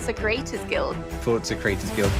Forza Creators Guild. Forza Creators Guild.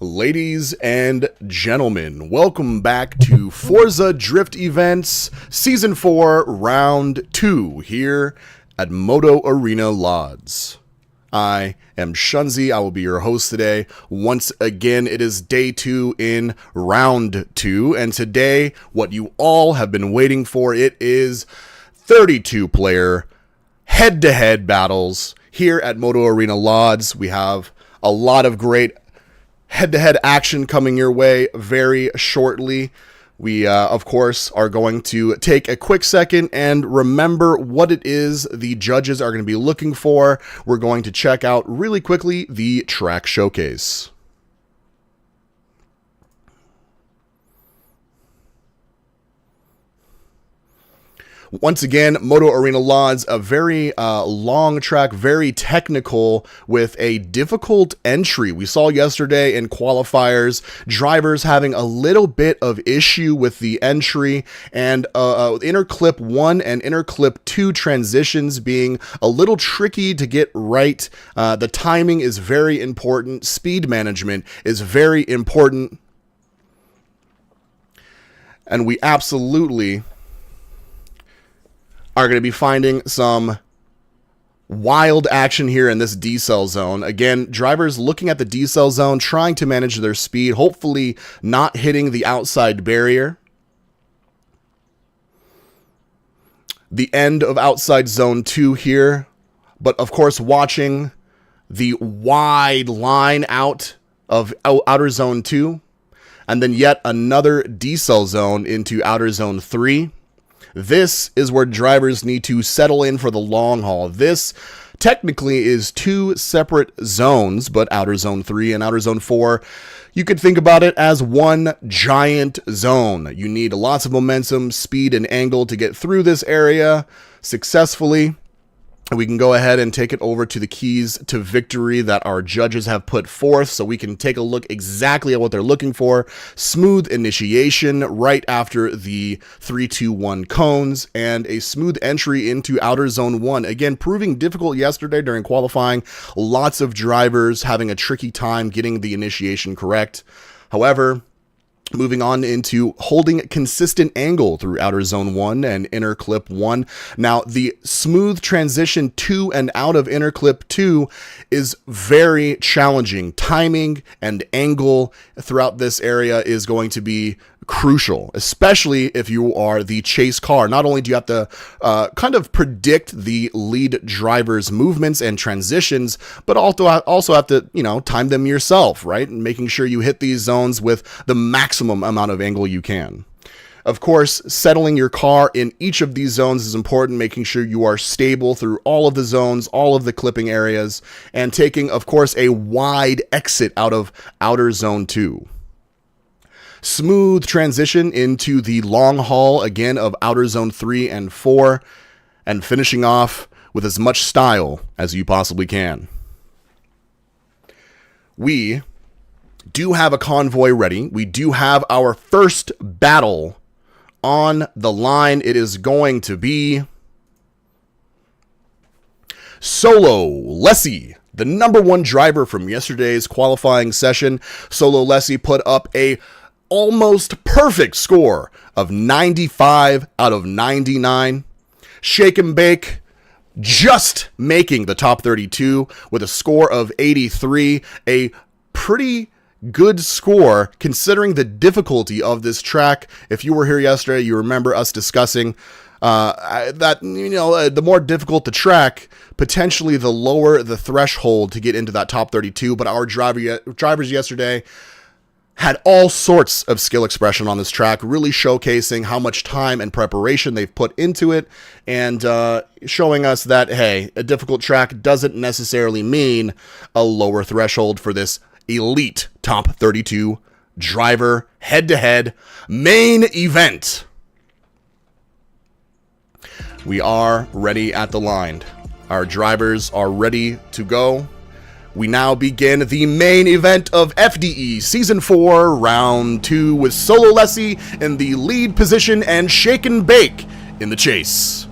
Ladies and gentlemen, welcome back to Forza Drift Events Season 4, Round 2, here at Moto Arena Lodz. I am Shunzi. I will be your host today. Once again, it is day 2 in Round 2, and today, what you all have been waiting for, it is 32-player head-to-head battles here at Moto Arena Lodz. We have a lot of great head-to-head action coming your way very shortly. We, of course, are going to take a quick second and remember what it is the judges are going to be looking for. We're going to check out really quickly the track showcase. Once again, Moto Arena Lodz, a very long track, very technical, with a difficult entry. We saw yesterday in qualifiers, drivers having a little bit of issue with the entry, and inner clip 1 and inner clip 2 transitions being a little tricky to get right. The timing is very important. Speed management is very important. And we absolutely are going to be finding some wild action here in this decel zone. Again, drivers looking at the decel zone, trying to manage their speed, hopefully not hitting the outside barrier. The end of outside zone 2 here, but of course watching the wide line out of outer zone 2, and then yet another decel zone into outer zone 3. This is where drivers need to settle in for the long haul. This technically is 2 separate zones, but outer zone 3 and outer zone 4, you could think about it as one giant zone. You need lots of momentum, speed, and angle to get through this area successfully. We can go ahead and take it over to the keys to victory that our judges have put forth so we can take a look exactly at what they're looking for. Smooth initiation right after the 3-2-1 cones, and a smooth entry into outer zone 1. Again, proving difficult yesterday during qualifying. Lots of drivers having a tricky time getting the initiation correct. However, moving on into holding consistent angle through outer zone 1 and inner clip 1. Now, the smooth transition to and out of inner clip 2 is very challenging. Timing and angle throughout this area is going to be crucial, especially if you are the chase car. Not only do you have to kind of predict the lead driver's movements and transitions, but also have to, time them yourself, right? And making sure you hit these zones with the maximum amount of angle you can. Of course, settling your car in each of these zones is important, making sure you are stable through all of the zones, all of the clipping areas, and taking, of course, a wide exit out of outer zone 2. Smooth transition into the long haul, again, of outer zone 3 and 4, and finishing off with as much style as you possibly can. We do have a convoy ready. We do have our first battle on the line. It is going to be Solo Lessie, the #1 driver from yesterday's qualifying session. Solo Lessie put up a almost perfect score of 95 out of 99. Shake and bake, just making the top 32 with a score of 83. A pretty good score considering the difficulty of this track. If you were here yesterday, you remember us discussing that, the more difficult the track, potentially the lower the threshold to get into that top 32. But our drivers yesterday had all sorts of skill expression on this track, really showcasing how much time and preparation they've put into it, and showing us that, hey, a difficult track doesn't necessarily mean a lower threshold for this elite top 32 driver head-to-head main event. We are ready at the line. Our drivers are ready to go. We now begin the main event of FDE Season 4, Round 2, with Solo Lessie in the lead position and Shake and Bake in the chase.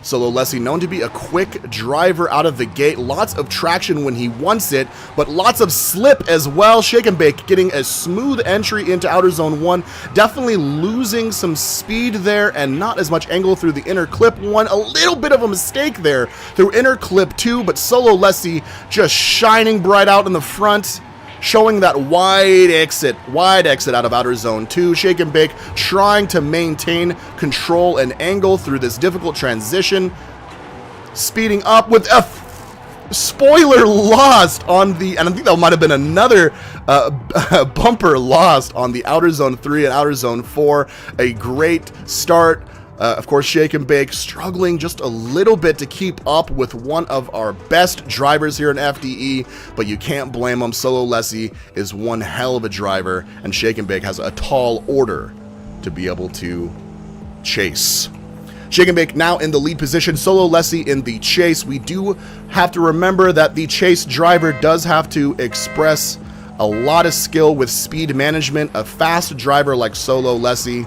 Solo Lessie, known to be a quick driver out of the gate, lots of traction when he wants it, but lots of slip as well. Shake and Bake getting a smooth entry into Outer Zone 1, definitely losing some speed there and not as much angle through the inner clip 1. A little bit of a mistake there through inner clip 2, but Solo Lessie just shining bright out in the front, showing that wide exit out of Outer Zone 2. Shake and Bake trying to maintain control and angle through this difficult transition. Speeding up with a spoiler lost on the, and I think that might have been another bumper lost on the Outer Zone 3 and Outer Zone 4. A great start. Of course, Shake and Bake struggling just a little bit to keep up with one of our best drivers here in FDE, but you can't blame him. Solo Lessie is one hell of a driver, and Shake and Bake has a tall order to be able to chase. Shake and Bake now in the lead position, Solo Lessie in the chase. We do have to remember that the chase driver does have to express a lot of skill with speed management. A fast driver like Solo Lessie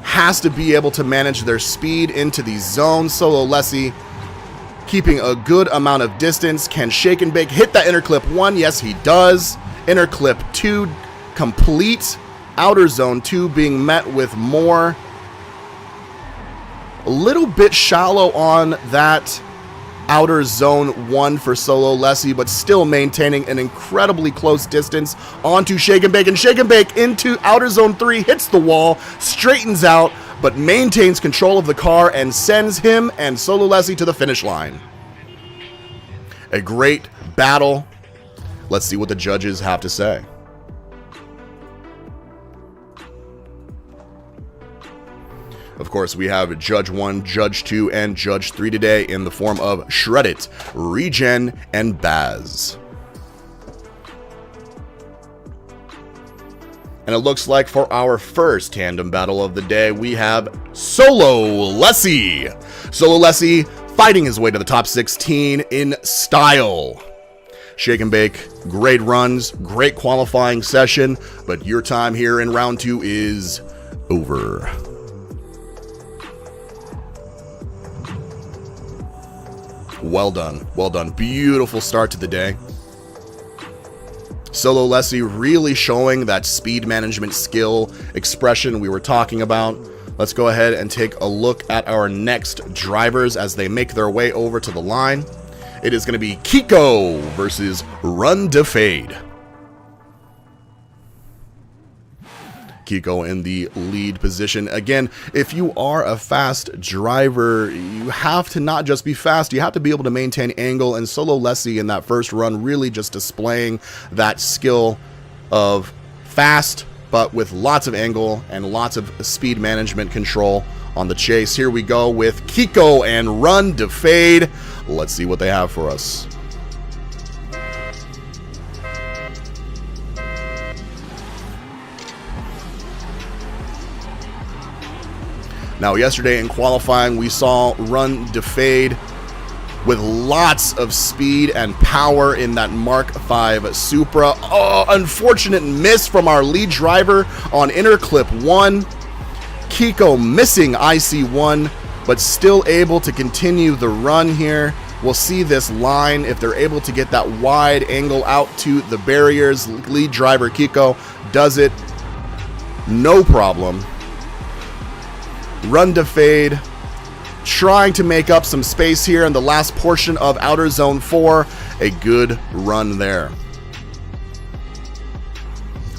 has to be able to manage their speed into these zones. Solo Lessie keeping a good amount of distance. Can Shake and Bake hit that inner clip 1? Yes, he does. Inner clip 2 complete. Outer Zone 2 being met with more. A little bit shallow on that Outer Zone 1 for Solo Lessie, but still maintaining an incredibly close distance onto Shake and Bake. And Shake and Bake into Outer Zone 3, hits the wall, straightens out, but maintains control of the car and sends him and Solo Lessie to the finish line. A great battle. Let's see what the judges have to say. Of course, we have Judge 1, Judge 2, and Judge 3 today in the form of Shreddit, Regen, and Baz. And it looks like for our first tandem battle of the day, we have Solo Lessie. Solo Lessie fighting his way to the top 16 in style. Shake and Bake, great runs, great qualifying session, but your time here in round 2 is over. Well done. Well done. Beautiful start to the day. Solo Lessie really showing that speed management skill expression we were talking about. Let's go ahead and take a look at our next drivers as they make their way over to the line. It is going to be Kiko versus Run to Fade. Kiko in the lead position. Again, if you are a fast driver, you have to not just be fast, you have to be able to maintain angle, and Solo Lessie in that first run really just displaying that skill of fast, but with lots of angle and lots of speed management control on the chase. Here we go with Kiko and Run to Fade. Let's see what they have for us. Now, yesterday in qualifying, we saw Run to Fade with lots of speed and power in that Mark V Supra. Oh, unfortunate miss from our lead driver on inner clip 1. Kiko missing IC1, but still able to continue the run here. We'll see this line if they're able to get that wide angle out to the barriers. Lead driver Kiko does it, no problem. Run to fade. Trying to make up some space here in the last portion of outer zone 4. A good run there.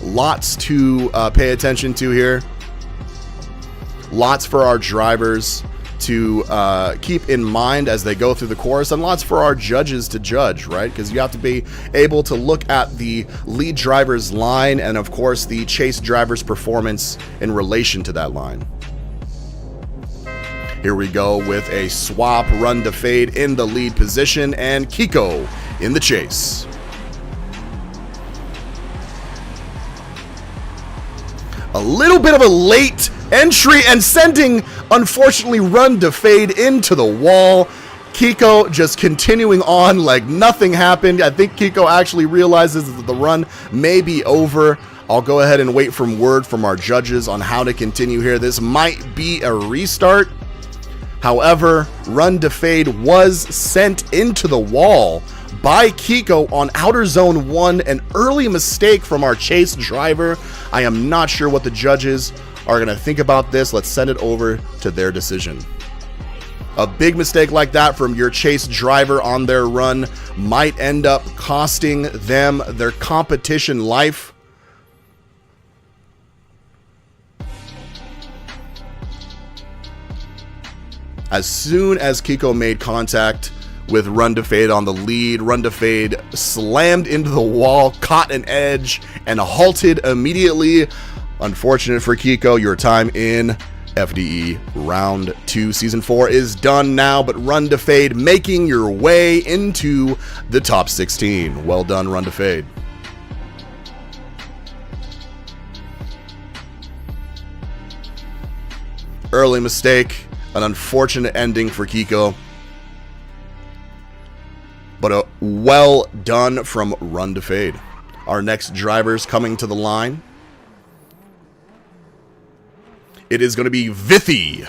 Lots to pay attention to here. Lots for our drivers to keep in mind as they go through the course, and lots for our judges to judge, right? Because you have to be able to look at the lead driver's line and, of course, the chase driver's performance in relation to that line. Here we go with a swap run to fade in the lead position, and Kiko in the chase. A little bit of a late entry and sending, unfortunately, run to fade into the wall. Kiko just continuing on like nothing happened. I think Kiko actually realizes that the run may be over. I'll go ahead and wait for word from our judges on how to continue here. This might be a restart. However, run to fade was sent into the wall by Kiko on outer zone 1, an early mistake from our chase driver. I am not sure what the judges are going to think about this. Let's send it over to their decision. A big mistake like that from your chase driver on their run might end up costing them their competition life. As soon as Kiko made contact with run to fade on the lead, run to fade slammed into the wall, caught an edge, and halted immediately. Unfortunate for Kiko, your time in FDE Round 2 Season 4 is done now, but run to fade making your way into the top 16. Well done, run to fade. Early mistake, an unfortunate ending for Kiko, but a well done from run to fade. Our next drivers coming to the line. It is going to be Vithy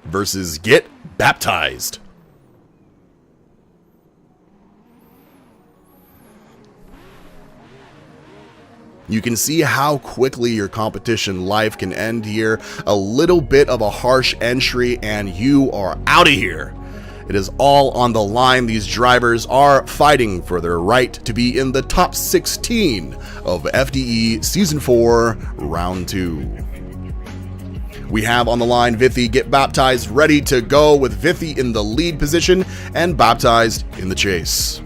versus Get Baptized. You can see how quickly your competition life can end here. A little bit of a harsh entry and you are out of here. It is all on the line. These drivers are fighting for their right to be in the top 16 of FDE Season 4 Round 2. We have on the line Vithy, Get Baptized, ready to go, with Vithy in the lead position and Baptized in the chase.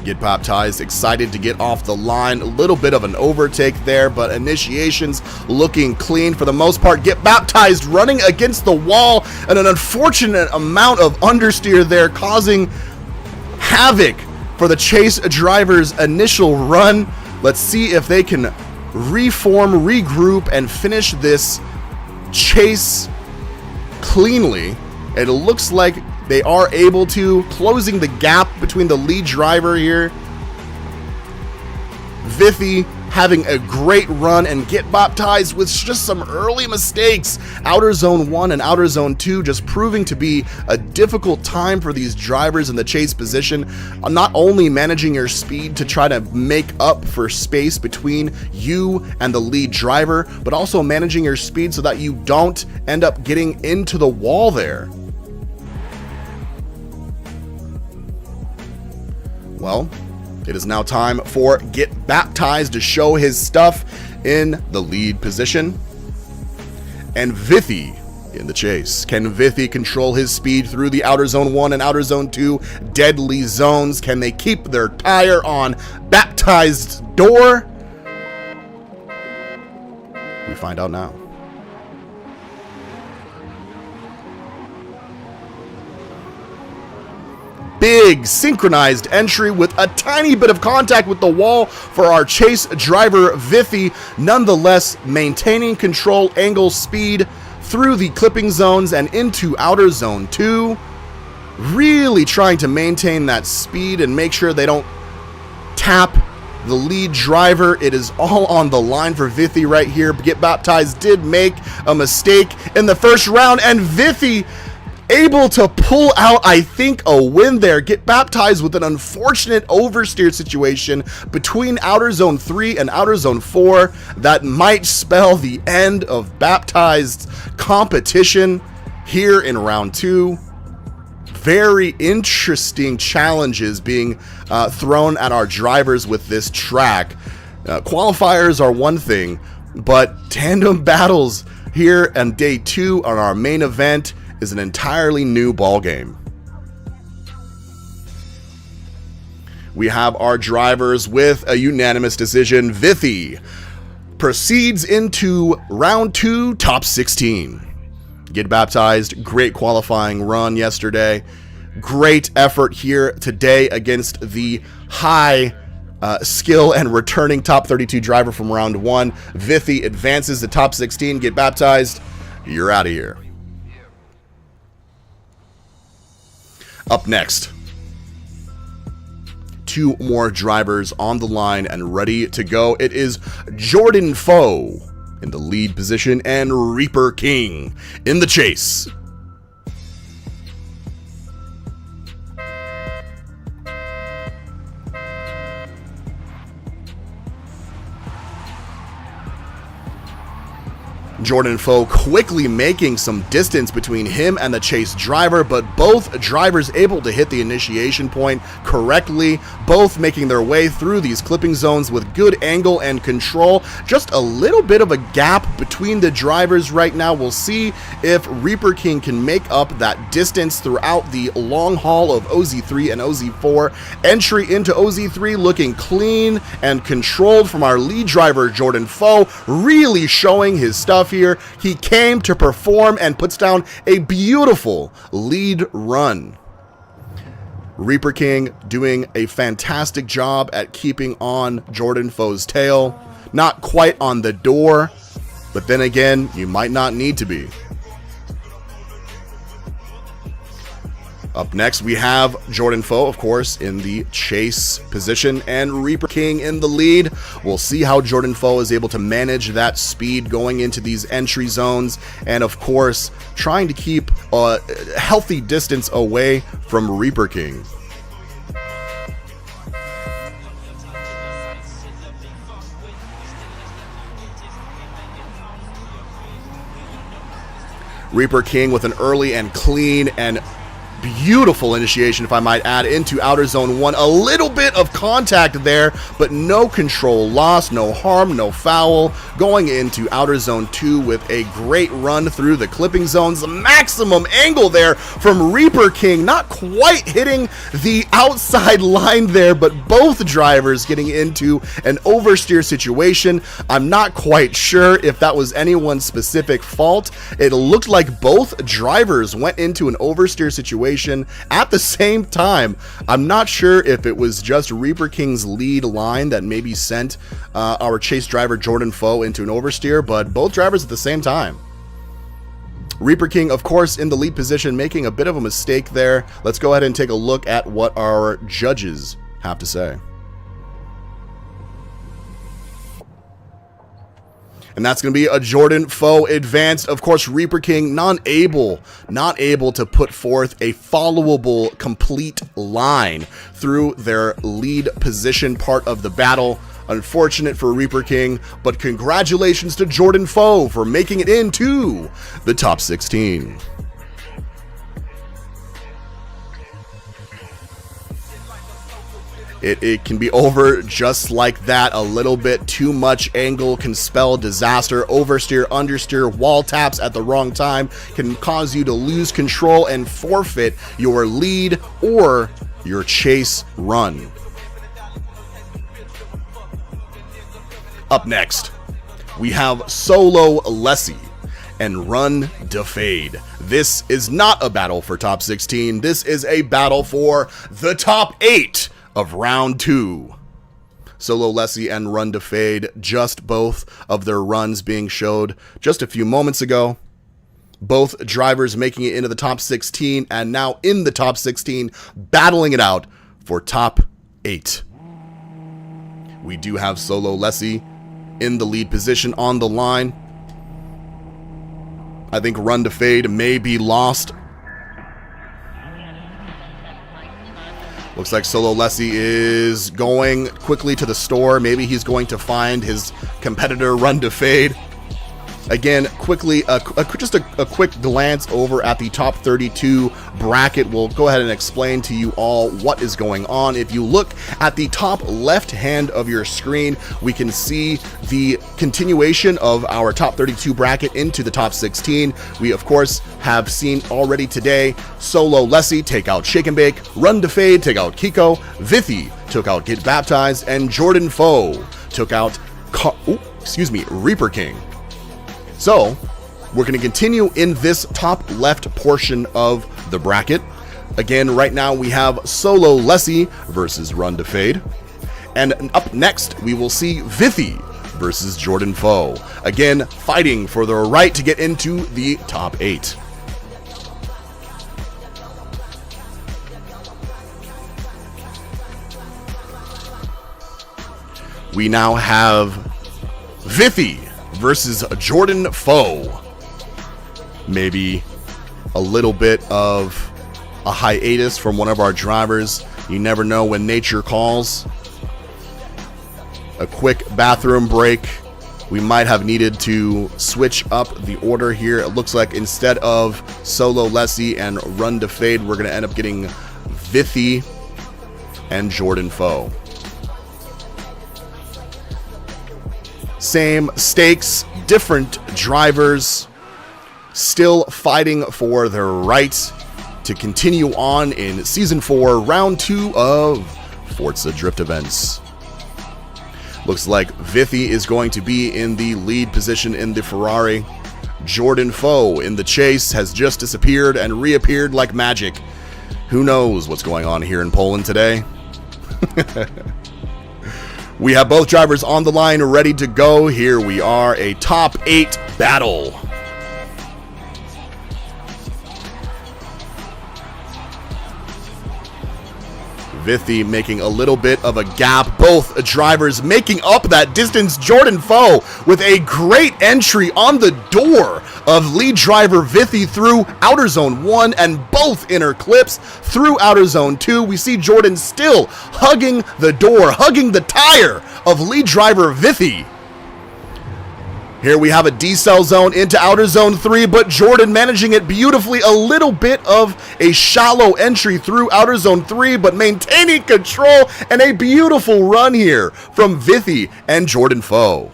Get Baptized excited to get off the line. A little bit of an overtake there, but initiations looking clean for the most part. Get Baptized running against the wall, and an unfortunate amount of understeer there, causing havoc for the chase driver's initial run. Let's see if they can reform, regroup, and finish this chase cleanly. It looks like they are able to, closing the gap between the lead driver here. Vithy having a great run, and Get Baptized with just some early mistakes. Outer Zone 1 and Outer Zone 2 just proving to be a difficult time for these drivers in the chase position. Not only managing your speed to try to make up for space between you and the lead driver, but also managing your speed so that you don't end up getting into the wall there. Well, it is now time for Get Baptized to show his stuff in the lead position. And Vithy in the chase. Can Vithy control his speed through the Outer Zone 1 and Outer Zone 2 deadly zones? Can they keep their tire on Baptized's door? We find out now. Big synchronized entry with a tiny bit of contact with the wall for our chase driver Vithy, nonetheless maintaining control, angle, speed through the clipping zones and into Outer Zone 2, really trying to maintain that speed and make sure they don't tap the lead driver. It is all on the line for Vithy right here. Get Baptized did make a mistake in the first round, and Vithy able to pull out, I think, a win there. Get baptized with an unfortunate oversteer situation between Outer Zone 3 and Outer Zone 4 that might spell the end of baptized competition here in round 2. Very interesting challenges being thrown at our drivers with this track. Qualifiers are one thing, but tandem battles here on day 2 on our main event is an entirely new ballgame. We have our drivers with a unanimous decision. Vithy proceeds into round 2, top 16. Get baptized. Great qualifying run yesterday. Great effort here today against the high skill and returning top 32 driver from round 1. Vithy advances to top 16. Get baptized. You're out of here. Up next, 2 more drivers on the line and ready to go. It is Jordan Foe in the lead position and Reaper King in the chase. Jordan Foe quickly making some distance between him and the chase driver, but both drivers able to hit the initiation point correctly, both making their way through these clipping zones with good angle and control. Just a little bit of a gap between the drivers right now. We'll see if Reaper King can make up that distance throughout the long haul of OZ3 and OZ4. Entry into OZ3 looking clean and controlled from our lead driver Jordan Foe, really showing his stuff here. He came to perform and puts down a beautiful lead run. Reaper King doing a fantastic job at keeping on Jordan Foe's tail. Not quite on the door, but then again, you might not need to be. Up next, we have Jordan Foe, of course, in the chase position, and Reaper King in the lead. We'll see how Jordan Foe is able to manage that speed going into these entry zones, and of course, trying to keep a healthy distance away from Reaper King. Reaper King with an early and clean and beautiful initiation, if I might add, into Outer Zone 1. A little bit of contact there, but no control loss, no harm, no foul. Going into Outer Zone 2 with a great run through the clipping zones. Maximum angle there from Reaper King. Not quite hitting the outside line there, but both drivers getting into an oversteer situation. I'm not quite sure if that was anyone's specific fault. It looked like both drivers went into an oversteer situation at the same time. I'm not sure if it was just Reaper King's lead line that maybe sent our chase driver Jordan Foe into an oversteer, but both drivers at the same time. Reaper King, of course, in the lead position, making a bit of a mistake there. Let's go ahead and take a look at what our judges have to say. And that's going to be a Jordan Foe advanced. Of course, Reaper King not able to put forth a followable complete line through their lead position part of the battle. Unfortunate for Reaper King, but congratulations to Jordan Foe for making it into the top 16. It can be over just like that. A little bit too much angle can spell disaster. Oversteer, understeer, wall taps at the wrong time can cause you to lose control and forfeit your lead or your chase run. Up next, we have Solo Lessie and Run to Fade. This is not a battle for top 16. This is a battle for the top 8 of round 2. Solo Lessie and Run to Fade, just both of their runs being showed just a few moments ago. Both drivers making it into the top 16 and now in the top 16, battling it out for top 8. We do have Solo Lessie in the lead position on the line. I think Run to Fade may be lost Looks like Solo Lessie is going quickly to the store. Maybe he's going to find his competitor Run to Fade. Again, quickly, just a quick glance over at the top 32 bracket. We'll go ahead and explain to you all what is going on. If you look at the top left hand of your screen, we can see the continuation of our top 32 bracket into the top 16. We, of course, have seen already today Solo Lessie take out Shake and Bake, Run to Fade take out Kiko, Vithy took out Get Baptized, and Jordan Foe took out Reaper King. So, we're going to continue in this top left portion of the bracket. Again, right now we have Solo Lessie versus Run to Fade. And up next, we will see Vithy versus Jordan Foe. Again, fighting for the right to get into the top 8. We now have Vithy versus Jordan Foe. Maybe a little bit of a hiatus from one of our drivers. You never know when nature calls. A quick bathroom break. We might have needed to switch up the order here. It looks like instead of Solo Lessie and Run to Fade, we're going to end up getting Vithy and Jordan Foe. Same stakes, different drivers, still fighting for their right to continue on in Season 4, Round 2 of Forza Drift Events. Looks like Vithy is going to be in the lead position in the Ferrari. Jordan Foe in the chase has just disappeared and reappeared like magic. Who knows what's going on here in Poland today? We have both drivers on the line ready to go. Here we are, a top 8 battle. Vithy making a little bit of a gap. Both drivers making up that distance. Jordan Foe with a great entry on the door of lead driver Vithy through outer zone 1 and both inner clips through outer zone 2. We see Jordan still hugging the door, hugging the tire of lead driver Vithy. Here we have a decel zone into outer zone 3, but Jordan managing it beautifully. A little bit of a shallow entry through outer zone 3, but maintaining control, and a beautiful run here from Vithy and Jordan Foe.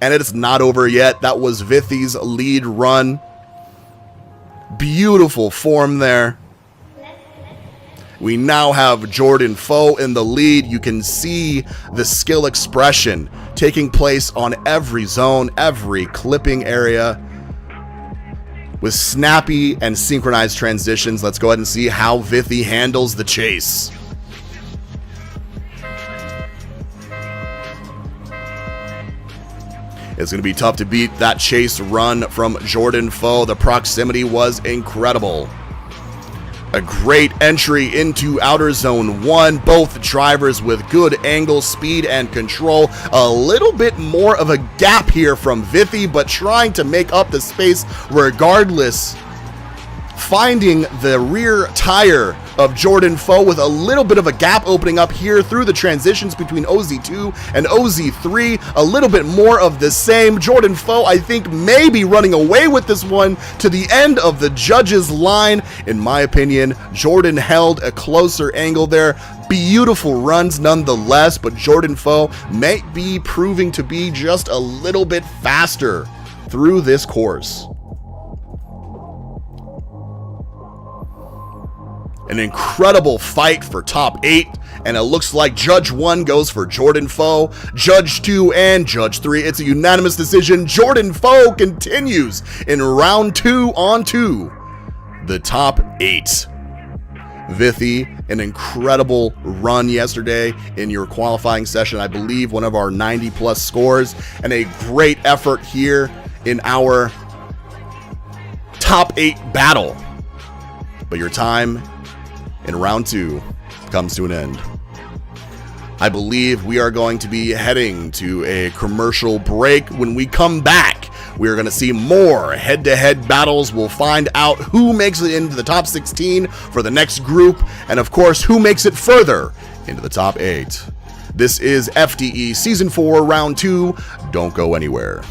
And it's not over yet. That was Vithy's lead run. Beautiful form there. We now have Jordan Foe in the lead. You can see the skill expression taking place on every zone, every clipping area, with snappy and synchronized transitions. Let's go ahead and see how Vithy handles the chase. It's going to be tough to beat that chase run from Jordan Foe. The proximity was incredible. A great entry into outer zone 1. Both drivers with good angle, speed, and control. A little bit more of a gap here from Vithy, but trying to make up the space regardless. Finding the rear tire of Jordan Foe with a little bit of a gap opening up here through the transitions between OZ2 and OZ3. A little bit more of the same. Jordan Foe, I think, may be running away with this one to the end of the judges' line. In my opinion, Jordan held a closer angle there. Beautiful runs nonetheless, but Jordan Foe may be proving to be just a little bit faster through this course. An incredible fight for top 8, and it looks like Judge 1 goes for Jordan Foe, Judge 2 and Judge 3. It's a unanimous decision. Jordan Foe continues in round 2 on 2. The top 8. Vithy, an incredible run yesterday in your qualifying session. I believe one of our 90+ scores, and a great effort here in our top 8 battle. But your time in round 2 comes to an end. I believe we are going to be heading to a commercial break. When we come back, We're going to see more head-to-head battles. We'll find out who makes it into the top 16 for the next group, and of course, who makes it further into the top 8. This is FDE Season 4, Round 2. Don't go anywhere.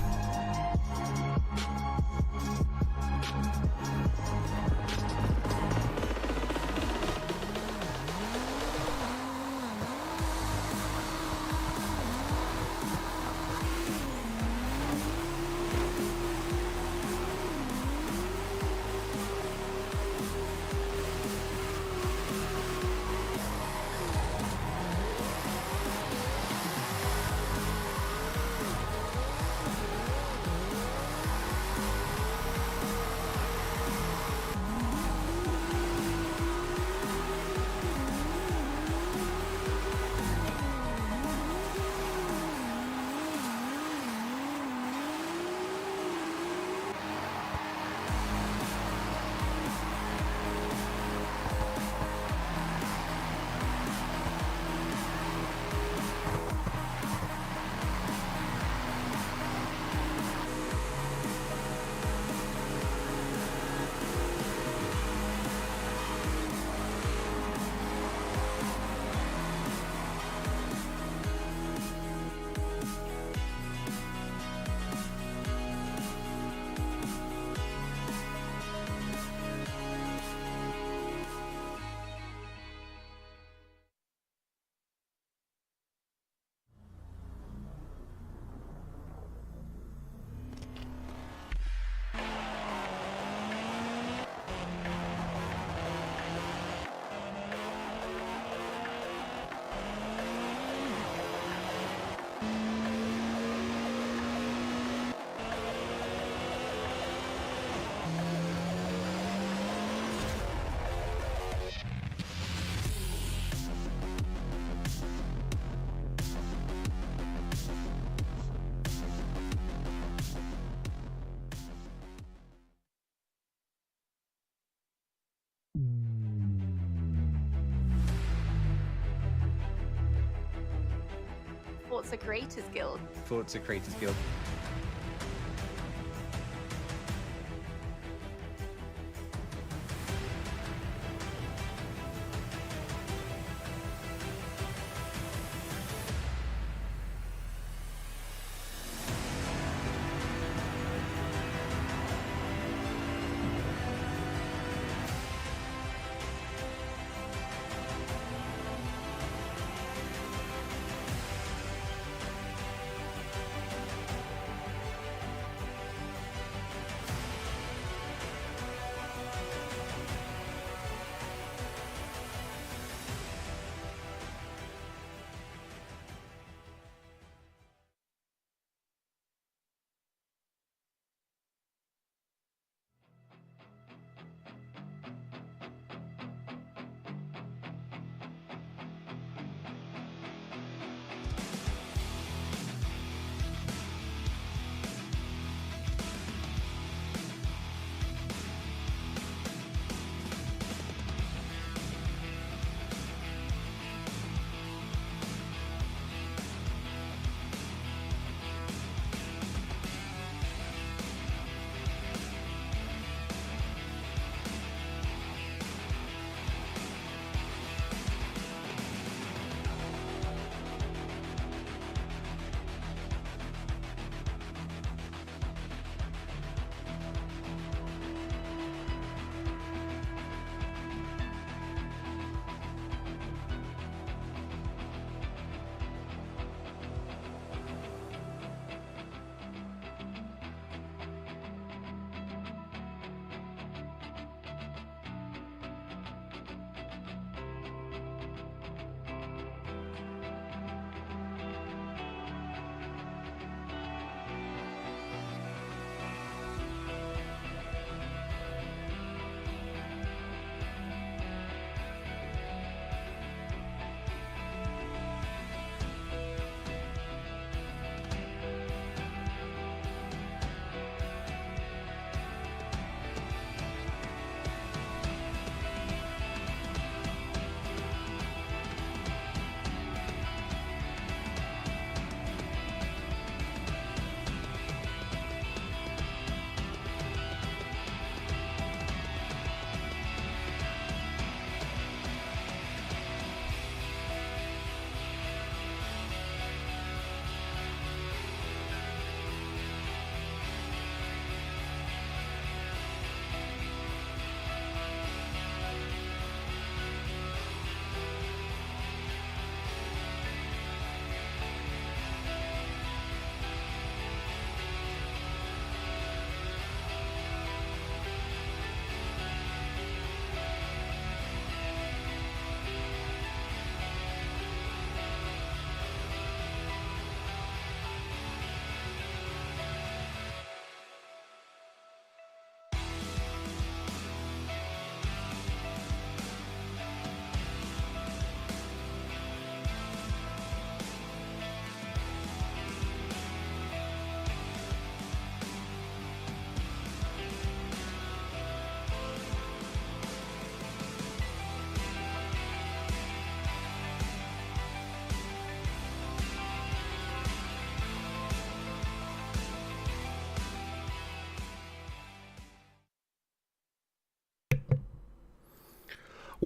Forza Creators Guild. Forza Creators Guild.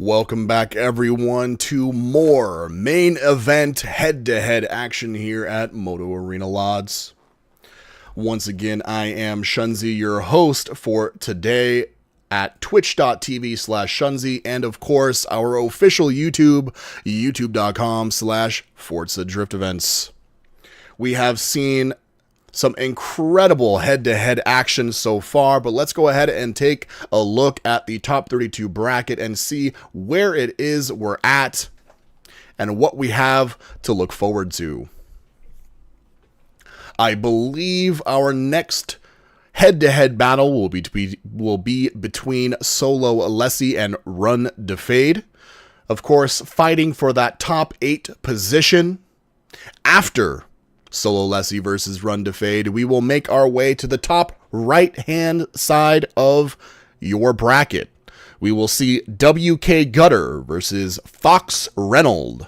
Welcome back, everyone, to more main event head-to-head action here at Moto Arena Lodz. Once again, I am Shunzi, your host for today at twitch.tv/Shunzi, and of course, our official YouTube, youtube.com/Forza Drift Events. We have seen some incredible head-to-head action so far, but let's go ahead and take a look at the top 32 bracket and see where it is we're at and what we have to look forward to. I believe our next head-to-head battle will be between Solo Alessi and Run Defade. Of course, fighting for that top 8 position. After Solo Alessi versus Run Defade, we will make our way to the top right-hand side of your bracket. We will see WK Gutter versus Fox Reynolds.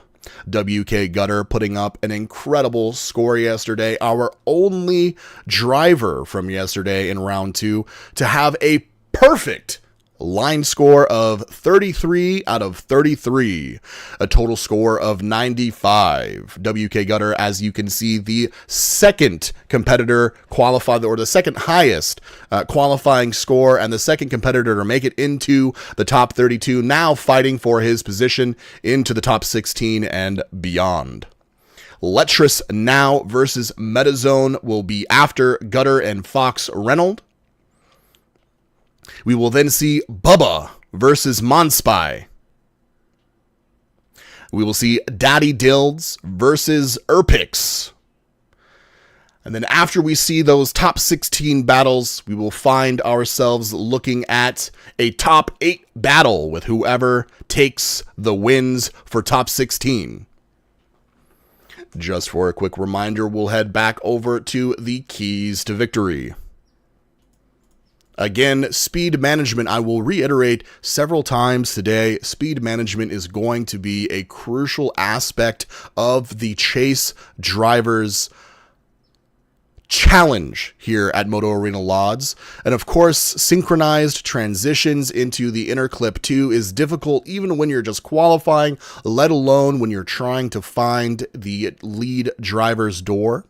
WK Gutter putting up an incredible score yesterday, our only driver from yesterday in round 2 to have a perfect line score of 33 out of 33, a total score of 95. WK Gutter, as you can see, the second competitor qualified, or the second highest qualifying score, and the second competitor to make it into the top 32, now fighting for his position into the top 16 and beyond. Letrus now versus Metazone will be after Gutter and Fox Reynolds. We will then see Bubba versus Monspy. We will see Daddy Dilds versus Erpix. And then after we see those top 16 battles, we will find ourselves looking at a top 8 battle with whoever takes the wins for top 16. Just for a quick reminder, we'll head back over to the keys to victory. Again, speed management, I will reiterate several times today, speed management is going to be a crucial aspect of the chase drivers' challenge here at Moto Arena Lodz. And of course, synchronized transitions into the inner clip 2 is difficult even when you're just qualifying, let alone when you're trying to find the lead driver's door.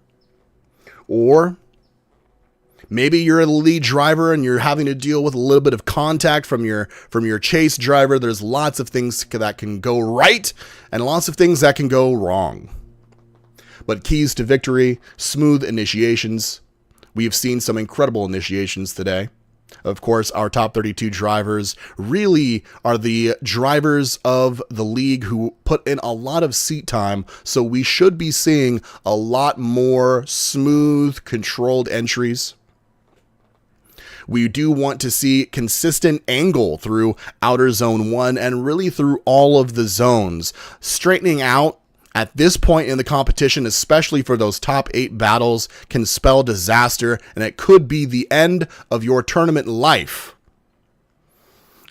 Or maybe you're a lead driver and you're having to deal with a little bit of contact from your chase driver. There's lots of things that can go right and lots of things that can go wrong. But keys to victory, smooth initiations. We've seen some incredible initiations today. Of course, our top 32 drivers really are the drivers of the league who put in a lot of seat time, so we should be seeing a lot more smooth, controlled entries. We do want to see consistent angle through outer zone 1 and really through all of the zones. Straightening out at this point in the competition, especially for those top 8 battles, can spell disaster, and it could be the end of your tournament life.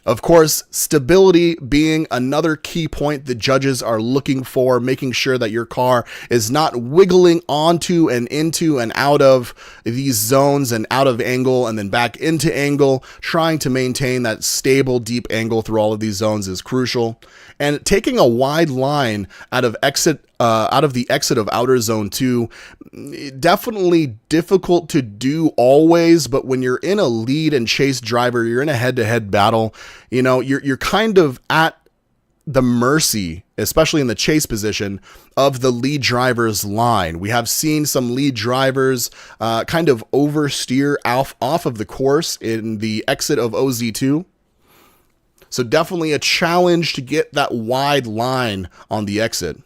Of course, stability being another key point the judges are looking for, making sure that your car is not wiggling onto and into and out of these zones and out of angle and then back into angle. Trying to maintain that stable, deep angle through all of these zones is crucial. And taking a wide line out of the exit of outer zone 2, definitely difficult to do always, but when you're in a lead and chase driver, you're in a head-to-head battle, you know, you're kind of at the mercy, especially in the chase position, of the lead driver's line. We have seen some lead drivers kind of oversteer off of the course in the exit of OZ2. So definitely a challenge to get that wide line on the exit.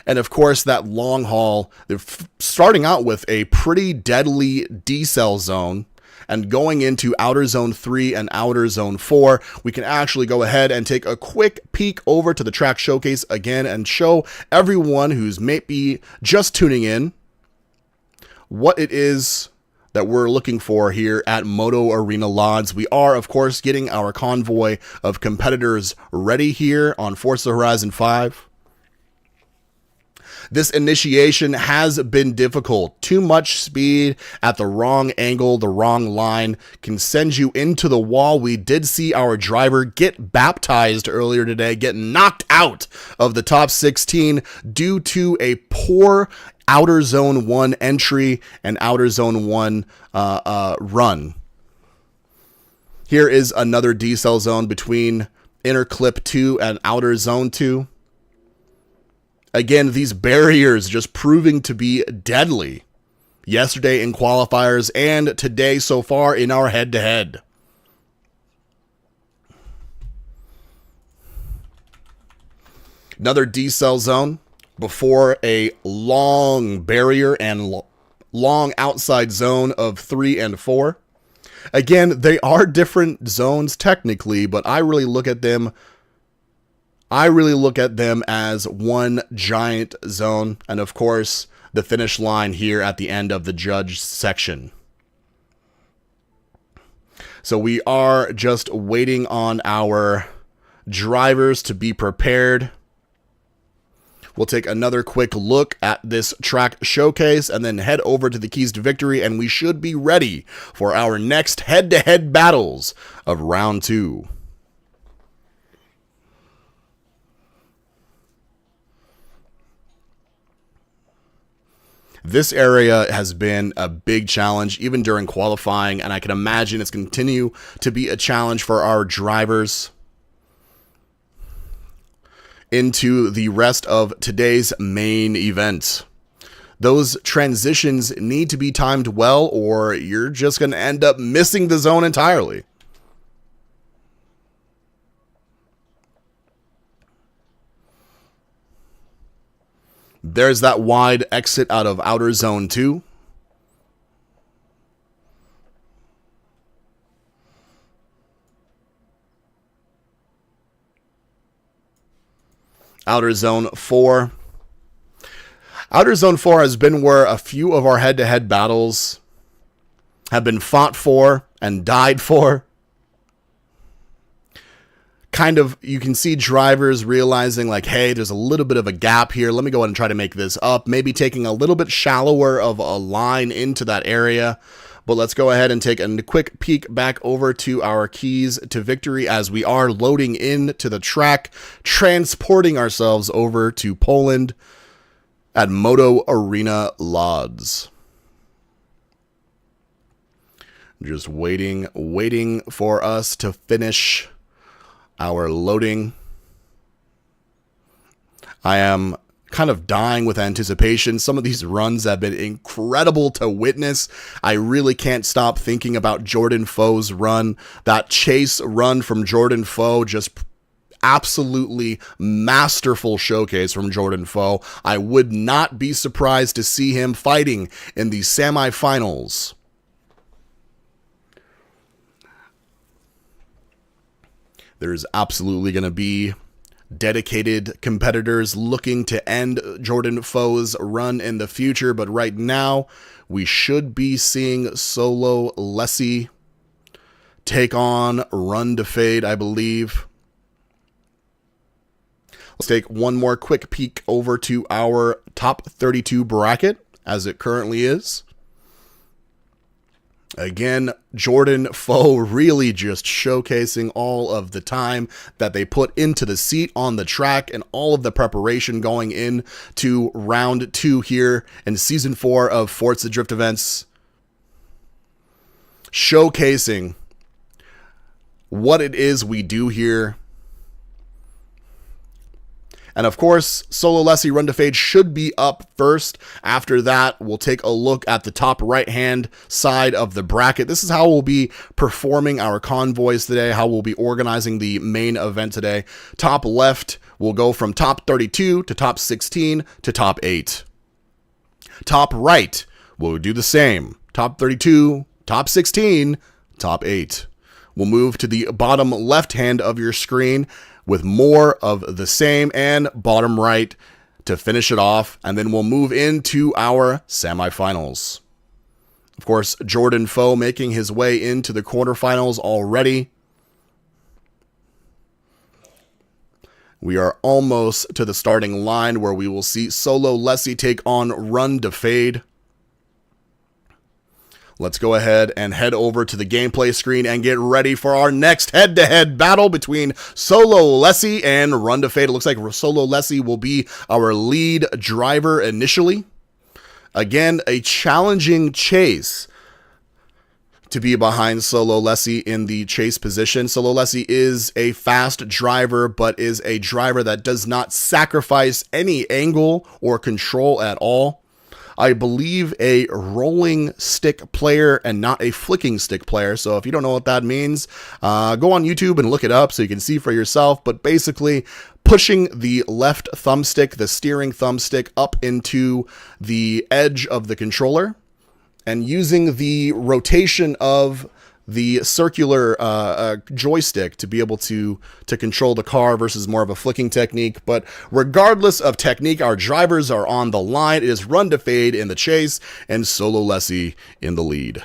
And of course, that long haul, they're starting out with a pretty deadly decel zone and going into outer zone 3 and outer zone 4, we can actually go ahead and take a quick peek over to the track showcase again and show everyone who's maybe just tuning in what it is that we're looking for here at Moto Arena Lodz. We are, of course, getting our convoy of competitors ready here on Forza Horizon 5. This initiation has been difficult. Too much speed at the wrong angle, the wrong line can send you into the wall. We did see our driver get baptized earlier today, get knocked out of the top 16 due to a poor outer zone 1 entry and outer zone 1 run. Here is another decel zone between inner clip 2 and outer zone 2. Again, these barriers just proving to be deadly. Yesterday in qualifiers and today so far in our head-to-head. Another decel zone before a long barrier and long outside zone of 3 and 4. Again, they are different zones technically, but I really look at them as one giant zone, and of course, the finish line here at the end of the judge section. So we are just waiting on our drivers to be prepared. We'll take another quick look at this track showcase and then head over to the Keys to Victory, and we should be ready for our next head-to-head battles of round 2. This area has been a big challenge even during qualifying, and I can imagine it's going to continue to be a challenge for our drivers into the rest of today's main event. Those transitions need to be timed well, or you're just going to end up missing the zone entirely. There's that wide exit out of outer zone 2. Outer zone 4. Outer zone 4 has been where a few of our head-to-head battles have been fought for and died for. Kind of, you can see drivers realizing like, hey, there's a little bit of a gap here. Let me go ahead and try to make this up. Maybe taking a little bit shallower of a line into that area. But let's go ahead and take a quick peek back over to our Keys to Victory as we are loading into the track, transporting ourselves over to Poland at Moto Arena Lodz. Just waiting for us to finish our loading. I am kind of dying with anticipation. Some of these runs have been incredible to witness. I really can't stop thinking about Jordan Foe's run. That chase run from Jordan Foe, just absolutely masterful showcase from Jordan Foe. I would not be surprised to see him fighting in the semifinals. There's absolutely going to be dedicated competitors looking to end Jordan Foe's run in the future, but right now we should be seeing Solo Lessie take on Run to Fade, I believe. Let's take one more quick peek over to our top 32 bracket as it currently is. Again, Jordan Foe really just showcasing all of the time that they put into the seat on the track and all of the preparation going in to round 2 here in season 4 of Forza Drift Events. Showcasing what it is we do here. And of course, Solo Lessie Run to Fade should be up first. After that, we'll take a look at the top right-hand side of the bracket. This is how we'll be performing our convoys today, how we'll be organizing the main event today. Top left will go from top 32 to top 16 to top 8. Top right will do the same. Top 32, top 16, top 8. We'll move to the bottom left hand of your screen with more of the same, and bottom right to finish it off, and then we'll move into our semifinals. Of course, Jordan Foe making his way into the quarterfinals already. We are almost to the starting line where we will see Solo Lessie take on Run to Fade. Let's go ahead and head over to the gameplay screen and get ready for our next head-to-head battle between Solo Lessie and Run to Fade. It looks like Solo Lessie will be our lead driver initially. Again, a challenging chase to be behind Solo Lessie in the chase position. Solo Lessie is a fast driver, but is a driver that does not sacrifice any angle or control at all. I believe a rolling stick player and not a flicking stick player. So if you don't know what that means, go on YouTube and look it up so you can see for yourself. But basically, pushing the left thumbstick, the steering thumbstick, up into the edge of the controller and using the rotation of the circular joystick to be able to control the car versus more of a flicking technique. But regardless of technique, our drivers are on the line. It is Run to Fade in the chase and Solo Lessie in the lead.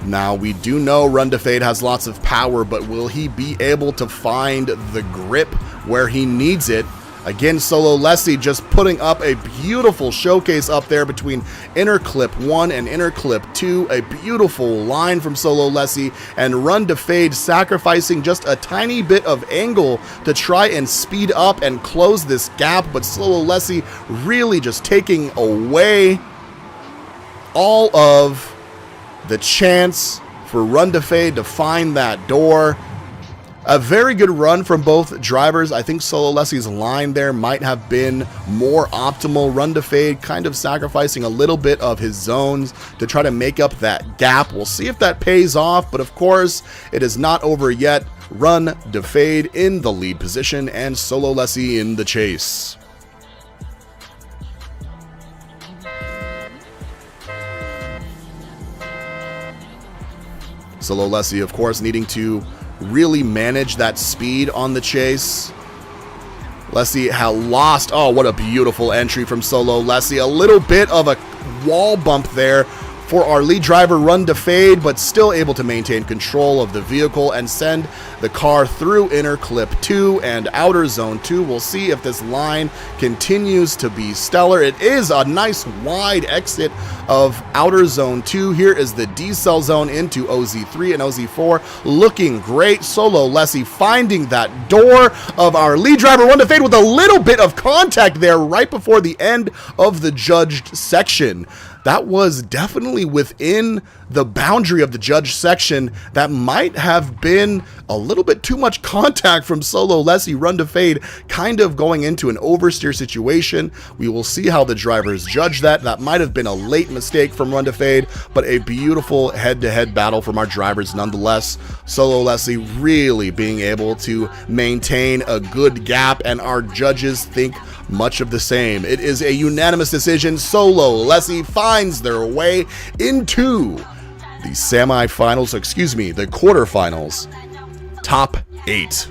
Now, we do know Run to Fade has lots of power, but will he be able to find the grip where he needs it? Again, Solo Lessie just putting up a beautiful showcase up there between inner clip 1 and inner clip 2. A beautiful line from Solo Lessie, and Run to Fade sacrificing just a tiny bit of angle to try and speed up and close this gap, but Solo Lessie really just taking away all of the chance for Run to Fade to find that door. A very good run from both drivers. I think Solo Lessie's line there might have been more optimal. Run to Fade kind of sacrificing a little bit of his zones to try to make up that gap. We'll see if that pays off, but of course, it is not over yet. Run to Fade in the lead position and Solo Lessie in the chase. Solo Lessie, of course, needing to really manage that speed on the chase. Lessie had lost. Oh, what a beautiful entry from Solo Lessie. A little bit of a wall bump there for our lead driver, Run to Fade, but still able to maintain control of the vehicle and send the car through inner clip 2 and outer zone 2. We'll see if this line continues to be stellar. It is a nice wide exit of outer zone 2. Here is the decel zone into OZ3 and OZ4. Looking great. Solo Lessie finding that door of our lead driver, Run to Fade, with a little bit of contact there right before the end of the judged section. That was definitely within the boundary of the judge section. That might have been a little bit too much contact from Solo Lessie. Run to Fade kind of going into an oversteer situation. We will see how the drivers judge that. That might have been a late mistake from Run to Fade, but a beautiful head-to-head battle from our drivers nonetheless. Solo Lessie really being able to maintain a good gap, and our judges think much of the same. It is a unanimous decision. Solo Lessie finds their way into the semifinals, the quarterfinals, top 8.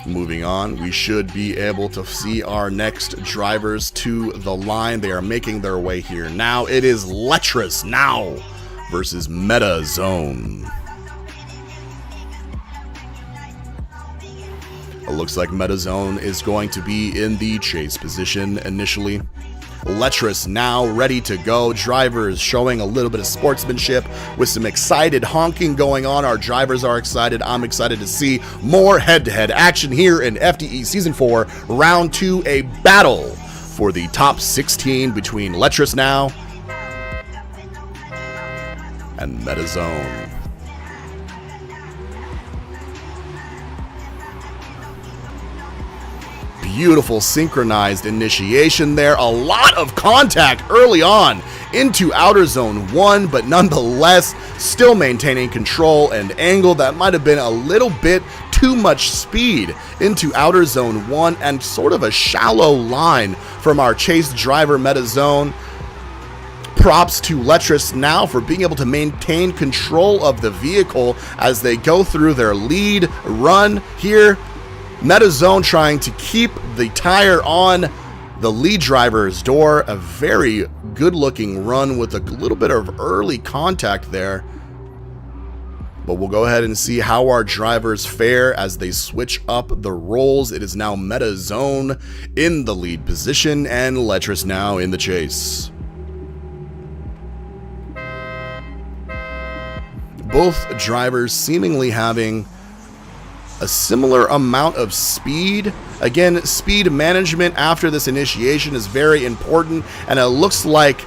Moving on, we should be able to see our next drivers to the line. They are making their way here now. It is Letrus now versus Meta Zone. It looks like Meta Zone is going to be in the chase position initially. Letrus now ready to go. Drivers showing a little bit of sportsmanship with some excited honking going on. Our drivers are excited. I'm excited to see more head-to-head action here in FDE Season 4, Round 2, a battle for the top 16 between Letrus now and Meta Zone. Beautiful synchronized initiation there. A lot of contact early on into outer zone 1, but nonetheless still maintaining control and angle. That might have been a little bit too much speed into outer zone 1, and sort of a shallow line from our chase driver Meta Zone. props to Letris now for being able to maintain control of the vehicle as they go through their lead run here. MetaZone trying to keep the tire on the lead driver's door. A very good looking run with a little bit of early contact there. But we'll go ahead and see how our drivers fare as they switch up the roles. It is now MetaZone in the lead position and Letris now in the chase. Both drivers seemingly having a similar amount of speed. Again, speed management after this initiation is very important, and it looks like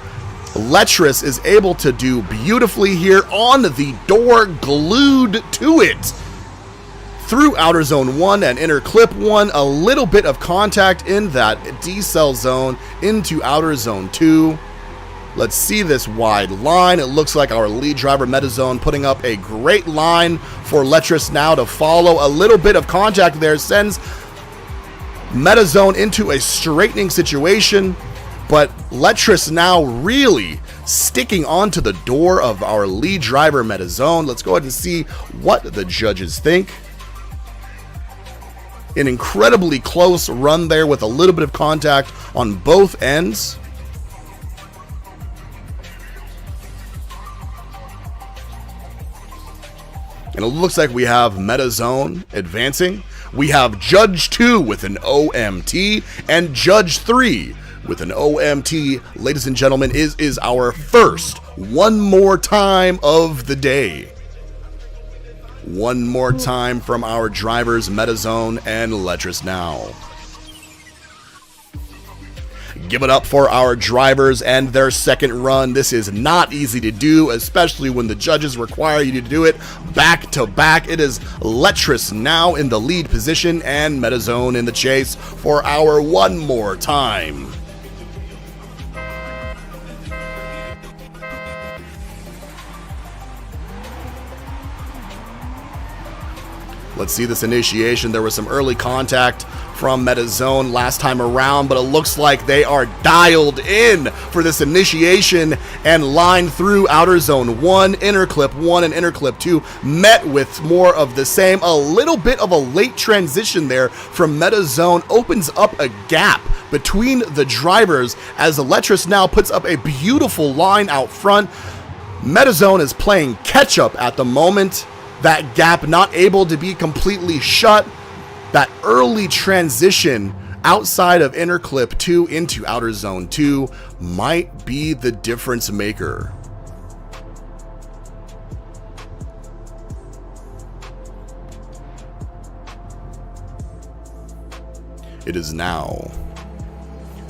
Letris is able to do beautifully here on the door, glued to it. Through outer zone 1 and inner clip 1, a little bit of contact in that decel zone into outer zone 2. Let's see this wide line. It looks like our lead driver MetaZone putting up a great line for Letris now to follow. A little bit of contact there sends MetaZone into a straightening situation, but Letris now really sticking onto the door of our lead driver MetaZone. Let's go ahead and see what the judges think. An incredibly close run there with a little bit of contact on both ends. And it looks like we have MetaZone advancing. We have Judge 2 with an OMT and Judge 3 with an OMT. Ladies and gentlemen, is our first one more time of the day. One more time from our drivers, MetaZone and Letris now. Give it up for our drivers and their second run. This is not easy to do, especially when the judges require you to do it back to back. It is Letris now in the lead position and MetaZone in the chase for our one more time. Let's see this initiation. There was some early contact from MetaZone last time around, but it looks like they are dialed in for this initiation and line through outer zone 1, inner clip 1 and inner clip 2, met with more of the same. A little bit of a late transition there from MetaZone opens up a gap between the drivers as Letris now puts up a beautiful line out front. MetaZone is playing catch up at the moment. That gap not able to be completely shut. That early transition outside of inner clip 2 into outer zone 2 might be the difference maker. It is now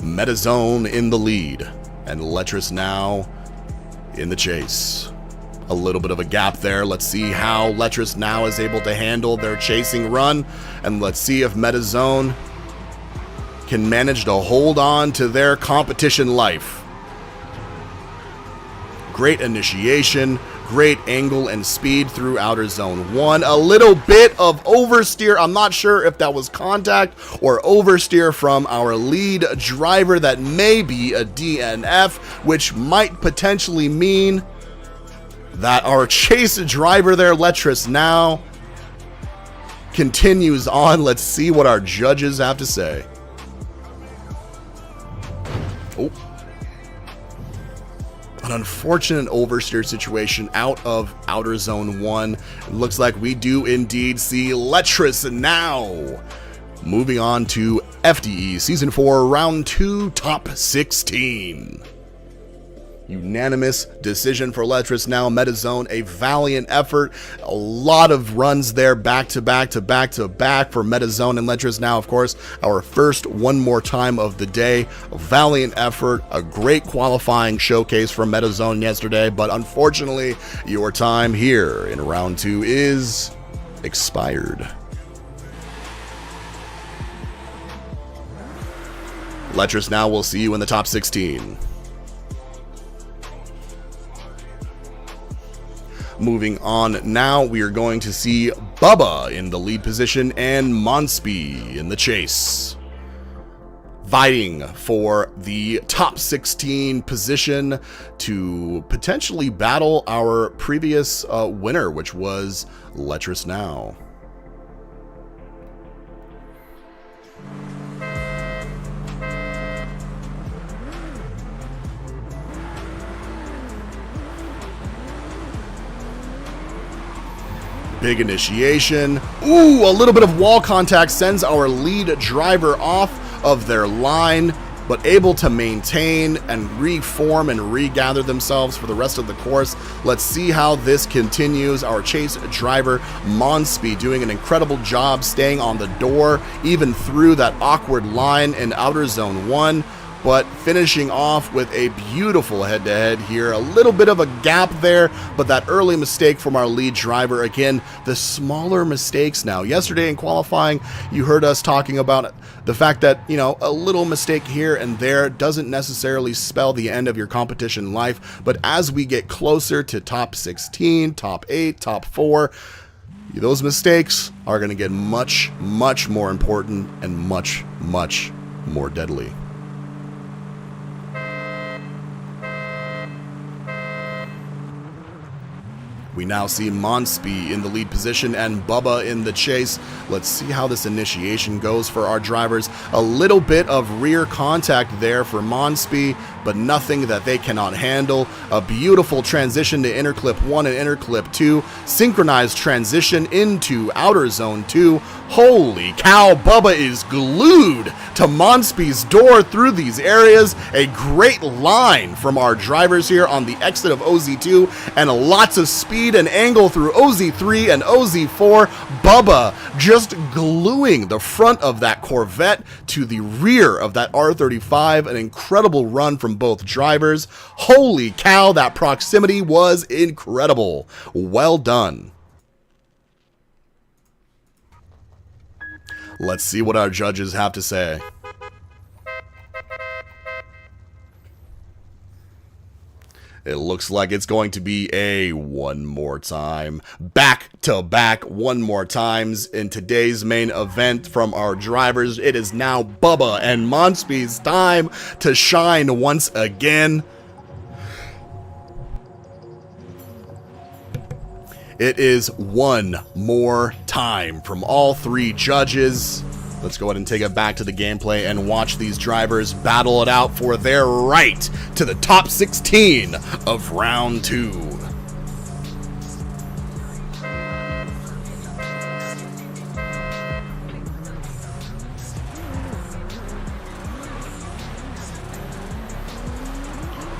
MetaZone in the lead and Letris now in the chase. A little bit of a gap there. Let's see how Letris now is able to handle their chasing run, and let's see if MetaZone can manage to hold on to their competition life. Great initiation, great angle and speed through outer zone 1. A little bit of oversteer. I'm not sure if that was contact or oversteer from our lead driver. That may be a DNF, which might potentially mean that our chase driver there, Letris, now continues on. Let's see what our judges have to say. Oh. An unfortunate oversteer situation out of outer zone 1. It looks like we do indeed see Letris now moving on to FDE Season 4, Round 2, Top 16. Unanimous decision for Letris now. MetaZone, a valiant effort. A lot of runs there back to back to back to back for MetaZone and Letris now, of course, our first one more time of the day. A valiant effort, a great qualifying showcase from MetaZone yesterday, but unfortunately, your time here in round 2 is expired. Letris now will see you in the top 16. Moving on now, we are going to see Bubba in the lead position and Monsby in the chase. fighting for the top 16 position to potentially battle our previous winner, which was Letras Now. Big initiation. Ooh, a little bit of wall contact sends our lead driver off of their line, but able to maintain and reform and regather themselves for the rest of the course. Let's see how this continues. Our chase driver, Monspeed, doing an incredible job staying on the door, even through that awkward line in outer zone 1. But finishing off with a beautiful head-to-head here. A little bit of a gap there, but that early mistake from our lead driver. Again, the smaller mistakes now. Yesterday in qualifying, you heard us talking about the fact that, you know, a little mistake here and there doesn't necessarily spell the end of your competition life. But as we get closer to top 16, top 8, top 4, those mistakes are going to get much, much more important and much, much more deadly. We now see Monspeed in the lead position and Bubba in the chase. Let's see how this initiation goes for our drivers. A little bit of rear contact there for Monspeed, but nothing that they cannot handle. A beautiful transition to inner clip 1 and inner clip 2. Synchronized transition into outer zone 2. Holy cow, Bubba is glued to Monspeed's door through these areas. A great line from our drivers here on the exit of OZ2, and lots of speed and angle through OZ3 and OZ4. Bubba just gluing the front of that Corvette to the rear of that R35. An incredible run from both drivers. Holy cow, that proximity was incredible. Well done. Let's see what our judges have to say. It looks like it's going to be a one more time. Back to back one more times in today's main event from our drivers. It is now Bubba and Monspeed's time to shine once again. It is one more time from all three judges. Let's go ahead and take it back to the gameplay and watch these drivers battle it out for their right to the top 16 of round 2.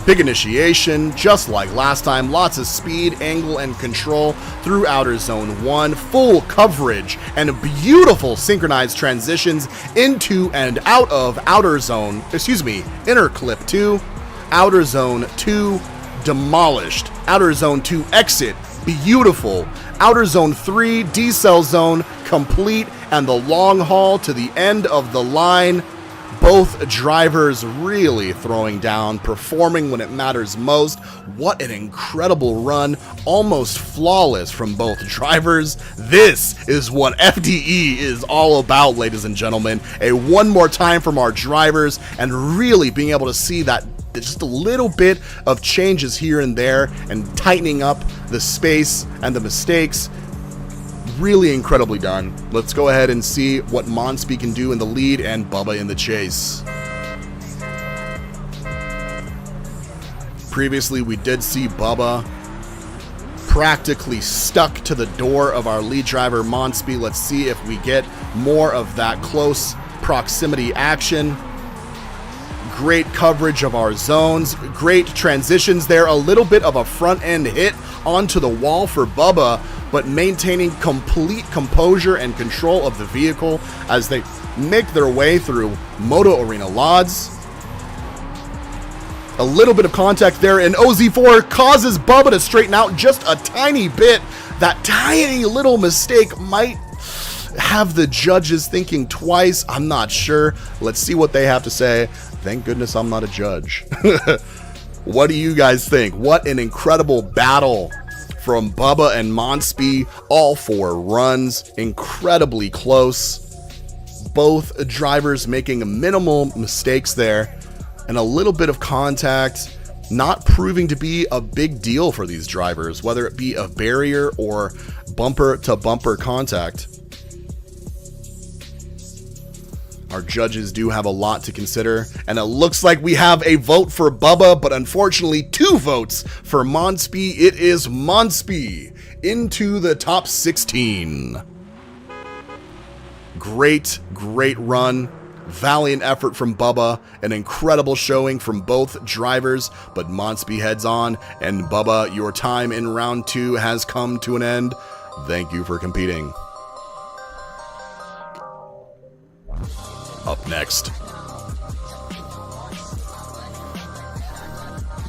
Big initiation, just like last time. Lots of speed, angle, and control through outer zone 1. Full coverage and beautiful synchronized transitions into and out of inner clip 2. Outer zone 2, demolished. Outer zone 2 exit, beautiful. Outer zone 3, decel zone, complete. And the long haul to the end of the line. Both drivers really throwing down, performing when it matters most. What an incredible run, almost flawless from both drivers. This is what FDE is all about, ladies and gentlemen. A one more time from our drivers, and really being able to see that just a little bit of changes here and there and tightening up the space and the mistakes. Really incredibly done. Let's go ahead and see what Monspeed can do in the lead and Bubba in the chase. Previously, we did see Bubba practically stuck to the door of our lead driver, Monspeed. Let's see if we get more of that close proximity action. Great coverage of our zones. Great transitions there. A little bit of a front end hit onto the wall for Bubba, but maintaining complete composure and control of the vehicle as they make their way through Moto Arena Lodz. A little bit of contact there, and OZ4 causes Bubba to straighten out just a tiny bit. That tiny little mistake might have the judges thinking twice. I'm not sure. Let's see what they have to say. Thank goodness I'm not a judge. What do you guys think? What an incredible battle from Bubba and Monspeed. All 4 runs, incredibly close. Both drivers making minimal mistakes there, and a little bit of contact not proving to be a big deal for these drivers, whether it be a barrier or bumper to bumper contact. Our judges do have a lot to consider, and it looks like we have a vote for Bubba, but unfortunately 2 votes for Monspi. It is Monspi into the top 16. Great run. Valiant effort from Bubba. An incredible showing from both drivers, but Monspi heads on, and Bubba, your time in round 2 has come to an end. Thank you for competing. Up next.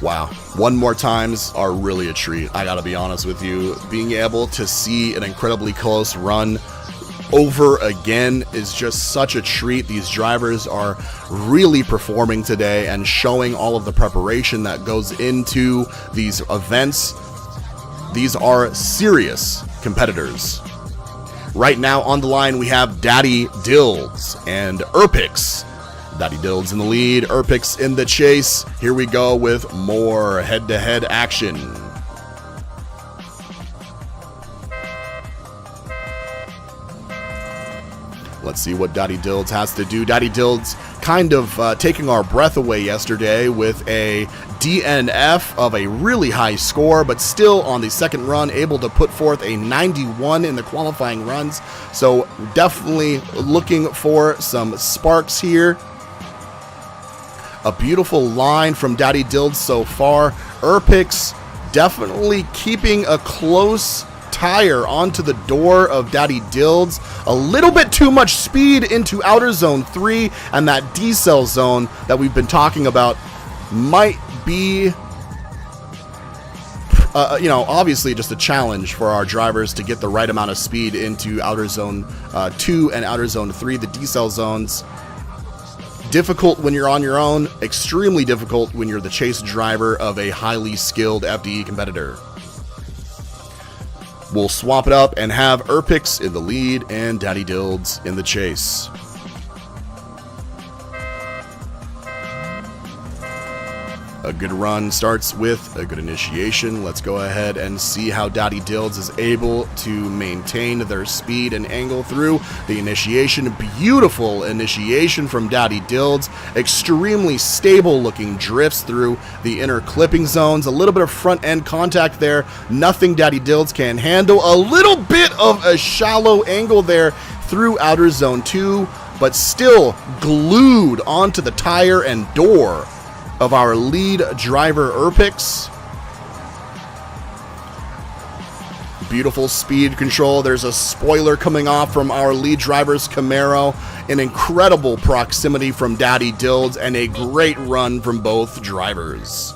Wow. One more times are really a treat. I gotta be honest with you. Being able to see an incredibly close run over again is just such a treat. These drivers are really performing today and showing all of the preparation that goes into these events. These are serious competitors. Right now on the line we have Daddy Dills and Erpix. Daddy Dills in the lead, Erpix in the chase. Here we go with more head-to-head action. Let's see what Daddy Dilds has to do. Daddy Dilds kind of taking our breath away yesterday with a DNF of a really high score, but still on the second run able to put forth a 91 in the qualifying runs. So definitely looking for some sparks here. A beautiful line from Daddy Dilds so far. Erpix definitely keeping a close tire onto the door of Daddy Dilds. A little bit too much speed into outer zone 3, and that decel zone that we've been talking about might be obviously just a challenge for our drivers to get the right amount of speed into outer zone 2 and outer zone 3. The decel zones, difficult when you're on your own, extremely difficult when you're the chase driver of a highly skilled FDE competitor. We'll swap it up and have Erpix in the lead and Daddy Dilds in the chase. A good run starts with a good initiation. Let's go ahead and see how Daddy Dilds is able to maintain their speed and angle through the initiation. Beautiful initiation from Daddy Dilds. Extremely stable looking drifts through the inner clipping zones. A little bit of front end contact there. Nothing Daddy Dilds can handle. A little bit of a shallow angle there through outer zone 2, but still glued onto the tire and door of our lead driver Erpix. Beautiful speed control. There's a spoiler coming off from our lead driver's Camaro. An incredible proximity from Daddy Dilds and a great run from both drivers.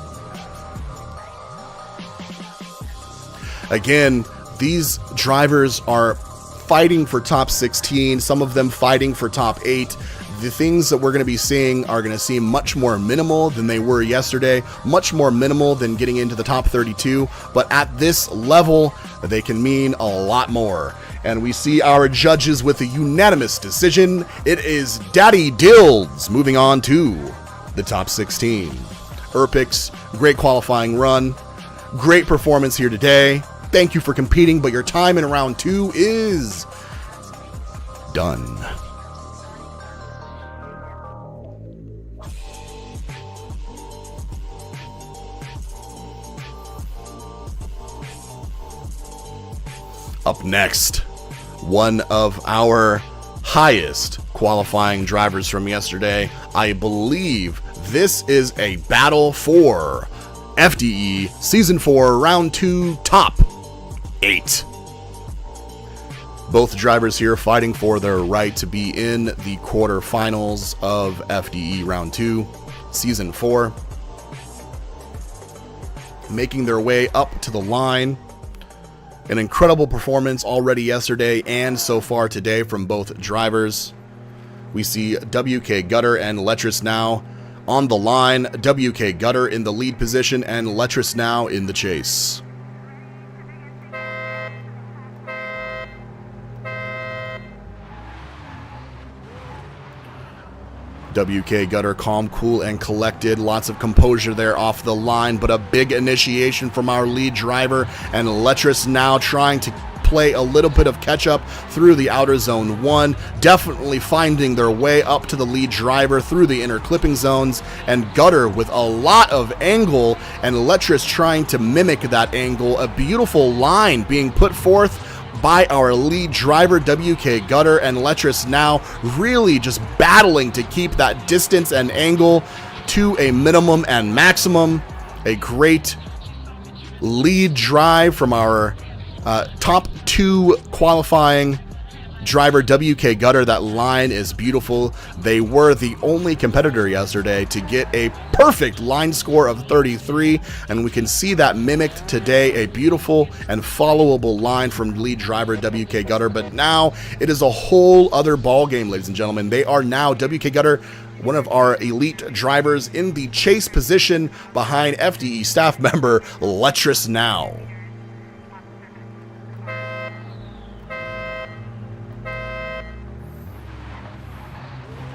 Again, these drivers are fighting for top 16, some of them fighting for top 8. The things that we're going to be seeing are going to seem much more minimal than they were yesterday, much more minimal than getting into the top 32, but at this level, they can mean a lot more. And we see our judges with a unanimous decision. It is Daddy Dilds moving on to the top 16. Erpix, great qualifying run, great performance here today. Thank you for competing, but your time in round 2 is done. Up next, one of our highest qualifying drivers from yesterday. I believe this is a battle for FDE Season 4 Round 2 Top 8. Both drivers here fighting for their right to be in the quarterfinals of FDE Round 2 Season 4. Making their way up to the line. An incredible performance already yesterday and so far today from both drivers. We see WK Gutter and Letris now on the line. WK Gutter in the lead position and Letris now in the chase. WK Gutter calm, cool, and collected. Lots of composure there off the line, but a big initiation from our lead driver, and Letris now trying to play a little bit of catch up through the outer zone 1, definitely finding their way up to the lead driver through the inner clipping zones, and Gutter with a lot of angle, and Letris trying to mimic that angle. A beautiful line being put forth by our lead driver, WK Gutter, and Letris now really just battling to keep that distance and angle to a minimum and maximum. A great lead drive from our top 2 qualifying driver, WK Gutter. That line is beautiful. They were the only competitor yesterday to get a perfect line score of 33, and we can see that mimicked today. A beautiful and followable line from lead driver WK Gutter, but now it is a whole other ball game, ladies and gentlemen. They are now, WK Gutter, one of our elite drivers, in the chase position behind FDE staff member Letris now.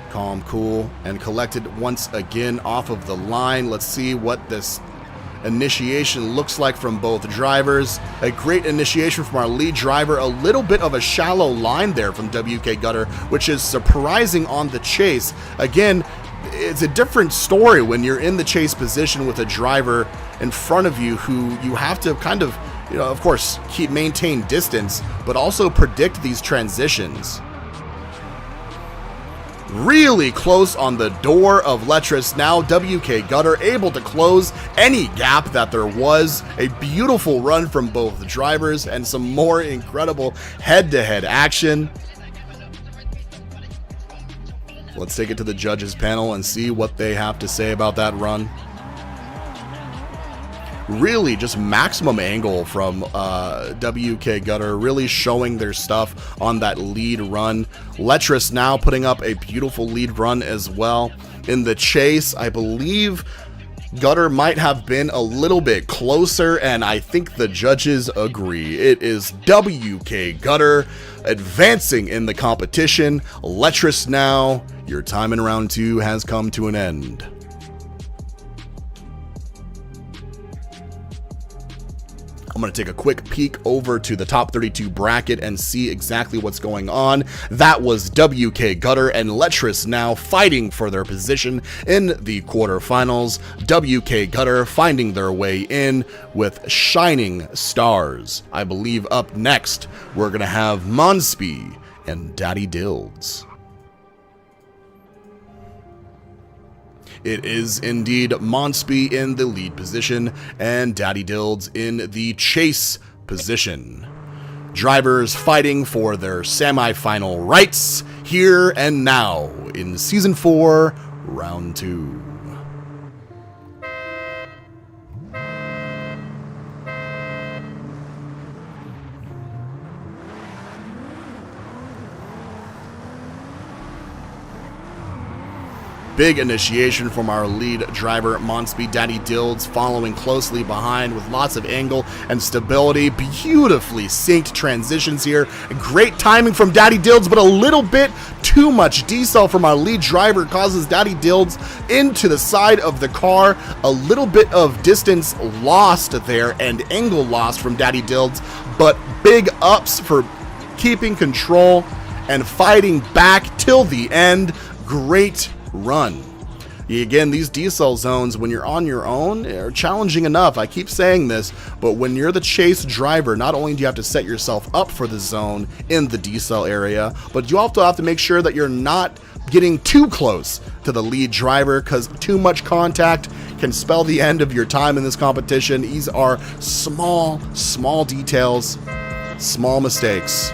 Calm, cool, and collected once again off of the line. Let's see what this initiation looks like from both drivers. A great initiation from our lead driver. A little bit of a shallow line there from WK Gutter, which is surprising on the chase. Again, it's a different story when you're in the chase position with a driver in front of you who you have to kind of, of course, maintain distance, but also predict these transitions. Really close on the door of Letris. Now WK Gutter able to close any gap that there was. A beautiful run from both drivers and some more incredible head-to-head action. Let's take it to the judges panel and see what they have to say about that run. Really just maximum angle from WK Gutter, really showing their stuff on that lead run. Letris now putting up a beautiful lead run as well. In the chase, I believe Gutter might have been a little bit closer, and I think the judges agree. It is WK Gutter advancing in the competition. Letris now, your time in round 2 has come to an end. I'm going to take a quick peek over to the top 32 bracket and see exactly what's going on. That was WK Gutter and Letris now fighting for their position in the quarterfinals. WK Gutter finding their way in with shining stars. I believe up next, we're going to have Monsby and Daddy Dilds. It is indeed Monsby in the lead position and Daddy Dilds in the chase position. Drivers fighting for their semi-final rights here and now in Season 4, Round 2. Big initiation from our lead driver, Monsby. Daddy Dilds following closely behind with lots of angle and stability. Beautifully synced transitions here. Great timing from Daddy Dilds, but a little bit too much decel from our lead driver causes Daddy Dilds into the side of the car. A little bit of distance lost there and angle lost from Daddy Dilds, but big ups for keeping control and fighting back till the end. Great run. Again, these decel zones, when you're on your own, are challenging enough. I keep saying this, but when you're the chase driver, not only do you have to set yourself up for the zone in the decel area, but you also have to make sure that you're not getting too close to the lead driver, because too much contact can spell the end of your time in this competition. These are small details, small mistakes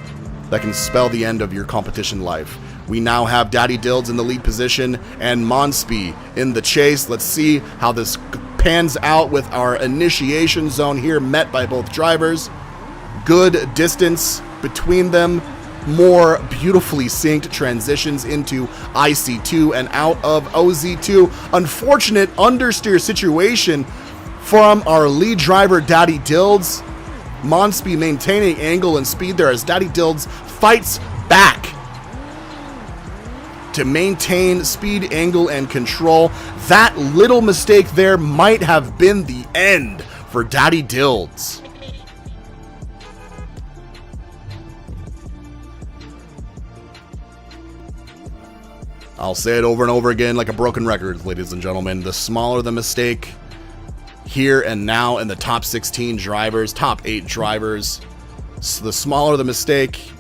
that can spell the end of your competition life. We now have Daddy Dilds in the lead position and Monsby in the chase. Let's see how this pans out with our initiation zone here met by both drivers. Good distance between them. More beautifully synced transitions into IC2 and out of OZ2. Unfortunate understeer situation from our lead driver, Daddy Dilds. Monsby maintaining angle and speed there as Daddy Dilds fights back to maintain speed, angle, and control. That little mistake there might have been the end for Daddy Dilds. I'll say it over and over again like a broken record, ladies and gentlemen. The smaller the mistake here and now in the top 16 drivers, top 8 drivers, so the smaller the mistake,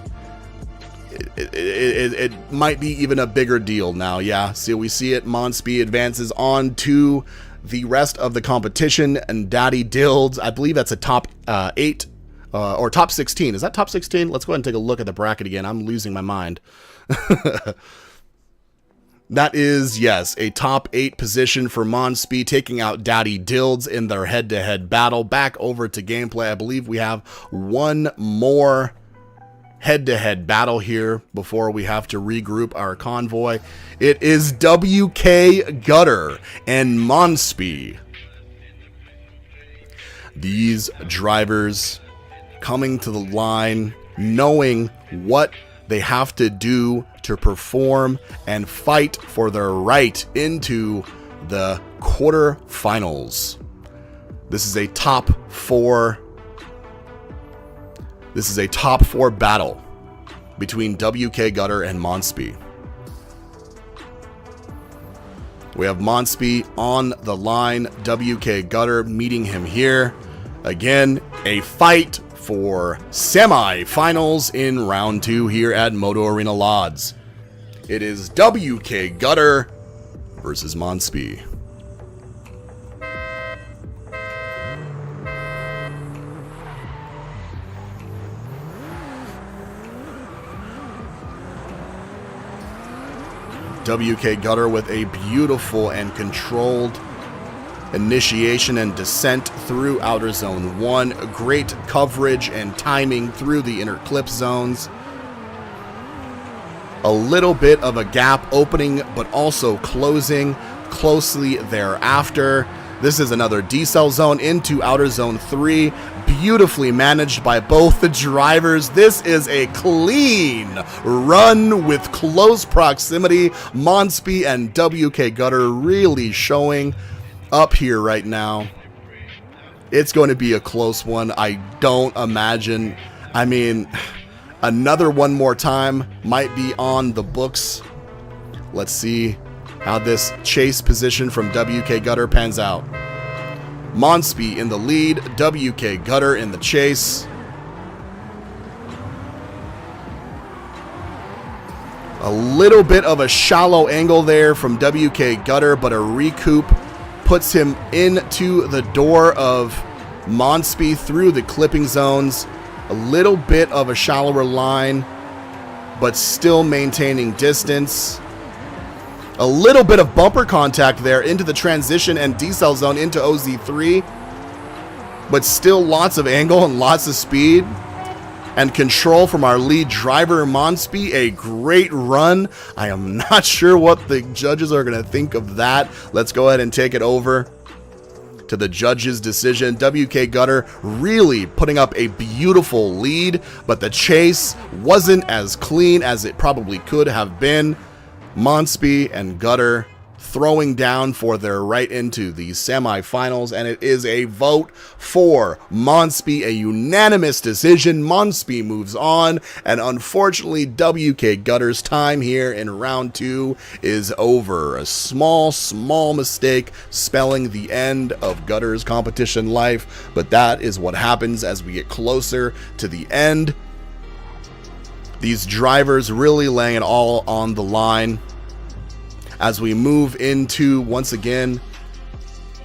it might be even a bigger deal now. Yeah, so we see it. Monspeed advances on to the rest of the competition, and Daddy Dilds, I believe that's a top 8 or top 16. Is that top 16? Let's go ahead and take a look at the bracket again. I'm losing my mind. That is, yes, a top 8 position for Monspeed, taking out Daddy Dilds in their head-to-head battle. Back over to gameplay. I believe we have one more head-to-head battle here before we have to regroup our convoy. It is WK Gutter and Monspeed. These drivers coming to the line, knowing what they have to do to perform and fight for their right into the quarterfinals. This is a top 4. This is a top 4 battle between WK Gutter and Monspeed. We have Monspeed on the line, WK Gutter meeting him here. Again, a fight for semi-finals in round 2 here at Moto Arena Lodz. It is WK Gutter versus Monspeed. WK Gutter with a beautiful and controlled initiation and descent through outer zone 1. Great coverage and timing through the inner clip zones. A little bit of a gap opening, but also closing closely thereafter. This is another decel zone into outer zone 3. Beautifully managed by both the drivers. This is a clean run with close proximity. Monspeed and WK Gutter really showing up here right now. It's going to be a close one. I don't imagine. I mean, another one more time might be on the books. Let's see how this chase position from WK Gutter pans out. Monspeed in the lead, WK Gutter in the chase. A little bit of a shallow angle there from WK Gutter, but a recoup puts him into the door of Monspeed through the clipping zones. A little bit of a shallower line, but still maintaining distance. A little bit of bumper contact there into the transition and decel zone into OZ3, but still lots of angle and lots of speed and control from our lead driver, Monspeed. A great run. I am not sure what the judges are going to think of that. Let's go ahead and take it over to the judges' decision. WK Gutter really putting up a beautiful lead, but the chase wasn't as clean as it probably could have been. Monspeed and Gutter throwing down for their right into the semifinals, and it is a vote for Monspeed, a unanimous decision. Monspeed moves on, and unfortunately WK Gutter's time here in round 2 is over. A small mistake spelling the end of Gutter's competition life, but that is what happens as we get closer to the end. These drivers really laying it all on the line as we move into, once again,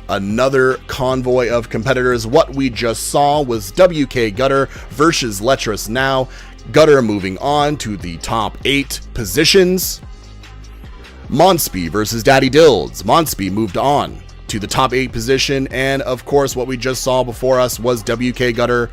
another convoy of competitors. What we just saw was WK Gutter versus Letras Now. Gutter moving on to the top 8 positions. Monspeed versus Daddy Dilds. Monspeed moved on to the top 8 position, and of course what we just saw before us was WK Gutter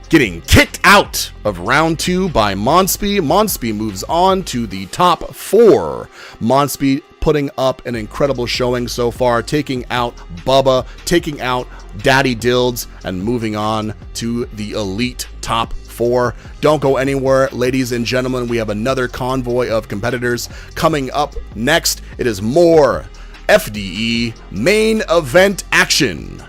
getting kicked out of round 2 by Monspeed. Monspeed moves on to the top 4. Monspeed putting up an incredible showing so far, taking out Bubba, taking out Daddy Dilds, and moving on to the elite top 4. Don't go anywhere, ladies and gentlemen. We have another convoy of competitors coming up next. It is more FDE main event action.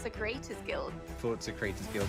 Forza Creators Guild. Forza Creators Guild.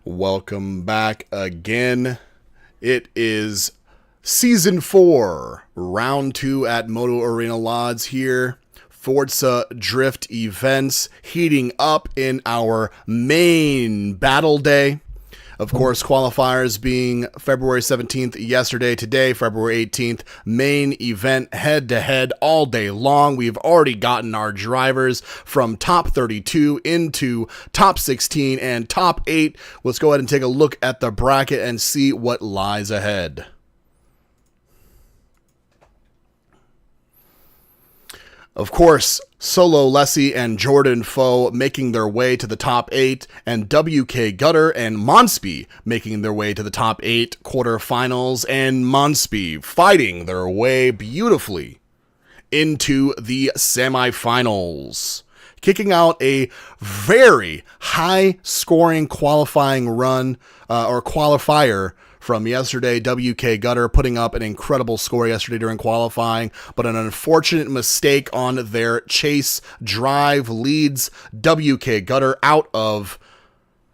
Welcome back again. It is Season 4, Round 2 at Moto Arena Lodz here. Forza Drift events heating up in our main battle day. Of course, qualifiers being February 17th yesterday, today, February 18th. Main event head-to-head all day long. We've already gotten our drivers from top 32 into top 16 and top 8. Let's go ahead and take a look at the bracket and see what lies ahead. Of course, Solo Lessie and Jordan Foe making their way to the top 8, and WK Gutter and Monsby making their way to the top 8 quarterfinals, and Monsby fighting their way beautifully into the semifinals. Kicking out a very high-scoring qualifying run, or qualifier, from yesterday. WK Gutter putting up an incredible score yesterday during qualifying, but an unfortunate mistake on their chase drive leads WK Gutter out of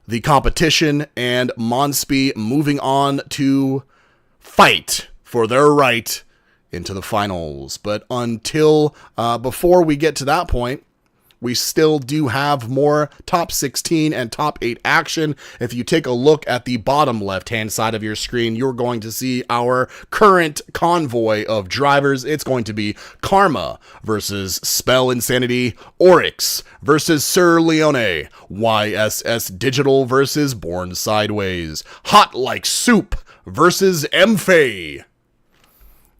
the competition, and Monsby moving on to fight for their right into the finals. But until before we get to that point, we still do have more top 16 and top 8 action. If you take a look at the bottom left-hand side of your screen, you're going to see our current convoy of drivers. It's going to be Karma versus Spell Insanity, Oryx versus Sir Leone, YSS Digital versus Born Sideways, Hot Like Soup versus MFA.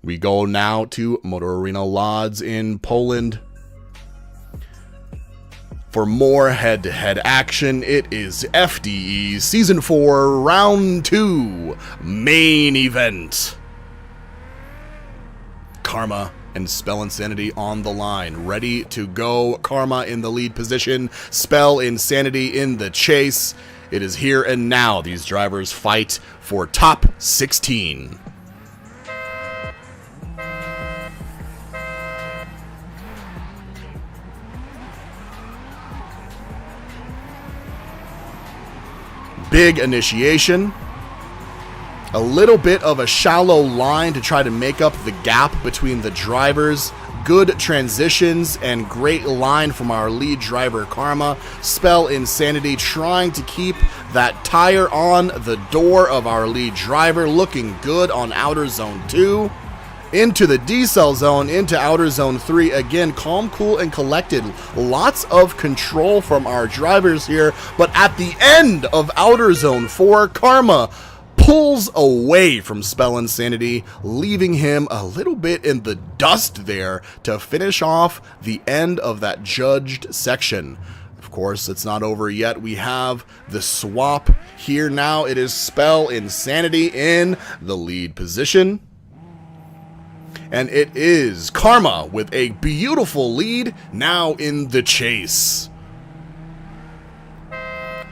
We go now to Moto Arena Lodz in Poland. For more head-to-head action, it is FDE Season 4, Round 2, Main Event. Karma and Spell Insanity on the line, ready to go. Karma in the lead position, Spell Insanity in the chase. It is here and now. These drivers fight for top 16. Big initiation, a little bit of a shallow line to try to make up the gap between the drivers. Good transitions and great line from our lead driver Karma. Spell Insanity trying to keep that tire on the door of our lead driver, looking good on outer zone 2. Into the decel zone, into outer zone 3. Again, calm, cool, and collected. Lots of control from our drivers here. But at the end of outer zone 4, Karma pulls away from Spell Insanity, leaving him a little bit in the dust there to finish off the end of that judged section. Of course, it's not over yet. We have the swap here now. It is Spell Insanity in the lead position. And it is Karma with a beautiful lead now in the chase.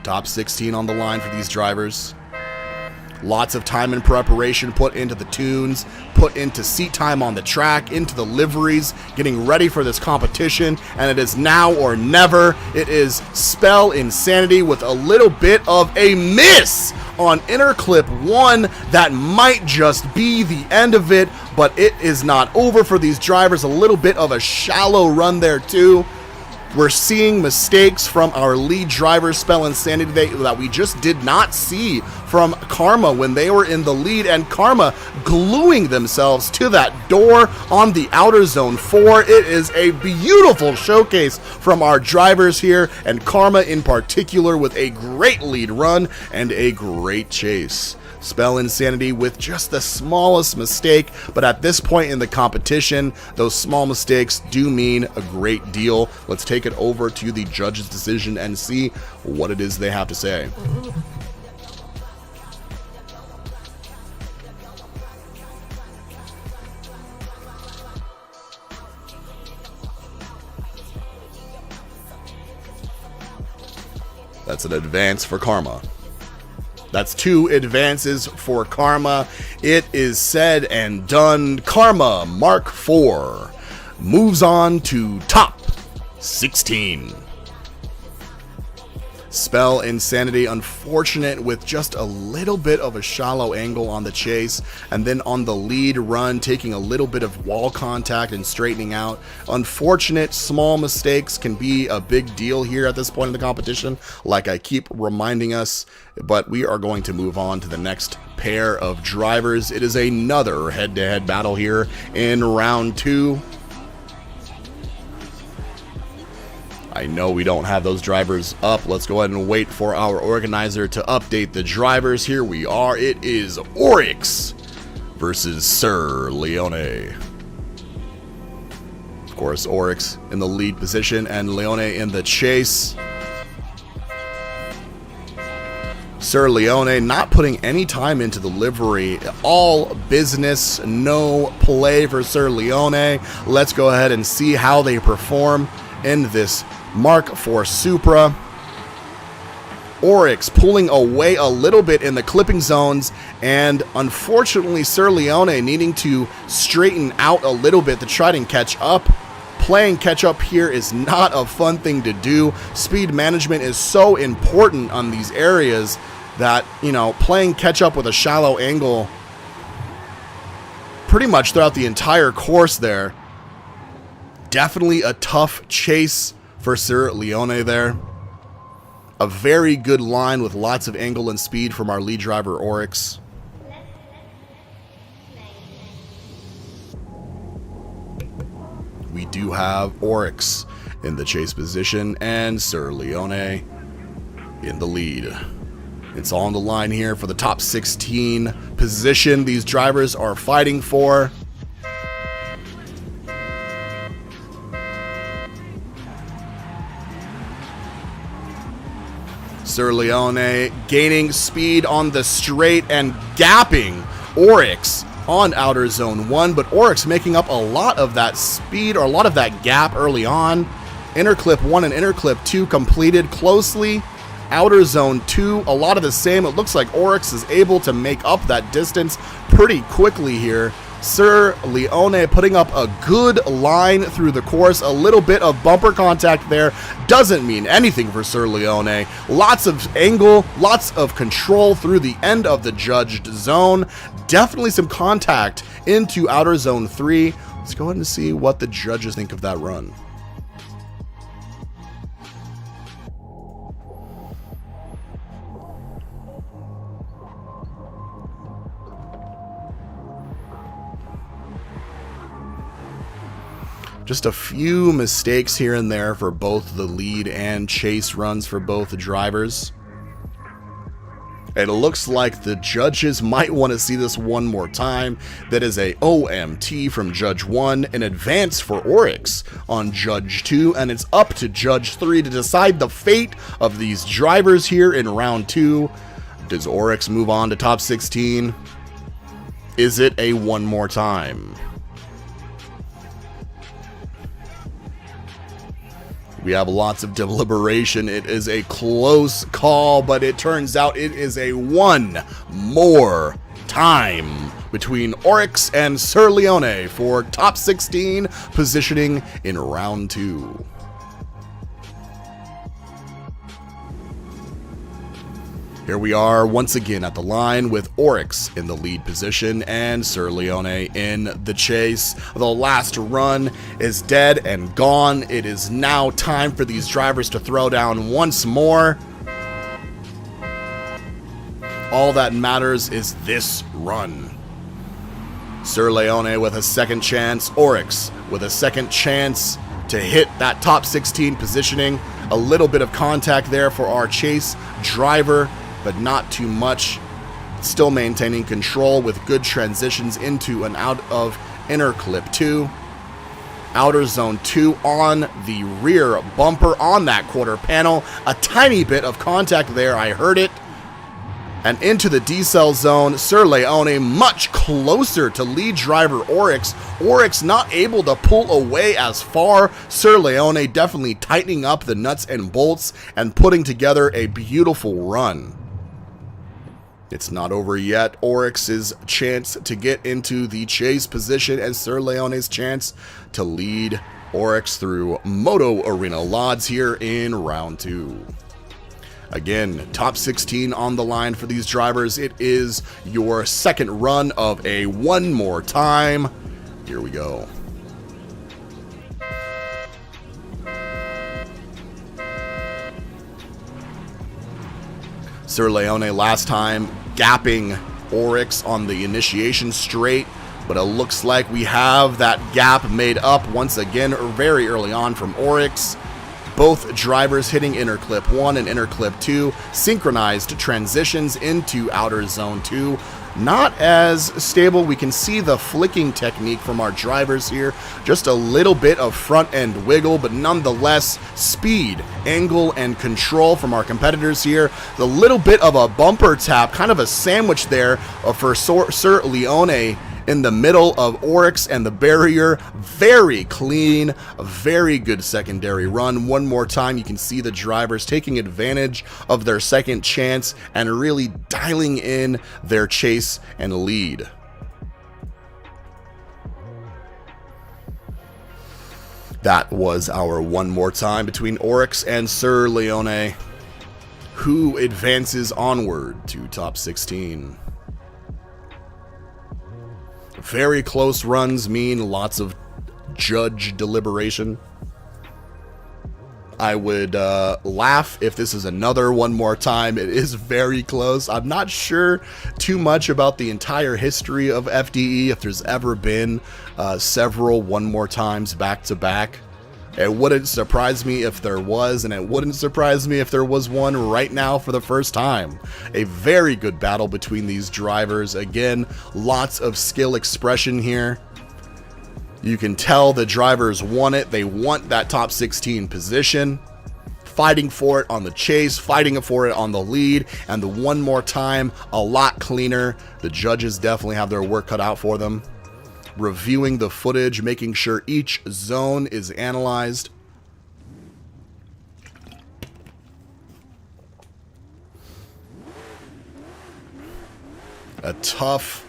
Top 16 on the line for these drivers. Lots of time and preparation put into the tunes, put into seat time on the track, into the liveries, getting ready for this competition, and it is now or never. It is Spell Insanity with a little bit of a miss on inner clip 1. That might just be the end of it, but it is not over for these drivers. A little bit of a shallow run there too. We're seeing mistakes from our lead driver, Spell Insanity, that we just did not see from Karma when they were in the lead, and Karma gluing themselves to that door on the outer zone 4. It is a beautiful showcase from our drivers here, and Karma in particular with a great lead run and a great chase. Spell Insanity with just the smallest mistake, but at this point in the competition, those small mistakes do mean a great deal. Let's take it over to the judge's decision and see what it is they have to say. That's an advance for Karma. That's 2 advances for Karma. It is said and done. Karma Mark 4 moves on to top 16. Spell Insanity, unfortunate with just a little bit of a shallow angle on the chase, and then on the lead run taking a little bit of wall contact and straightening out. Unfortunate, small mistakes can be a big deal here at this point in the competition, like I keep reminding us, but we are going to move on to the next pair of drivers. It is another head-to-head battle here in round 2. I know we don't have those drivers up. Let's go ahead and wait for our organizer to update the drivers. Here we are. It is Oryx versus Sir Leone. Of course, Oryx in the lead position and Leone in the chase. Sir Leone not putting any time into the livery. All business, no play for Sir Leone. Let's go ahead and see how they perform in this Mark IV Supra. Oryx pulling away a little bit in the clipping zones, and unfortunately Sir Leone needing to straighten out a little bit to try and catch up. Playing catch up here is not a fun thing to do. Speed management is so important on these areas that, you know, playing catch up with a shallow angle pretty much throughout the entire course there. Definitely a tough chase for Sir Leone there. A very good line with lots of angle and speed from our lead driver Oryx. We do have Oryx in the chase position and Sir Leone in the lead. It's all on the line here for the top 16 position these drivers are fighting for. Sir Leone gaining speed on the straight and gapping Oryx on outer zone 1, but Oryx making up a lot of that speed or a lot of that gap early on. Interclip 1 and interclip 2 completed closely. Outer zone 2, a lot of the same. It looks like Oryx is able to make up that distance pretty quickly here. Sir Leone putting up a good line through the course. A little bit of bumper contact there doesn't mean anything for Sir Leone. Lots of angle, lots of control through the end of the judged zone. Definitely some contact into outer zone 3. Let's go ahead and see what the judges think of that run. Just a few mistakes here and there for both the lead and chase runs for both the drivers. It looks like the judges might want to see this one more time. That is a OMT from Judge 1, an advance for Oryx on Judge 2, and it's up to Judge 3 to decide the fate of these drivers here in round 2. Does Oryx move on to top 16? Is it a one more time? We have lots of deliberation. It is a close call, but it turns out it is a one more time between Oryx and Sir Leone for top 16 positioning in round 2. Here we are once again at the line with Oryx in the lead position and Sir Leone in the chase. The last run is dead and gone. It is now time for these drivers to throw down once more. All that matters is this run. Sir Leone with a second chance, Oryx with a second chance to hit that top 16 positioning. A little bit of contact there for our chase driver, but not too much. Still maintaining control with good transitions into and out of inner clip 2. Outer zone 2 on the rear bumper on that quarter panel. A tiny bit of contact there, I heard it. And into the decel zone, Sir Leone much closer to lead driver Oryx. Oryx not able to pull away as far. Sir Leone definitely tightening up the nuts and bolts and putting together a beautiful run. It's not over yet. Oryx's chance to get into the chase position and Sir Leone's chance to lead Oryx through Moto Arena Lodz here in round 2. Again, top 16 on the line for these drivers. It is your second run of a one more time. Here we go. Sir Leone last time gapping Oryx on the initiation straight, but it looks like we have that gap made up once again very early on from Oryx. Both drivers hitting inner clip 1 and inner clip 2, synchronized transitions into outer zone 2. Not as stable. We can see the flicking technique from our drivers here. Just a little bit of front end wiggle, but nonetheless, speed, angle, and control from our competitors here. The little bit of a bumper tap, kind of a sandwich there for Sir Leone in the middle of Oryx and the barrier. Very clean, a very good secondary run. One more time, you can see the drivers taking advantage of their second chance and really dialing in their chase and lead. That was our one more time between Oryx and Sir Leone, who advances onward to top 16. Very close runs mean lots of judge deliberation. I would laugh if this is another one more time. It is very close. I'm not sure too much about the entire history of FDE, if there's ever been several one more times back to back. It wouldn't surprise me if there was, and it wouldn't surprise me if there was one right now for the first time. A very good battle between these drivers. Again, lots of skill expression here. You can tell the drivers want it. They want that top 16 position. Fighting for it on the chase, fighting for it on the lead, and the one more time, a lot cleaner. The judges definitely have their work cut out for them. Reviewing the footage, making sure each zone is analyzed. A tough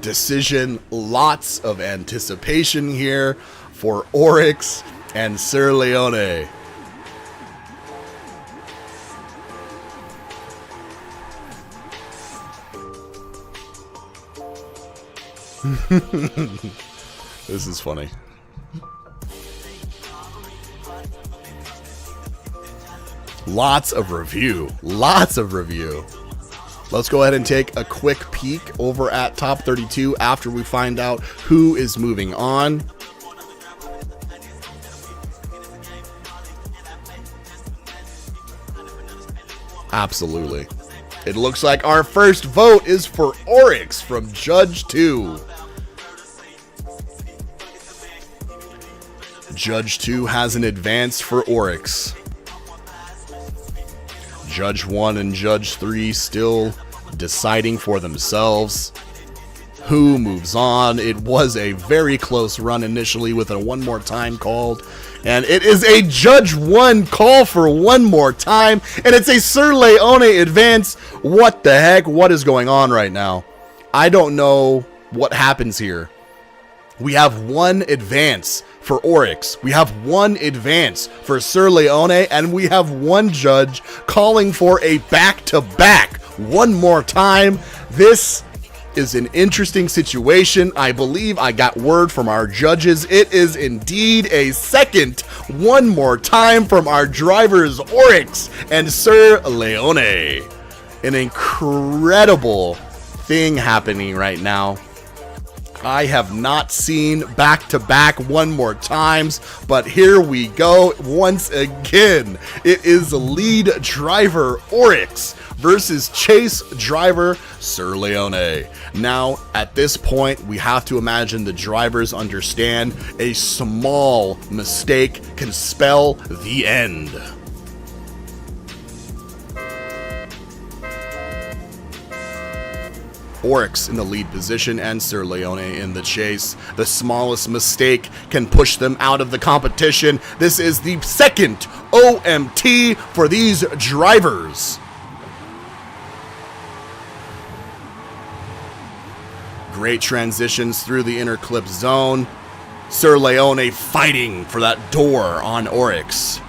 decision, lots of anticipation here for Oryx and Sir Leone. This is funny. Lots of review. Lots of review. Let's go ahead and take a quick peek over at top 32 after we find out who is moving on. Absolutely. It looks like our first vote is for Oryx from Judge 2. Judge 2 has an advance for Oryx. Judge 1 and Judge 3 still deciding for themselves who moves on. It was a very close run initially with a one more time called. And it is a Judge 1 call for one more time. And it's a Sir Leone advance. What the heck? What is going on right now? I don't know what happens here. We have one advance for Oryx. We have one advance for Sir Leone. And we have one judge calling for a back-to-back one more time. This is an interesting situation. I believe I got word from our judges. It is indeed a second one more time from our drivers Oryx and Sir Leone. An incredible thing happening right now. I have not seen back-to-back one more times, but here we go once again. It is lead driver Oryx versus chase driver Sir Leone. Now, at this point, we have to imagine the drivers understand a small mistake can spell the end. Oryx in the lead position and Sir Leone in the chase. The smallest mistake can push them out of the competition. This is the second OMT for these drivers. Great transitions through the inner clip zone. Sir Leone fighting for that door on Oryx.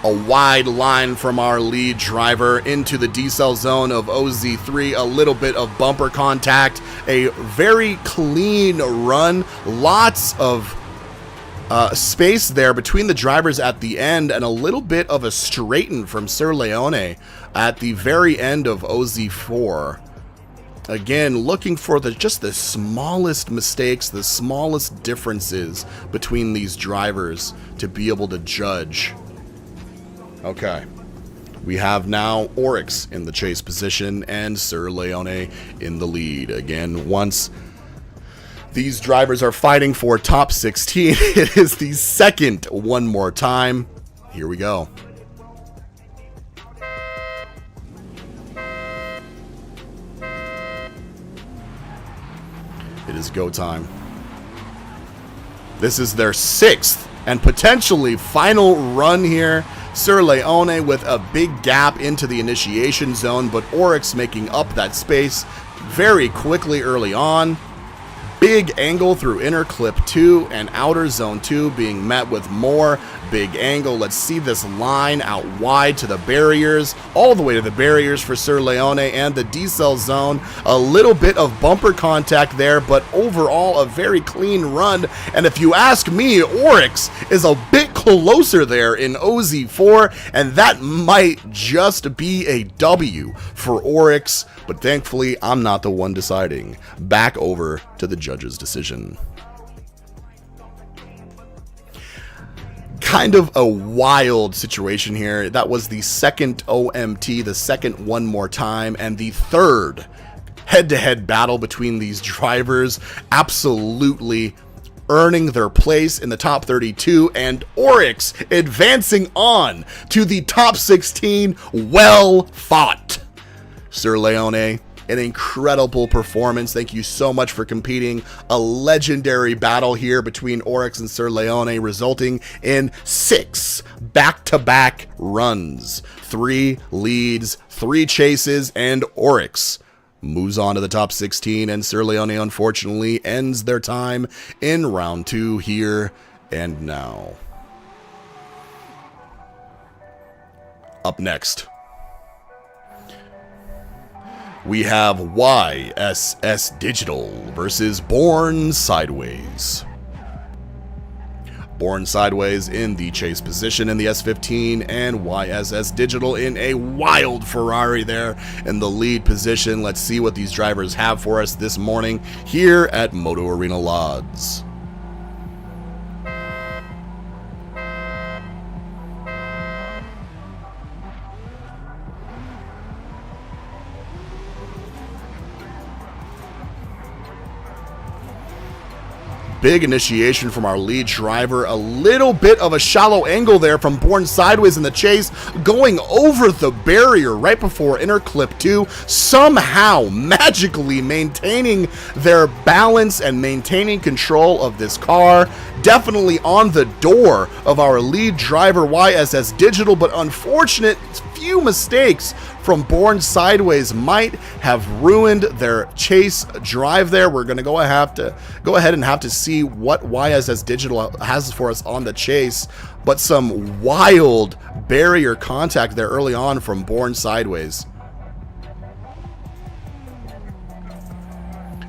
A wide line from our lead driver into the decel zone of OZ3. A little bit of bumper contact. A very clean run. Lots of space there between the drivers at the end, and a little bit of a straighten from Sir Leone at the very end of OZ4. Again, looking for just the smallest mistakes, the smallest differences between these drivers to be able to judge. Okay. We have now Oryx in the chase position and Sir Leone in the lead. Again, once these drivers are fighting for top 16, it is the second one more time. Here we go. It is go time. This is their sixth and potentially final run here. Sir Leone with a big gap into the initiation zone, but Oryx making up that space very quickly early on. Big angle through inner clip 2 and outer zone 2 being met with more big angle. Let's see this line out wide to the barriers, all the way to the barriers for Sir Leone and the decel zone. A little bit of bumper contact there, but overall a very clean run. And if you ask me, Oryx is a bit closer there in OZ4, and that might just be a W for Oryx. But thankfully, I'm not the one deciding. Back over to the judge's decision. Kind of a wild situation here. That was the second OMT, the second one more time, and the third head-to-head battle between these drivers. Absolutely earning their place in the top 32, and Oryx advancing on to the top 16. Well fought. Sir Leone, an incredible performance. Thank you so much for competing. A legendary battle here between Oryx and Sir Leone, resulting in 6 back-to-back runs. 3 leads, 3 chases, and Oryx moves on to the top 16, and Sir Leone unfortunately ends their time in round 2 here and now. Up next, we have YSS Digital versus Born Sideways. Born Sideways in the chase position in the S15, and YSS Digital in a wild Ferrari there in the lead position. Let's see what these drivers have for us this morning here at Moto Arena Lodz. Big initiation from our lead driver. A little bit of a shallow angle there from Born Sideways in the chase, going over the barrier right before inner clip 2, somehow magically maintaining their balance and maintaining control of this car. Definitely on the door of our lead driver YSS Digital, but unfortunate few mistakes from Born Sideways might have ruined their chase drive there. We're going to go ahead and have to see what YSS Digital has for us on the chase, but some wild barrier contact there early on from Born Sideways.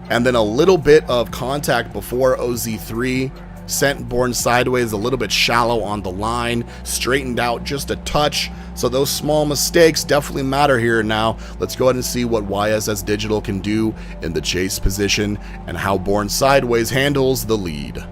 And then a little bit of contact before OZ3 sent Born Sideways a little bit shallow on the line, straightened out just a touch. So those small mistakes definitely matter here now. Let's go ahead and see what YSS Digital can do in the chase position and how Born Sideways handles the lead.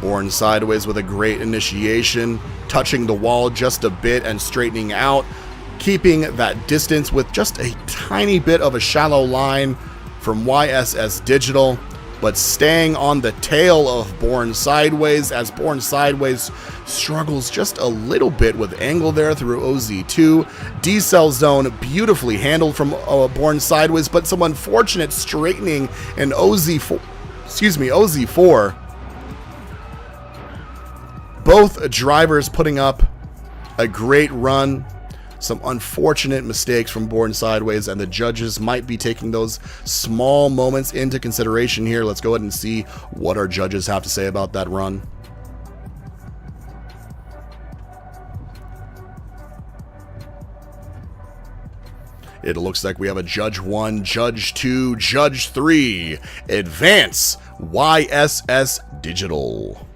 Born Sideways with a great initiation, touching the wall just a bit and straightening out, keeping that distance with just a tiny bit of a shallow line from YSS Digital, but staying on the tail of Born Sideways as Born Sideways struggles just a little bit with angle there through OZ2. Decel zone beautifully handled from Born Sideways, but some unfortunate straightening in OZ4. Both drivers putting up a great run. Some unfortunate mistakes from Born Sideways, and the judges might be taking those small moments into consideration here. Let's go ahead and see what our judges have to say about that run. It looks like we have a Judge 1, Judge 2, Judge 3, Advance, YSS Digital.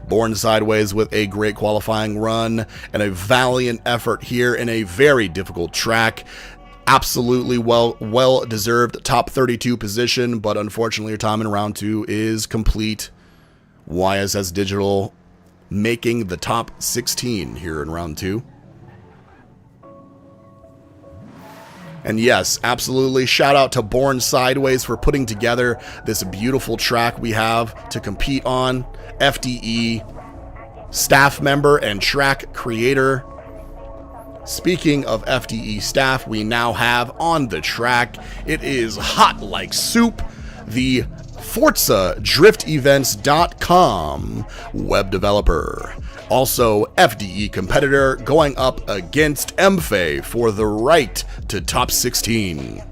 Born Sideways with a great qualifying run and a valiant effort here in a very difficult track. Absolutely well-deserved top 32 position, but unfortunately your time in round 2 is complete. YSS Digital making the top 16 here in round 2. And yes, absolutely, shout out to Born Sideways for putting together this beautiful track we have to compete on. FDE, staff member and track creator. Speaking of FDE staff, we now have on the track, it is hot like soup, the ForzaDriftEvents.com web developer. Also, FDE competitor going up against MFA for the right to top 16.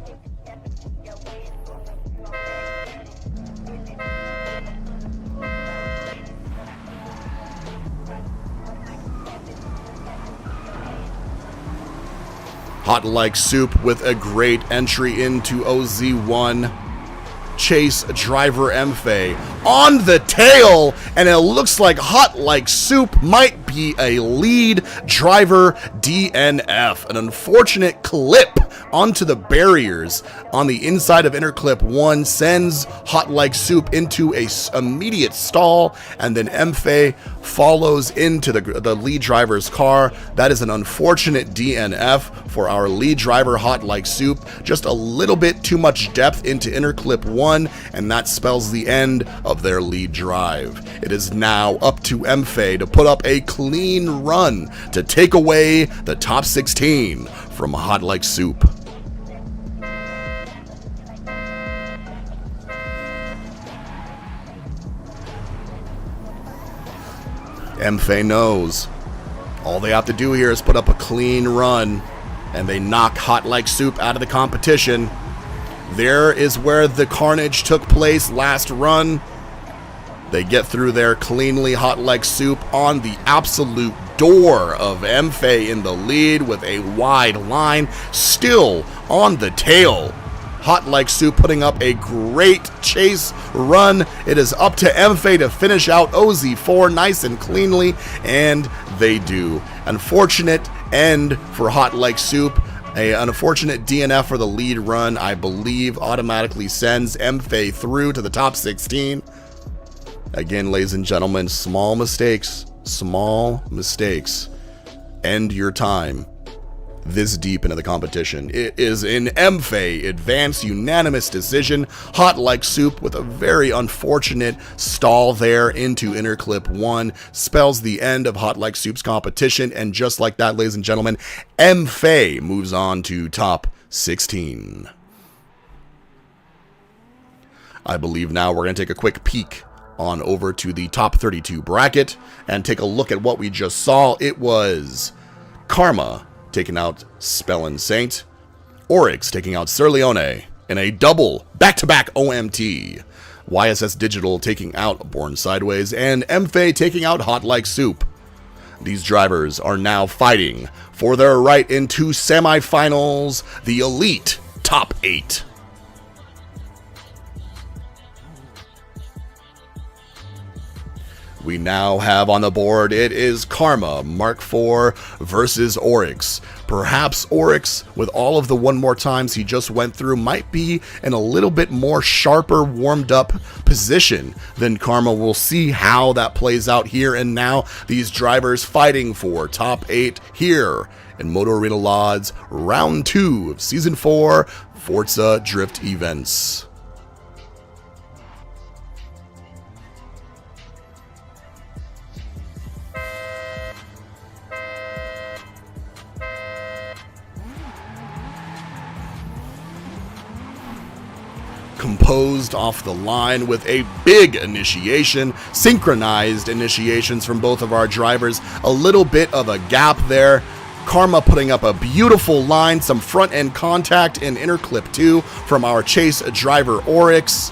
Hot like soup with a great entry into OZ1. Chase driver MFA on the tail, and it looks like hot like soup might be a lead driver DNF. An unfortunate clip onto the barriers on the inside of inner clip 1 sends hot like soup into a immediate stall, and then MFA follows into the lead driver's car. That is an unfortunate DNF for our lead driver hot like soup. Just a little bit too much depth into inner clip 1, and that spells the end of their lead drive. It is now up to MFA to put up a clean run to take away the top 16 from hot like soup. MFA knows all they have to do here is put up a clean run, and they knock hot like soup out of the competition. There is where the carnage took place last run. They get through there cleanly, hot like soup on the absolute door of MFA in the lead with a wide line, still on the tail. Hot like soup putting up a great chase run. It is up to MFA to finish out OZ4 nice and cleanly, and they do. Unfortunate end for hot like soup. An unfortunate DNF for the lead run, I believe, automatically sends MFA through to the top 16. Again, ladies and gentlemen, small mistakes end your time this deep into the competition. It is an MFA advanced unanimous decision. Hot like soup with a very unfortunate stall there into inner clip 1 spells the end of hot like soup's competition, and just like that, ladies and gentlemen, MFA moves on to top 16. I believe now we're going to take a quick peek on over to the top 32 bracket and take a look at what we just saw. It was Karma taking out Spellin Saint, Oryx taking out Sir Leone in a double back-to-back OMT, YSS Digital taking out Born Sideways, and MFA taking out Hot Like Soup. These drivers are now fighting for their right into semifinals, the Elite Top 8. We now have on the board, it is Karma Mark IV versus Oryx. Perhaps Oryx, with all of the one more times he just went through, might be in a little bit more sharper, warmed up position than Karma. We'll see how that plays out here and now. These drivers fighting for top 8 here in Moto Arena Lodz, round 2 of Season 4 Forza Drift Events. Composed off the line with a big initiation, synchronized initiations from both of our drivers. A little bit of a gap there. Karma putting up a beautiful line, some front end contact in inner clip 2 from our chase driver Oryx,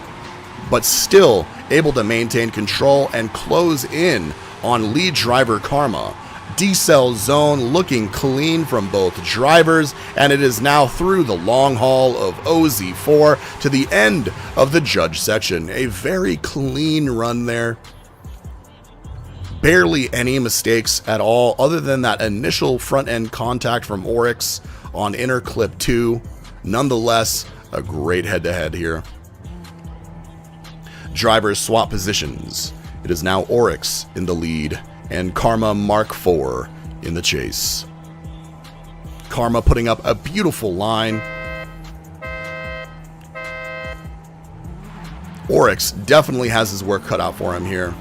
but still able to maintain control and close in on lead driver Karma. Decel zone looking clean from both drivers, and it is now through the long haul of OZ4 to the end of the judge section. A very clean run there. Barely any mistakes at all, other than that initial front end contact from Oryx on inner clip 2. Nonetheless, a great head-to-head here. Drivers swap positions. It is now Oryx in the lead and Karma Mark IV in the chase. Karma putting up a beautiful line. Oryx definitely has his work cut out for him here.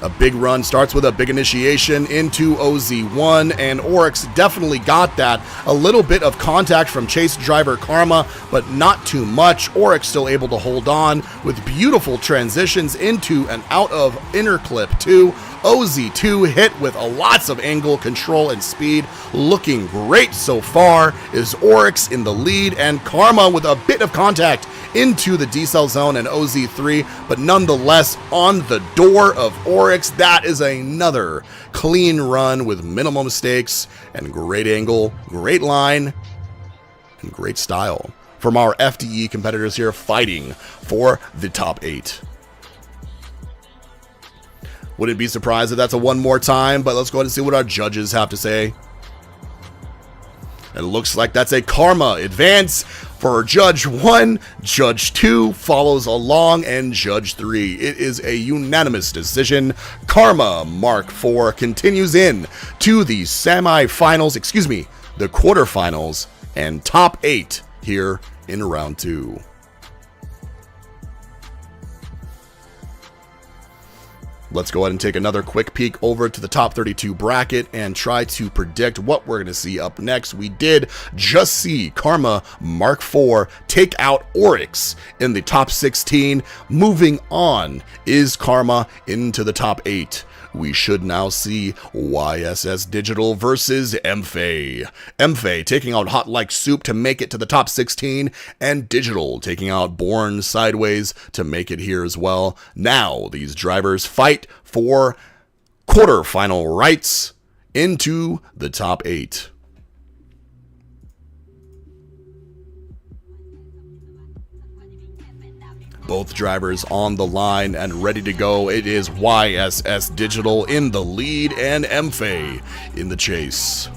A big run starts with a big initiation into OZ1, and Oryx definitely got that. A little bit of contact from chase driver Karma, but not too much. Oryx still able to hold on with beautiful transitions into and out of inner clip 2. OZ2 hit with lots of angle, control, and speed. Looking great so far is Oryx in the lead, and Karma with a bit of contact into the decel zone and OZ3, but nonetheless on the door of Oryx. That is another clean run with minimal mistakes and great angle, great line, and great style from our FDE competitors here fighting for the top 8. Wouldn't be surprised if that's a one more time, but let's go ahead and see what our judges have to say. It looks like that's a Karma advance for Judge 1. Judge 2 follows along, and Judge 3. It is a unanimous decision. Karma Mark IV continues in to the semifinals, the quarterfinals, and top 8 here in round 2. Let's go ahead and take another quick peek over to the top 32 bracket and try to predict what we're going to see up next. We did just see Karma Mark IV take out Oryx in the top 16. Moving on is Karma into the top 8. We should now see YSS Digital versus MFA. MFA taking out Hot Like Soup to make it to the top 16, and Digital taking out Born Sideways to make it here as well. Now these drivers fight for quarterfinal rights into the top 8. Both drivers on the line and ready to go. It is YSS Digital in the lead and MFA in the chase.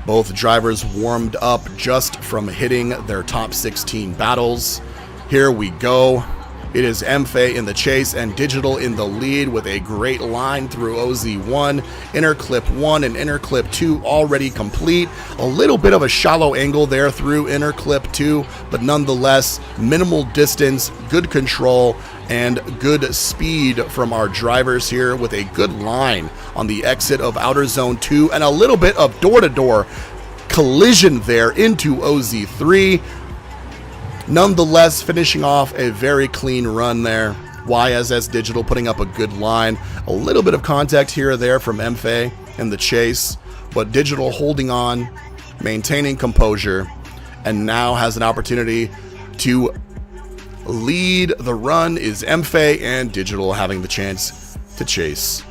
Both drivers warmed up just from hitting their top 16 battles. Here we go. It is MFA in the chase and Digital in the lead with a great line through OZ1. Inner clip 1 and inner clip 2 already complete. A little bit of a shallow angle there through inner clip 2, but nonetheless, minimal distance, good control, and good speed from our drivers here with a good line on the exit of outer zone 2 and a little bit of door-to-door collision there into OZ3. Nonetheless, finishing off a very clean run there. YSS Digital putting up a good line. A little bit of contact here or there from MFA in the chase, but Digital holding on, maintaining composure, and now has an opportunity to lead the run is MFA, and Digital having the chance to chase.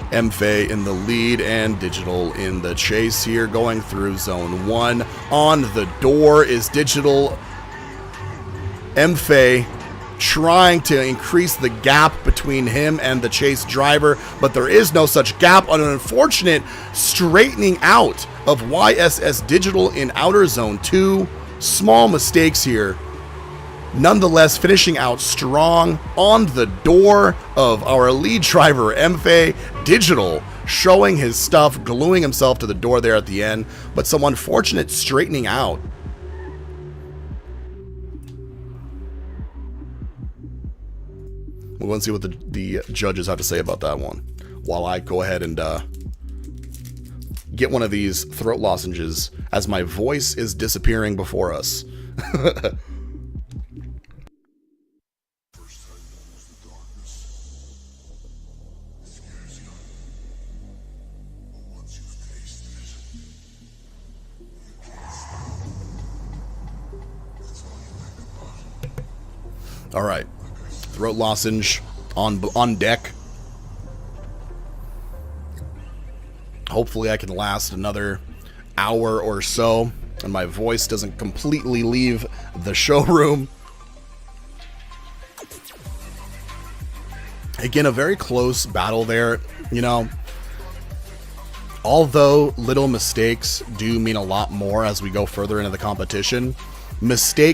MFA in the lead and Digital in the chase here, going through zone 1. On the door is Digital. MFA trying to increase the gap between him and the chase driver, but there is no such gap. On an unfortunate straightening out of YSS Digital in outer zone 2. Small mistakes here. Nonetheless, finishing out strong on the door of our lead driver, MFA. Digital showing his stuff, gluing himself to the door there at the end, but some unfortunate straightening out. We'll go and see what the judges have to say about that one. while I go ahead and get one of these throat lozenges as my voice is disappearing before us. All right, throat lozenge on deck. Hopefully I can last another hour or so and my voice doesn't completely leave the showroom. Again, a very close battle there. You know, although little mistakes do mean a lot more as we go further into the competition,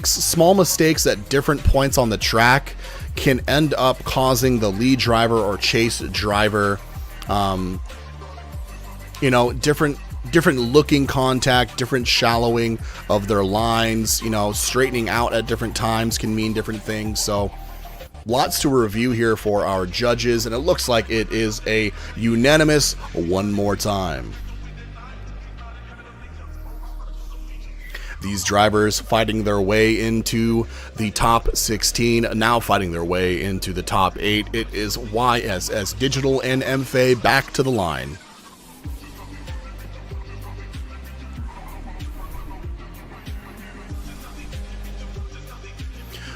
small mistakes at different points on the track can end up causing the lead driver or chase driver, you know, different looking contact, different shallowing of their lines, you know, straightening out at different times can mean different things. So lots to review here for our judges, and it looks like it is a unanimous one more time. These drivers fighting their way into the top 16, now fighting their way into the top 8. It is YSS Digital and MFA back to the line.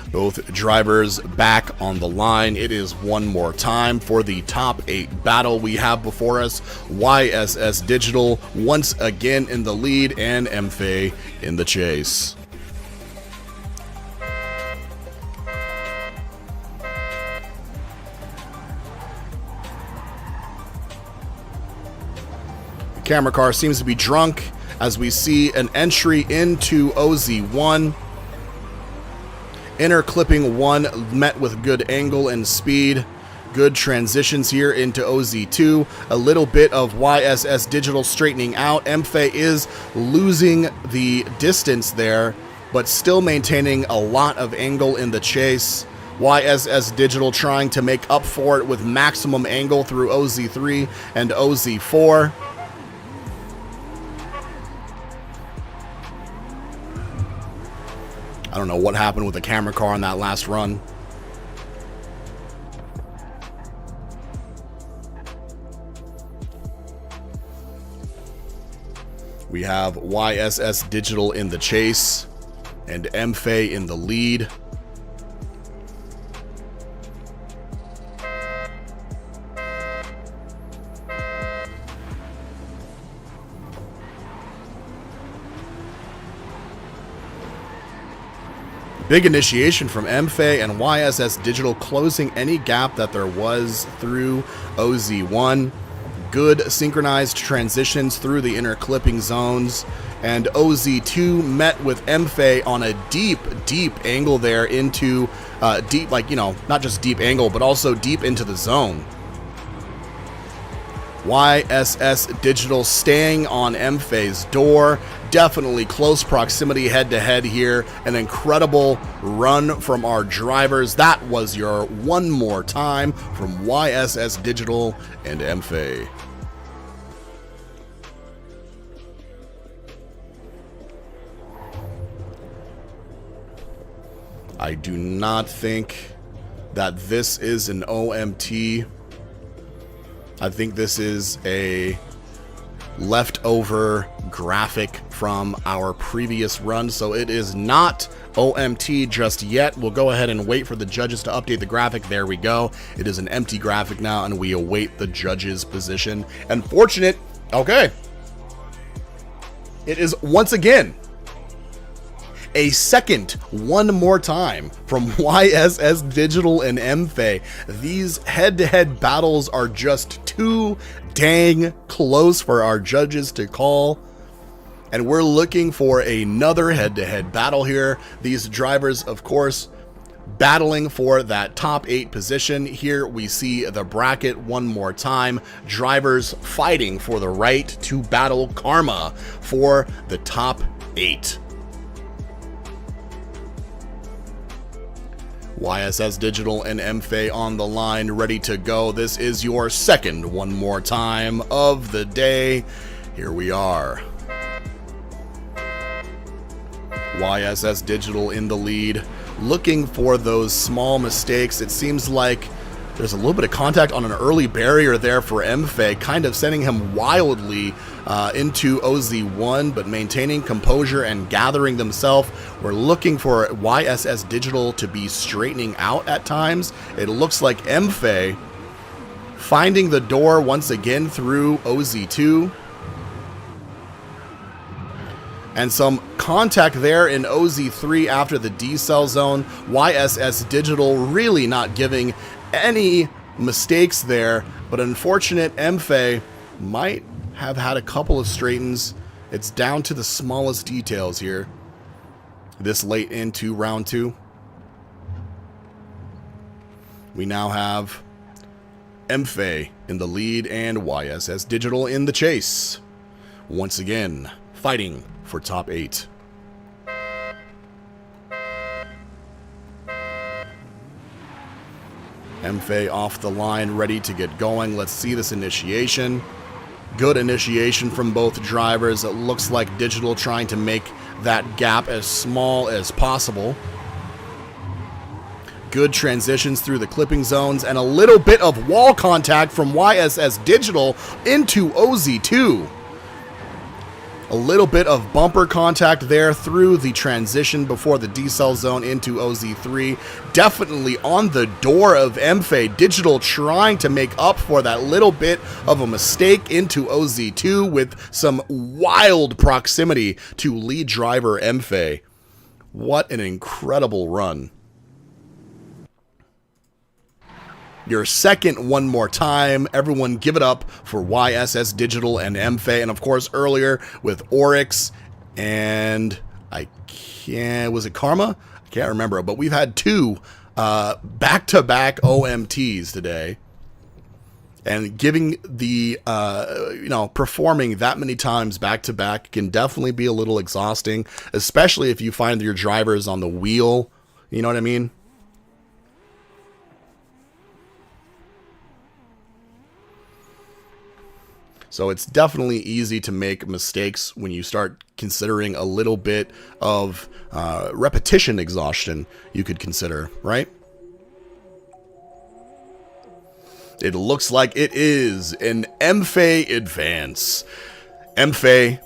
Both drivers back on the line. It is one more time for the top 8 battle we have before us. YSS Digital once again in the lead and MFA in the chase. The camera car seems to be drunk as we see an entry into OZ1. Inner clipping 1 met with good angle and speed. Good transitions here into OZ2. A little bit of YSS Digital straightening out. MFA is losing the distance there, but still maintaining a lot of angle in the chase. YSS Digital trying to make up for it with maximum angle through OZ3 and OZ4. I don't know what happened with the camera car on that last run. We have YSS Digital in the chase and MFA in the lead. Big initiation from MFA and YSS Digital, closing any gap that there was through OZ1. Good synchronized transitions through the inner clipping zones. And OZ2 met with MFA on a deep angle there into, deep, like, you know, not just deep angle, but also deep into the zone. YSS Digital staying on MFA's door. Definitely close proximity head-to-head here. An incredible run from our drivers. That was your one more time from YSS Digital and MFA. I do not think that this is an OMT. I think this is a leftover graphic from our previous run, so it is not OMT just yet. We'll go ahead and wait for the judges to update the graphic. There we go. It is an empty graphic now, and we await the judges' position. Unfortunate. Okay. It is once again a second one more time from YSS Digital and MFA. These head-to-head battles are just too dang close for our judges to call, and we're looking for another head-to-head battle here. These drivers, of course, battling for that top 8 position. Here we see the bracket one more time. Drivers fighting for the right to battle karma for the top 8. YSS Digital and MFA on the line, ready to go. This is your second one more time of the day. Here we are. YSS Digital in the lead, looking for those small mistakes. It seems like there's a little bit of contact on an early barrier there for MFA, kind of sending him wildly into OZ1, but maintaining composure and gathering themselves. We're looking for YSS Digital to be straightening out at times. It looks like MFA finding the door once again through OZ2. And some contact there in OZ3 after the decel zone. YSS Digital really not giving any mistakes there, but unfortunate MFA might have had a couple of straightens. It's down to the smallest details here this late into round 2. We now have MFA in the lead and YSS Digital in the chase. Once again, fighting for top 8. MFA off the line, ready to get going. Let's see this initiation. Good initiation from both drivers. It looks like Digital trying to make that gap as small as possible. Good transitions through the clipping zones and a little bit of wall contact from YSS Digital into OZ2. A little bit of bumper contact there through the transition before the decel zone into OZ3. Definitely on the door of MFA. Digital trying to make up for that little bit of a mistake into OZ2 with some wild proximity to lead driver MFA. What an incredible run. Your second one more time. Everyone give it up for YSS Digital and MFA. And of course earlier with Crewx and was it Karma? I can't remember, but we've had 2 back-to-back OMTs today. And giving the, performing that many times back-to-back can definitely be a little exhausting, especially if you find your drivers on the wheel. You know what I mean? So it's definitely easy to make mistakes when you start considering a little bit of repetition exhaustion, you could consider, right? It looks like it is an MFA advance. MFA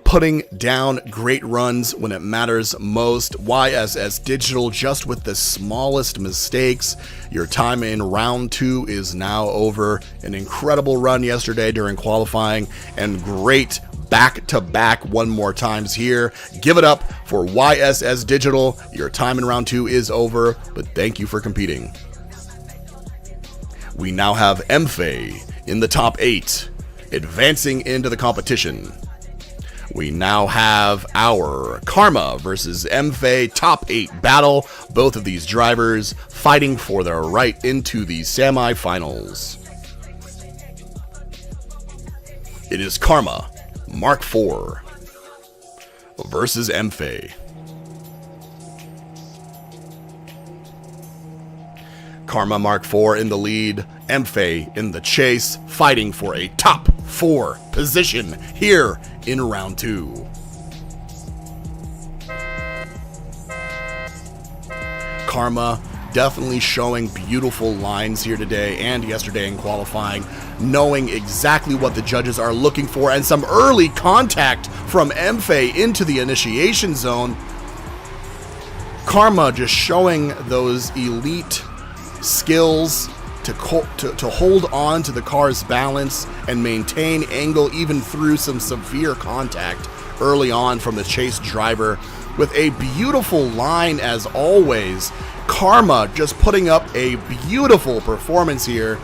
putting down great runs when it matters most. YSS Digital just with the smallest mistakes. Your time in round 2 is now over. An incredible run yesterday during qualifying and great back-to-back one more times here. Give it up for YSS Digital. Your time in round 2 is over, but thank you for competing. We now have MFA in the top 8, advancing into the competition. We now have our Karma versus MFA top 8 battle. Both of these drivers fighting for their right into the semifinals. It is Karma Mark IV versus MFA. Karma Mark IV in the lead, MFA in the chase, fighting for a top 4 position here in round 2. Karma definitely showing beautiful lines here today and yesterday in qualifying, knowing exactly what the judges are looking for, and some early contact from MFA into the initiation zone. Karma just showing those elite skills to hold on to the car's balance and maintain angle even through some severe contact early on from the chase driver, with a beautiful line as always. Karma just putting up a beautiful performance here.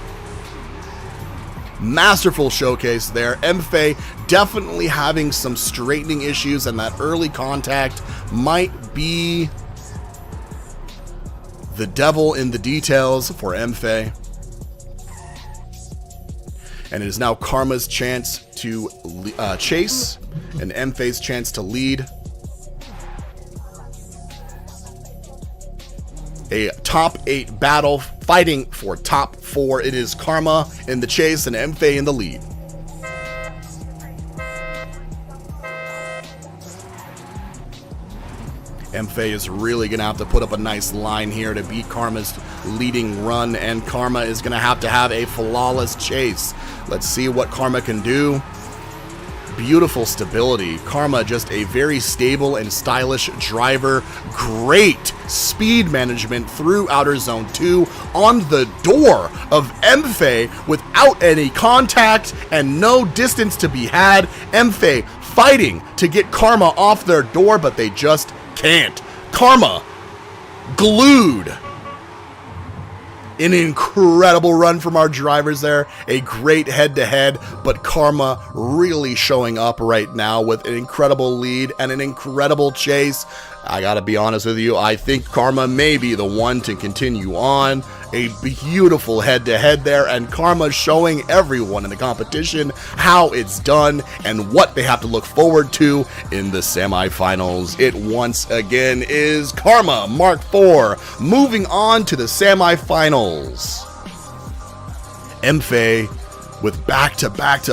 Masterful showcase there. MFA definitely having some straightening issues, and that early contact might be the devil in the details for MFA. And it is now Karma's chance to chase and MFA's chance to lead. a top 8 battle fighting for top 4. It is Karma in the chase and MFA in the lead. MFA is really going to have to put up a nice line here to beat Karma's leading run, and Karma is going to have a flawless chase. Let's see what Karma can do. Beautiful stability. Karma, just a very stable and stylish driver. Great speed management through Outer Zone 2 on the door of MFA without any contact and no distance to be had. MFA fighting to get Karma off their door, but they just can't. Karma glued. An incredible run from our drivers there. A great head-to-head, but Karma really showing up right now with an incredible lead and an incredible chase. I gotta be honest with you, I think Karma may be the one to continue on. A beautiful head-to-head there, and Karma showing everyone in the competition how it's done and what they have to look forward to in the semifinals. It once again is Karma Mark IV moving on to the semifinals. MFA with back-to-back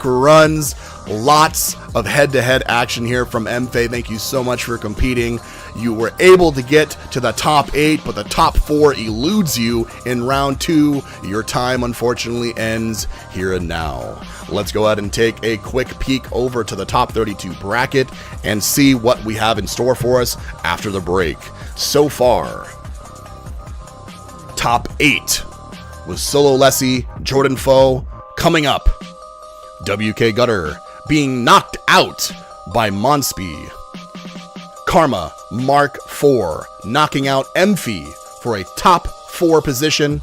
runs. Lots of head-to-head action here from MFA. Thank you so much for competing. You were able to get to the top 8, but the top 4 eludes you in round 2. Your time, unfortunately, ends here and now. Let's go ahead and take a quick peek over to the top 32 bracket and see what we have in store for us after the break. So far, top 8 with Solo Lessie, Jordan Foe coming up. WK Gutter being knocked out by Monsby. Karma Mark IV knocking out Emphy for a top 4 position.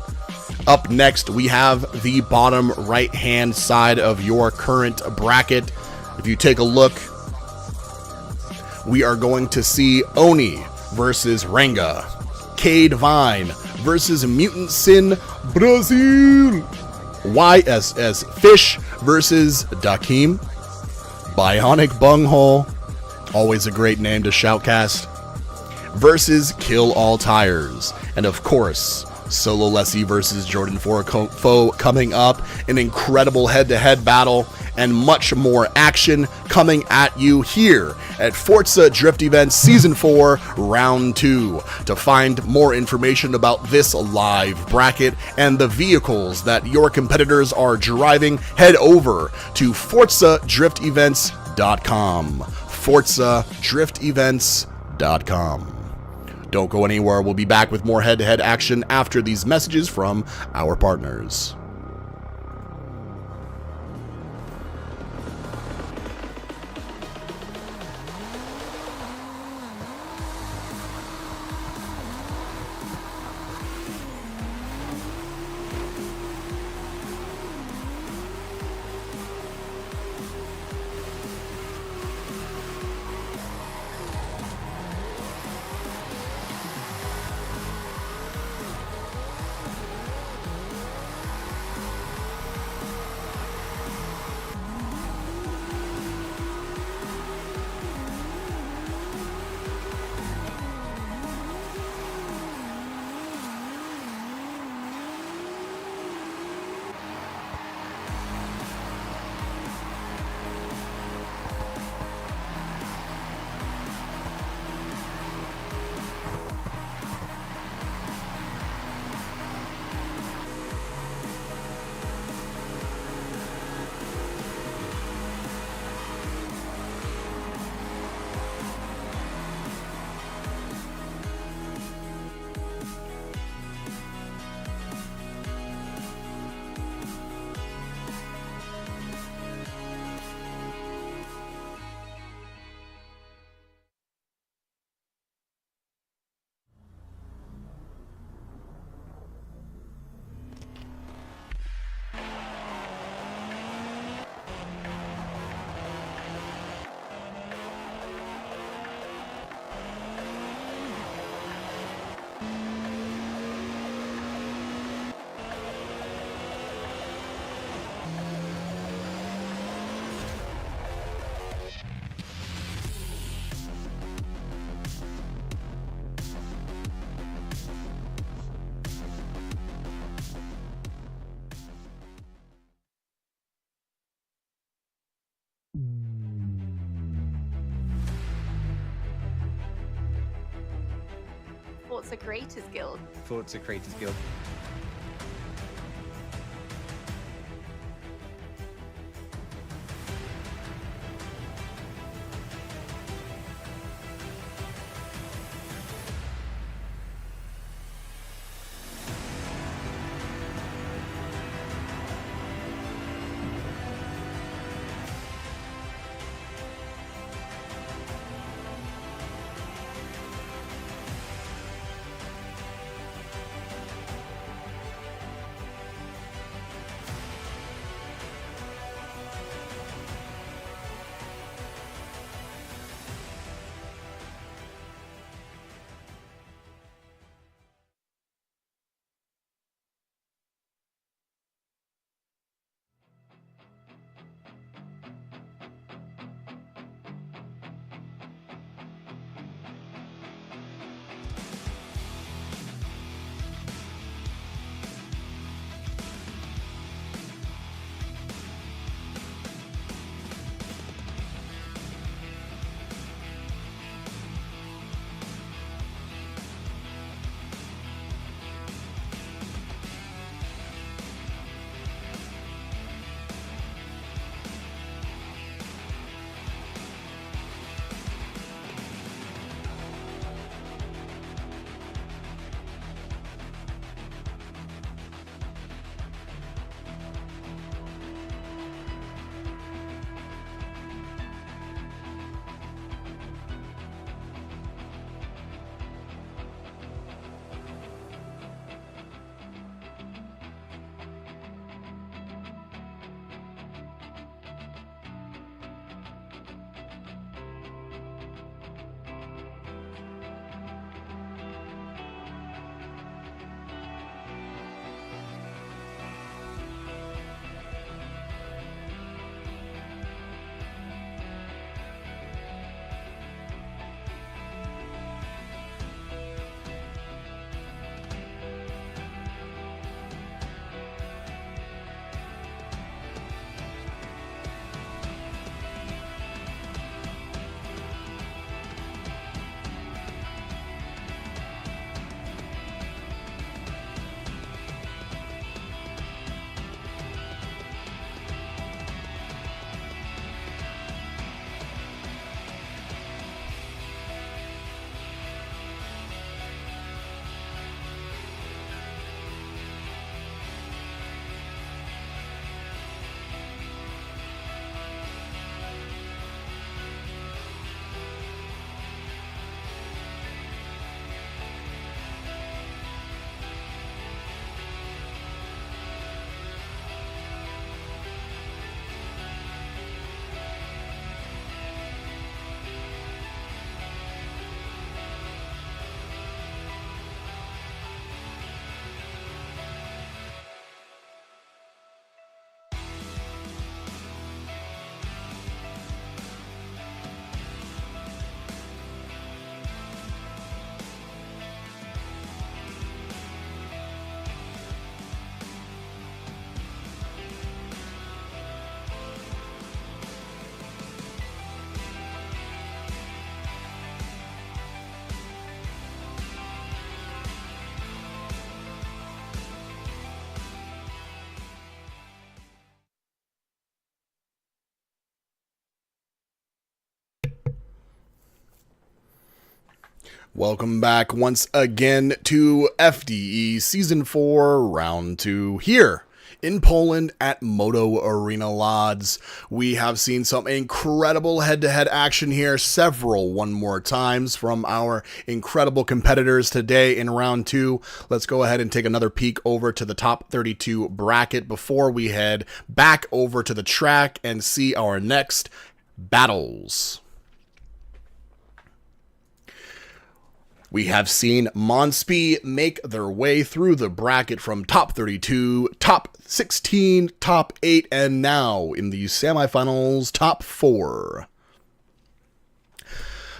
Up next, we have the bottom right-hand side of your current bracket. If you take a look, we are going to see Oni versus Renga, Cade Vine versus Mutant Sin Brazil, YSS Fish versus Dakim, Bionic Bunghole, always a great name to shoutcast, versus Kill All Tires, and of course, Solo Lessie versus Jordan Foe coming up. An incredible head-to-head battle and much more action coming at you here at Forza Drift Events Season 4, Round 2. To find more information about this live bracket and the vehicles that your competitors are driving, head over to ForzaDriftEvents.com. ForzaDriftEvents.com. Don't go anywhere. We'll be back with more head-to-head action after these messages from our partners. Forza Creators Guild. Forza Creators Guild. Welcome back once again to FDE Season 4, Round 2, here in Poland at Moto Arena Lodz. We have seen some incredible head-to-head action here, several one more times from our incredible competitors today in Round 2. Let's go ahead and take another peek over to the top 32 bracket before we head back over to the track and see our next battles. We have seen Monspe make their way through the bracket from top 32, top 16, top 8, and now in the semifinals, top 4.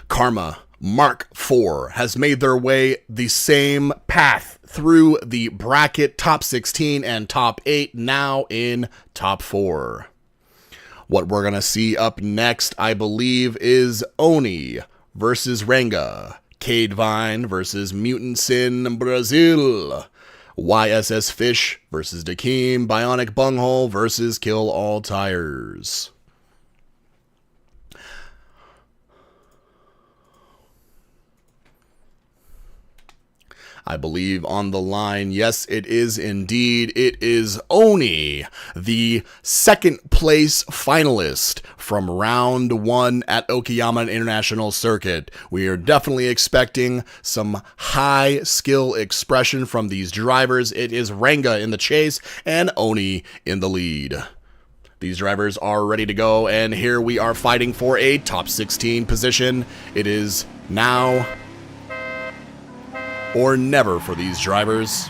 Karma Mark IV has made their way the same path through the bracket, top 16 and top 8, now in top 4. What we're going to see up next, I believe, is Oni versus Renga. Cade Vine versus Mutant Sin Brazil. YSS Fish versus Dakeem. Bionic Bunghole versus Kill All Tires. I believe on the line, yes, it is indeed. It is Oni, the second place finalist from round 1 at Okayama International Circuit. We are definitely expecting some high skill expression from these drivers. It is Ranga in the chase and Oni in the lead. These drivers are ready to go, and here we are fighting for a top 16 position. It is now or never for these drivers.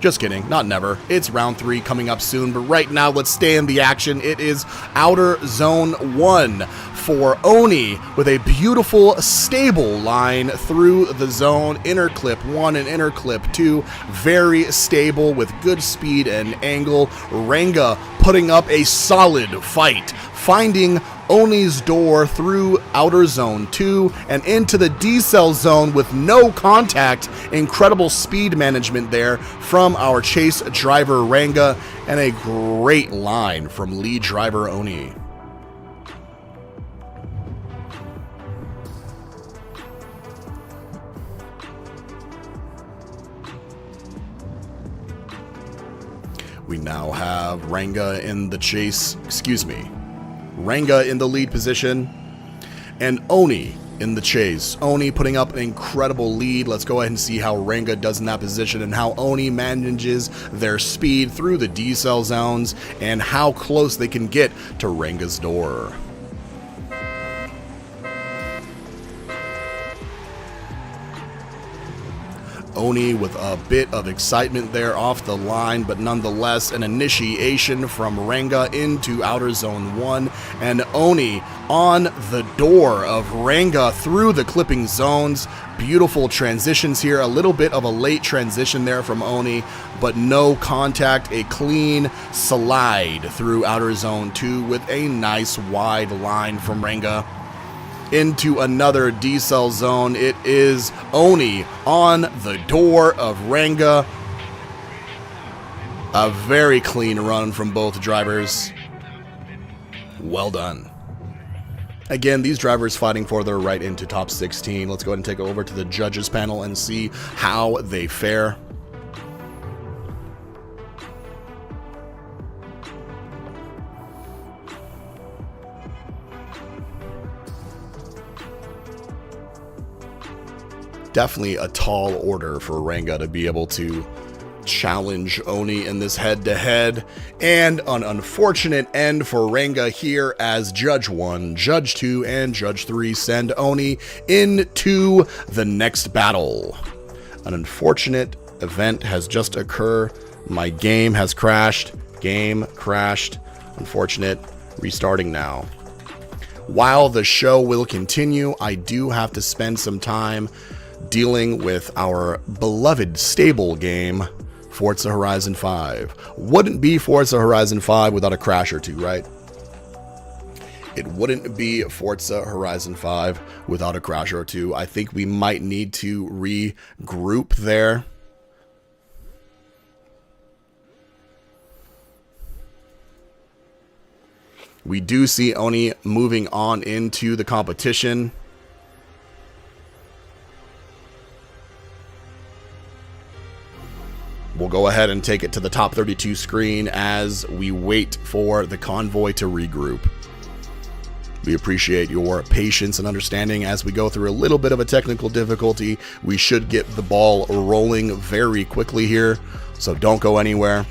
Just kidding, not never. It's round 3 coming up soon, but right now let's stay in the action. It is Outer Zone 1 for Oni with a beautiful stable line through the zone. Inner clip 1 and inner clip 2, very stable with good speed and angle. Ranga putting up a solid fight, finding Oni's door through Outer Zone 2 and into the D-Cell zone with no contact. Incredible speed management there from our chase driver Ranga, and a great line from lead driver Oni. We now have Ranga in the chase, Ranga in the lead position, and Oni in the chase. Oni putting up an incredible lead. Let's go ahead and see how Ranga does in that position and how Oni manages their speed through the D-Cell zones and how close they can get to Ranga's door. Oni with a bit of excitement there off the line, but nonetheless an initiation from Ranga into Outer Zone 1, and Oni on the door of Ranga through the clipping zones. Beautiful transitions here, a little bit of a late transition there from Oni, but no contact, a clean slide through Outer Zone 2 with a nice wide line from Ranga. Into another D-Cell zone. It is Oni on the door of Ranga. A very clean run from both drivers. Well done. Again, these drivers fighting for their right into top 16. Let's go ahead and take it over to the judges panel and see how they fare. Definitely a tall order for Ranga to be able to challenge Oni in this head-to-head, and an unfortunate end for Ranga here as Judge 1, Judge 2, and Judge 3 send Oni into the next battle. An unfortunate event has just occurred. My game has crashed. Game crashed. Unfortunate. Restarting now. While the show will continue, I do have to spend some time dealing with our beloved stable game, Forza Horizon 5. Wouldn't be Forza Horizon 5 without a crash or two, right? It wouldn't be Forza Horizon 5 without a crash or two. I think we might need to regroup there. We do see Oni moving on into the competition. We'll go ahead and take it to the top 32 screen as we wait for the convoy to regroup. We appreciate your patience and understanding as we go through a little bit of a technical difficulty. We should get the ball rolling very quickly here, so don't go anywhere.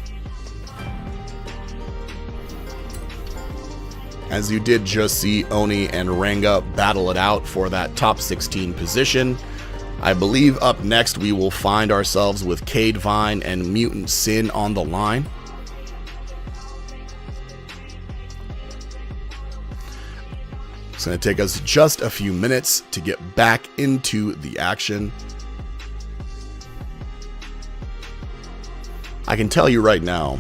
As you did just see Oni and Ranga battle it out for that top 16 position. I believe up next we will find ourselves with Cade Vine and Mutant Sin on the line. It's going to take us just a few minutes to get back into the action. I can tell you right now,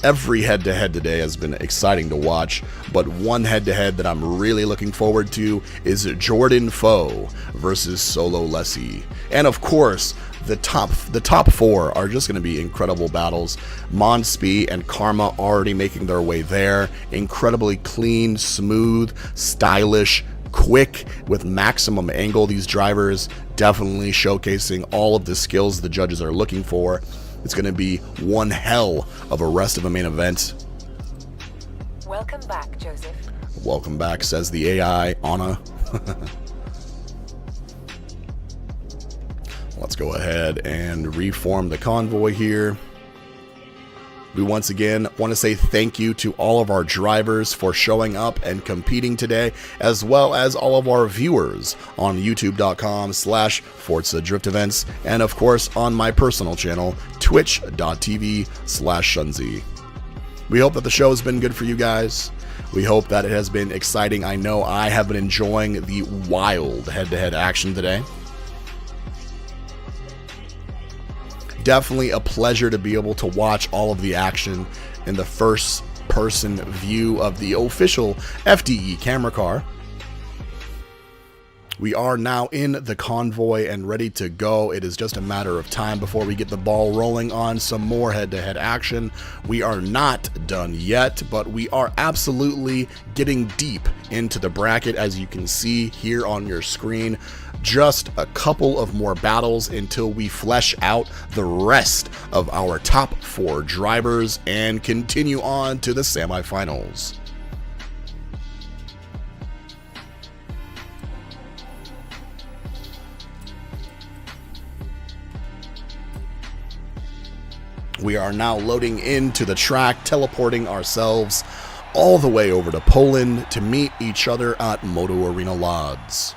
Every head-to-head today has been exciting to watch, but one head-to-head that I'm really looking forward to is Jordan Foe versus Solo Lessie. And of course, the top four are just going to be incredible battles. Monspe and Karma already making their way there. Incredibly clean, smooth, stylish, quick, with maximum angle. These drivers definitely showcasing all of the skills the judges are looking for. It's going to be one hell of a rest of a main event. Welcome back, Joseph. Welcome back, says the AI, Anna. Let's go ahead and reform the convoy here. We once again want to say thank you to all of our drivers for showing up and competing today, as well as all of our viewers on youtube.com/Forza Drift Events, and of course on my personal channel, twitch.tv/Shunzi. We hope that the show has been good for you guys. We hope that it has been exciting. I know I have been enjoying the wild head-to-head action today. Definitely a pleasure to be able to watch all of the action in the first person view of the official FDE camera car. We are now in the convoy and ready to go. It is just a matter of time before we get the ball rolling on some more head-to-head action. We are not done yet, but we are absolutely getting deep into the bracket, as you can see here on your screen. Just a couple of more battles until we flesh out the rest of our top four drivers and continue on to the semifinals. We are now loading into the track, teleporting ourselves all the way over to Poland to meet each other at Moto Arena Lodz.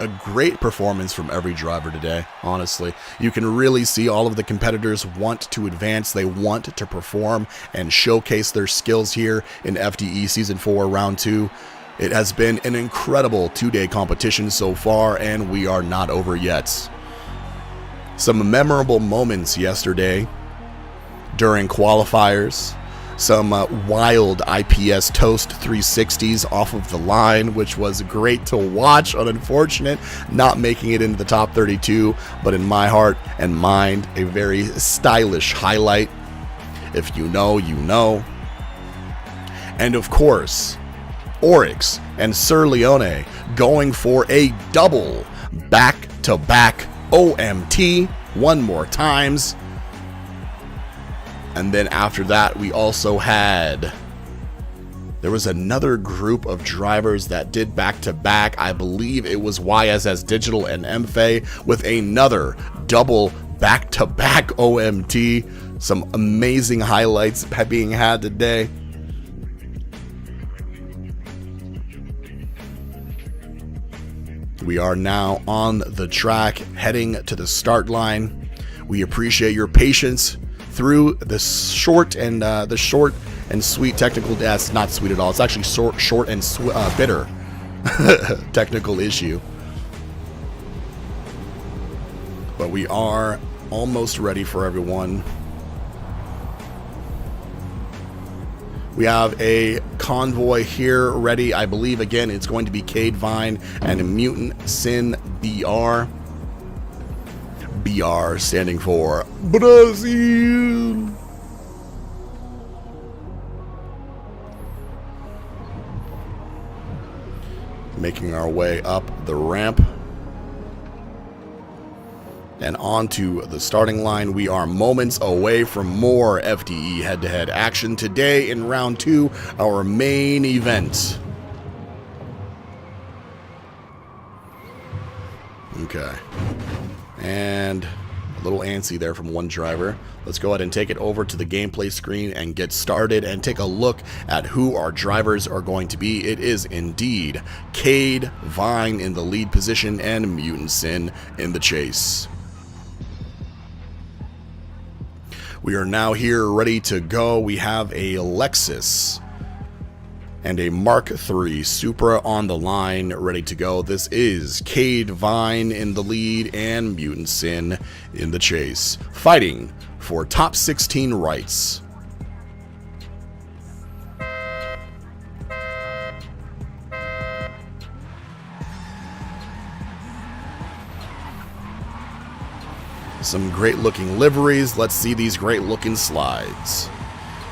A great performance from every driver today, honestly. You can really see all of the competitors want to advance. They want to perform and showcase their skills here in FDE Season 4 Round 2. It has been an incredible two-day competition so far, and we are not over yet. Some memorable moments yesterday during qualifiers. Some wild IPS Toast 360s off of the line, which was great to watch. Unfortunate not making it into the top 32, but in my heart and mind, a very stylish highlight. If you know, you know. And of course, Oryx and Sir Leone going for a double back-to-back OMT one more times. And then after that, we also had, there was another group of drivers that did back-to-back. I believe it was YSS Digital and MFA with another double back-to-back OMT. Some amazing highlights being had today. We are now on the track, heading to the start line. We appreciate your patience through the short and sweet technical. That's not sweet at all. It's actually short and bitter technical issue. But we are almost ready for everyone. We have a convoy here ready. I believe again it's going to be Cade Vine and Mutant Sin BR. BR standing for Brazil. Making our way up the ramp and onto the starting line. We are moments away from more FDE head-to-head action today in round 2, our main event. Okay. And a little antsy there from one driver. Let's go ahead and take it over to the gameplay screen and get started and take a look at who our drivers are going to be. It is indeed Cade Vine in the lead position and Mutant Sin in the chase. We are now here ready to go. We have a Lexus and a Mark III Supra on the line, ready to go. This is Cade Vine in the lead and Mutant Sin in the chase, fighting for top 16 rights. Some great looking liveries. Let's see these great looking slides.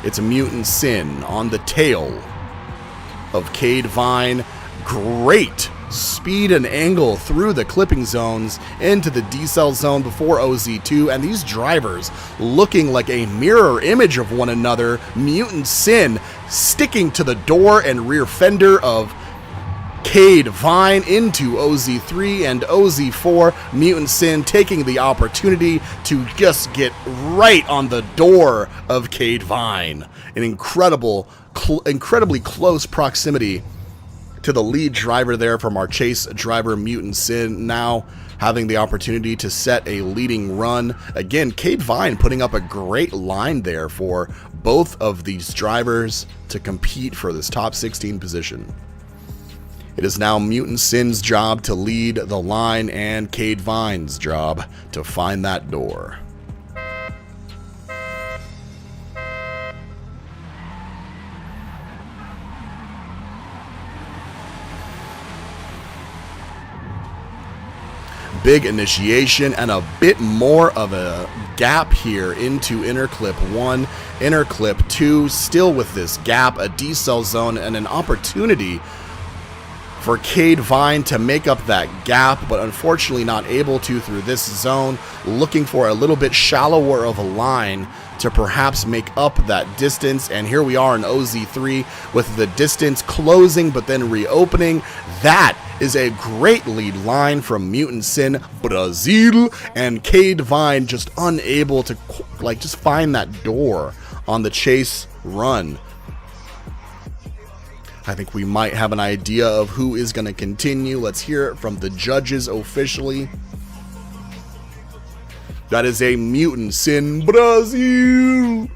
It's Mutant Sin on the tail of Cade Vine. Great speed and angle through the clipping zones into the decel zone before OZ2, and these drivers looking like a mirror image of one another. Mutant Sin sticking to the door and rear fender of Cade Vine into OZ3 and OZ4. Mutant Sin taking the opportunity to just get right on the door of Cade Vine. An incredibly close proximity to the lead driver there from our chase driver, Mutant Sin, now having the opportunity to set a leading run. Again, Cade Vine putting up a great line there for both of these drivers to compete for this top 16 position. It is now Mutant Sin's job to lead the line and Cade Vine's job to find that door. Big initiation and a bit more of a gap here into inner clip 1, inner clip 2, still with this gap, a decel zone, and an opportunity for Cade Vine to make up that gap, but unfortunately not able to through this zone, looking for a little bit shallower of a line to perhaps make up that distance. And here we are in OZ3 with the distance closing but then reopening. That is a great lead line from Mutant Sin, Brazil, and Cade Vine just unable to just find that door on the chase run. I think we might have an idea of who is going to continue. Let's hear it from the judges officially. That is a Mutant Sin, Brazil.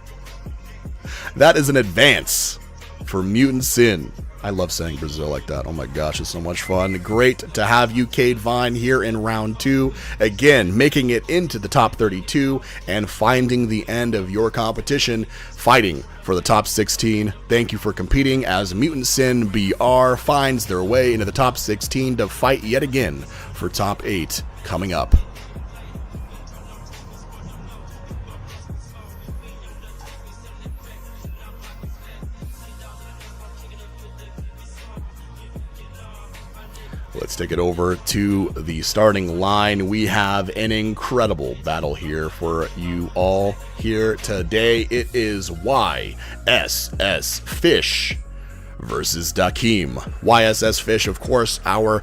That is an advance for Mutant Sin. I love saying Brazil like that. Oh my gosh, it's so much fun. Great to have you, Cade Vine, here in round 2. Again, making it into the top 32 and finding the end of your competition, fighting for the top 16. Thank you for competing as Mutant Sin BR finds their way into the top 16 to fight yet again for top 8 coming up. Let's take it over to the starting line. We have an incredible battle here for you all here today. It is YSS Fish versus Dakim. YSS Fish, of course, our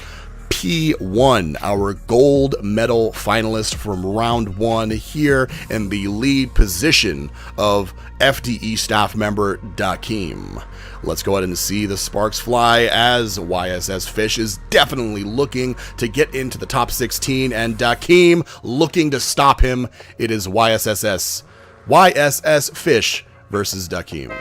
P1, our gold medal finalist from round 1, here in the lead position of FDE staff member Dakim. Let's go ahead and see the sparks fly as YSS Fish is definitely looking to get into the top 16, and Dakim looking to stop him. It is YSS Fish versus Dakim.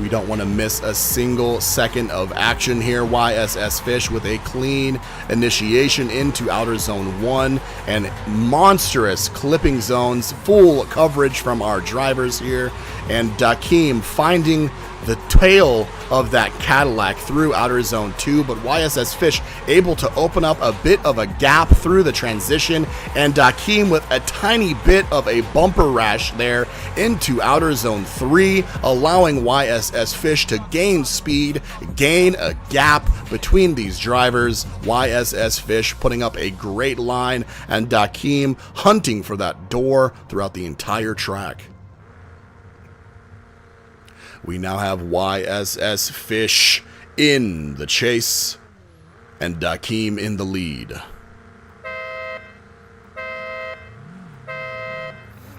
We don't want to miss a single second of action here. YSS Fish with a clean initiation into outer zone 1 and monstrous clipping zones, full coverage from our drivers here, and Dakim finding the tail of that Cadillac through outer zone 2, but YSS Fish able to open up a bit of a gap through the transition, and Dakim with a tiny bit of a bumper rash there into outer zone 3, allowing YSS Fish to gain speed, gain a gap between these drivers. YSS Fish putting up a great line, and Dakim hunting for that door throughout the entire track. We now have YSS Fish in the chase and Dakim in the lead.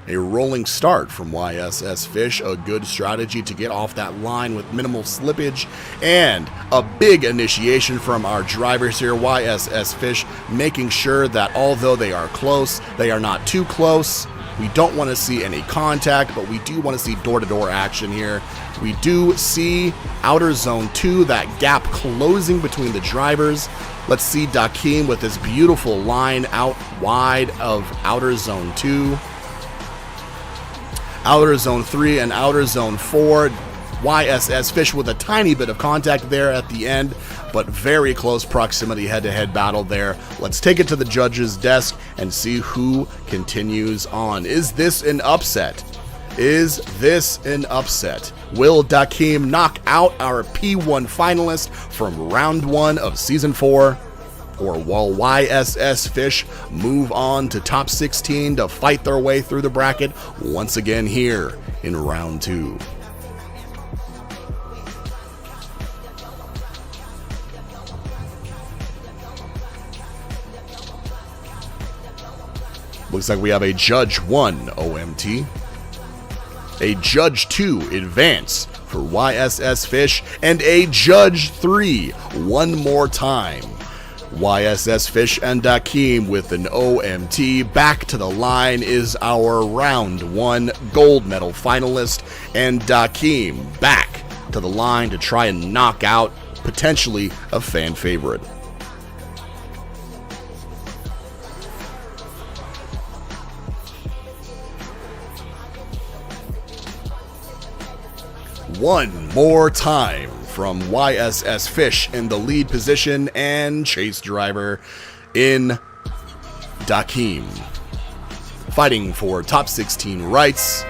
A rolling start from YSS Fish, a good strategy to get off that line with minimal slippage, and a big initiation from our drivers here. YSS Fish making sure that although they are close, they are not too close. We don't want to see any contact, but we do want to see door-to-door action here. We do see outer zone 2, that gap closing between the drivers. Let's see Dakim with this beautiful line out wide of outer zone 2. Outer zone 3 and outer zone 4. YSS Fish with a tiny bit of contact there at the end, but very close proximity head-to-head battle there. Let's take it to the judge's desk and see who continues on. Is this an upset? Is this an upset? Will Dakim knock out our P1 finalist from round 1 of season 4? Or will YSS Fish move on to top 16 to fight their way through the bracket once again here in round 2? Looks like we have a Judge 1 OMT, a Judge 2 advance for YSS Fish, and a Judge 3 one more time. YSS Fish and Dakim with an OMT. Back to the line is our round 1 gold medal finalist, and Dakim back to the line to try and knock out potentially a fan favorite. One more time from YSS Fish in the lead position and chase driver in Dakim. Fighting for top 16 rights.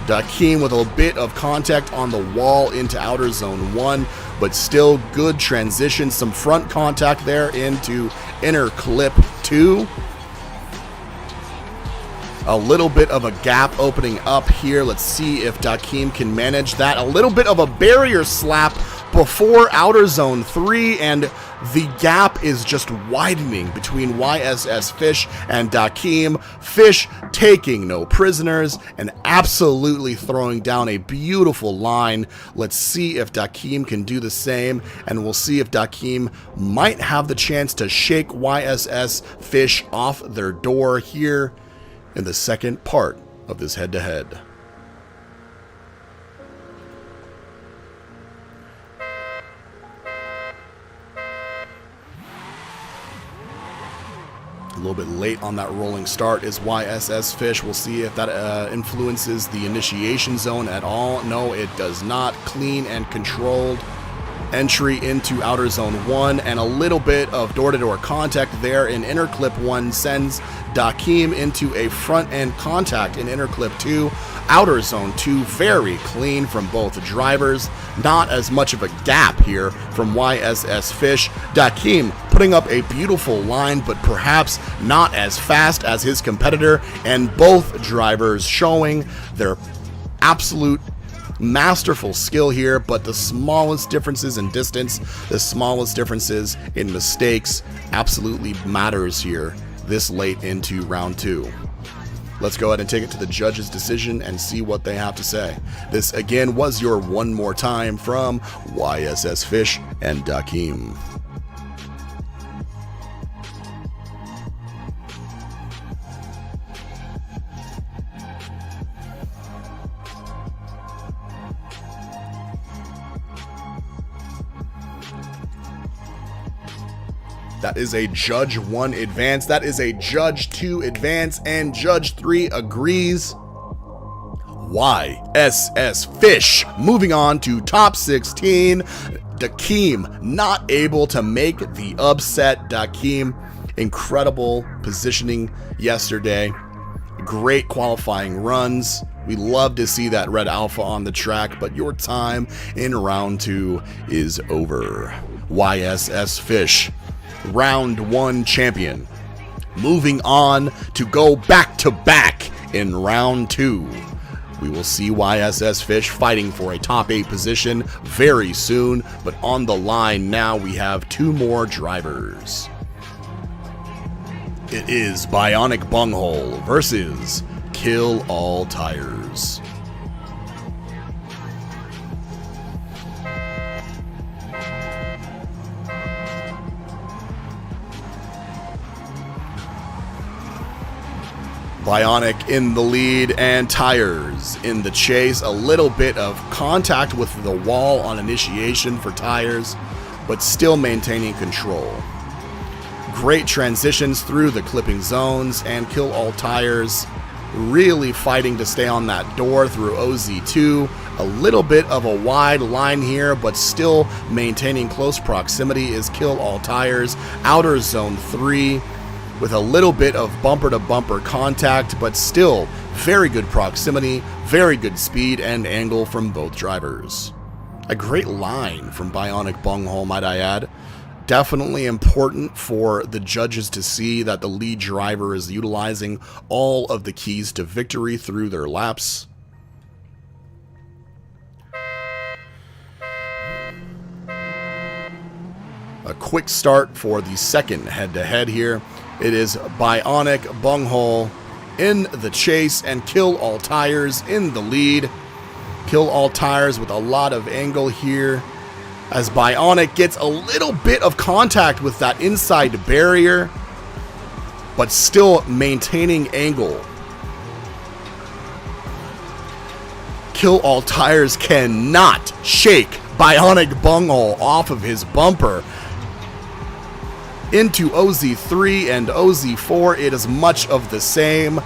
Dakim with a bit of contact on the wall into outer zone 1, but still good transition. Some front contact there into inner clip 2. A little bit of a gap opening up here. Let's see if Dakim can manage that. A little bit of a barrier slap before outer zone 3, and the gap is just widening between YSS Fish and Dakim. Fish taking no prisoners and absolutely throwing down a beautiful line. Let's see if Dakim can do the same, and we'll see if Dakim might have the chance to shake YSS Fish off their door here in the second part of this head-to-head. A little bit late on that rolling start is YSS Fish. We'll see if that influences the initiation zone at all. No, it does not. Clean and controlled entry into outer zone 1, and a little bit of door-to-door contact there in inner clip 1 sends Dakim into a front end contact in inner clip 2. Outer zone 2 very clean from both drivers. Not as much of a gap here from YSS Fish. Dakim putting up a beautiful line, but perhaps not as fast as his competitor, and both drivers showing their absolute masterful skill here, but the smallest differences in distance, the smallest differences in mistakes absolutely matters here this late into round 2. Let's go ahead and take it to the judge's decision and see what they have to say. This again was your one more time from YSS Fish and Dakim. That is a Judge 1 advance. That is a Judge 2 advance. And Judge 3 agrees. YSS Fish moving on to top 16. Dakim not able to make the upset. Dakim, incredible positioning yesterday. Great qualifying runs. We love to see that red alpha on the track, but your time in round 2 is over. YSS Fish, round 1 champion, moving on to go back to back in round 2. We will see YSS Fish fighting for a top 8 position very soon, but on the line now we have 2 more drivers. It is Bionic Bunghole versus Kill All Tires. Bionic in the lead and Tires in the chase. A little bit of contact with the wall on initiation for Tires, but still maintaining control. Great transitions through the clipping zones, and Kill All Tires really fighting to stay on that door through OZ2. A little bit of a wide line here, but still maintaining close proximity is Kill All Tires. Outer zone 3 with a little bit of bumper-to-bumper contact, but still very good proximity, very good speed and angle from both drivers. A great line from Bionic Bunghole, might I add. Definitely important for the judges to see that the lead driver is utilizing all of the keys to victory through their laps. A quick start for the second head-to-head here. It is Bionic Bunghole in the chase and Kill All Tires in the lead. Kill All Tires with a lot of angle here as Bionic gets a little bit of contact with that inside barrier, but still maintaining angle. Kill All Tires cannot shake Bionic Bunghole off of his bumper. Into OZ3 and OZ4, it is much of the same.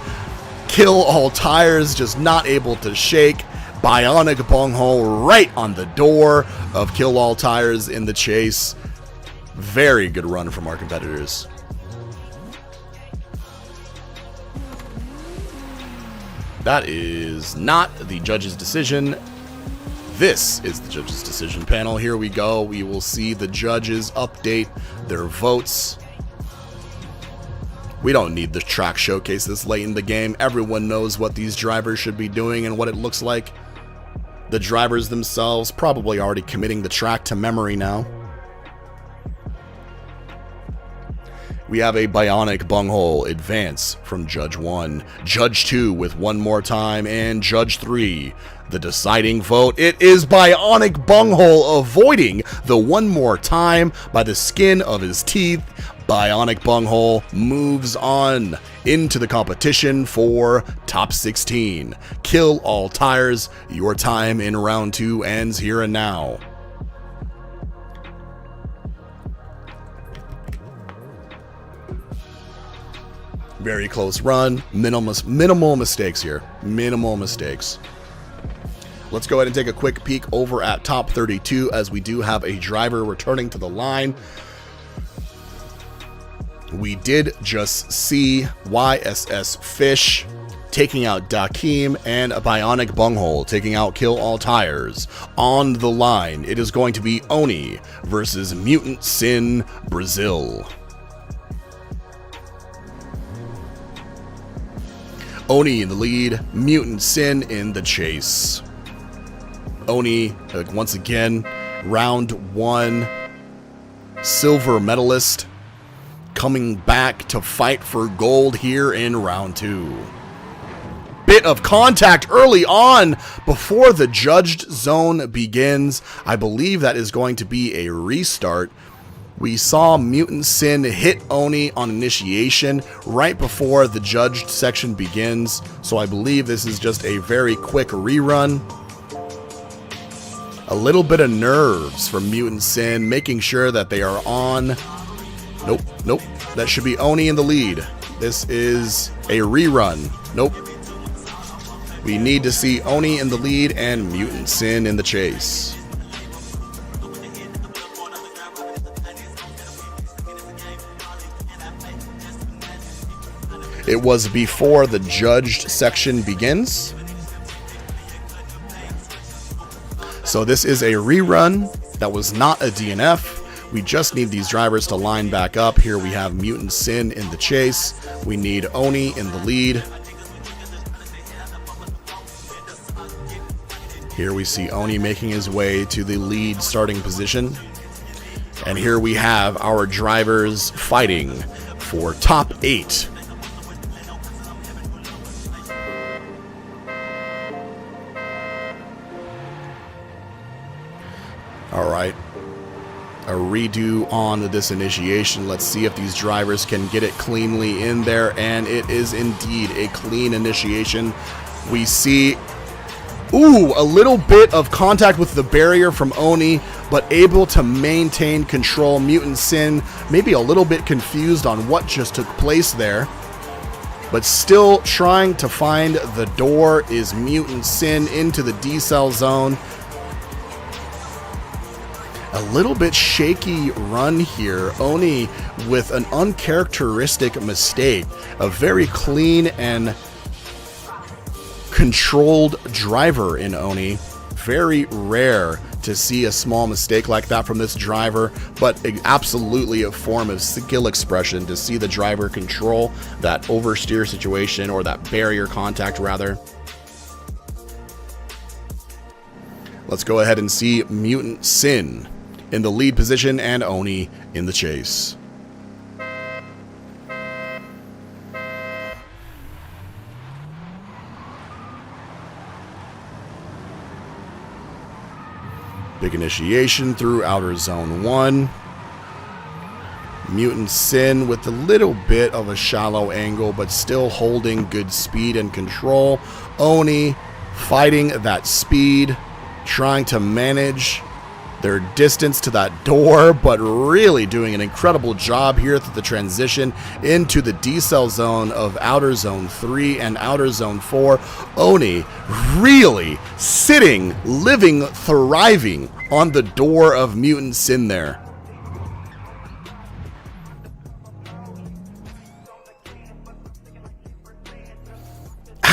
Kill All Tires just not able to shake Bionic Bunghole right on the door of Kill All Tires in the chase. Very good run from our competitors. That is not the judge's decision. This is the judge's decision panel. Here we go. We will see the judges update their votes. We don't need the track showcase this late in the game. Everyone knows what these drivers should be doing and what it looks like. The drivers themselves probably already committing the track to memory now. We have a Bionic Bunghole advance from Judge 1, Judge 2 with one more time, and Judge 3. The deciding vote, it is Bionic Bunghole avoiding the one more time by the skin of his teeth. Bionic Bunghole moves on into the competition for top 16. Kill All Tires, your time in round 2 ends here and now. Very close run, minimal mistakes here, minimal mistakes. Let's go ahead and take a quick peek over at top 32 as we do have a driver returning to the line. We did just see YSS Fish taking out Dakeem and a Bionic Bunghole taking out Kill All Tires. On the line, it is going to be Oni versus Mutant Sin Brazil. Oni in the lead, Mutant Sin in the chase. Oni, once again, round 1, silver medalist, coming back to fight for gold here in round 2. Bit of contact early on before the judged zone begins. I believe that is going to be a restart. We saw Mutant Sin hit Oni on initiation right before the judged section begins, so I believe this is just a very quick rerun. A little bit of nerves from Mutant Sin, making sure that they are on. Nope, that should be Oni in the lead. This is a rerun. Nope. We need to see Oni in the lead and Mutant Sin in the chase. It was before the judged section begins. So this is a rerun. That was not a DNF. We just need these drivers to line back up. Here we have Mutant Sin in the chase. We need Oni in the lead. Here we see Oni making his way to the lead starting position. And here we have our drivers fighting for top 8. Alright. A redo on this initiation. Let's see if these drivers can get it cleanly in there. And it is indeed a clean initiation. We see... Ooh, a little bit of contact with the barrier from Oni, but able to maintain control. Mutant Sin maybe a little bit confused on what just took place there, but still trying to find the door is Mutant Sin into the decel zone. A little bit shaky run here. Oni with an uncharacteristic mistake. A very clean and controlled driver in Oni. Very rare to see a small mistake like that from this driver, but absolutely a form of skill expression to see the driver control that oversteer situation, or that barrier contact rather. Let's go ahead and see Mutant Sin in the lead position and Oni in the chase. Big initiation through outer zone 1. Mutant Sin with a little bit of a shallow angle, but still holding good speed and control. Oni fighting that speed, trying to manage their distance to that door, but really doing an incredible job here through the transition into the decel zone of outer zone 3 and outer zone 4. Oni really sitting, living, thriving on the door of Mutant Sin there.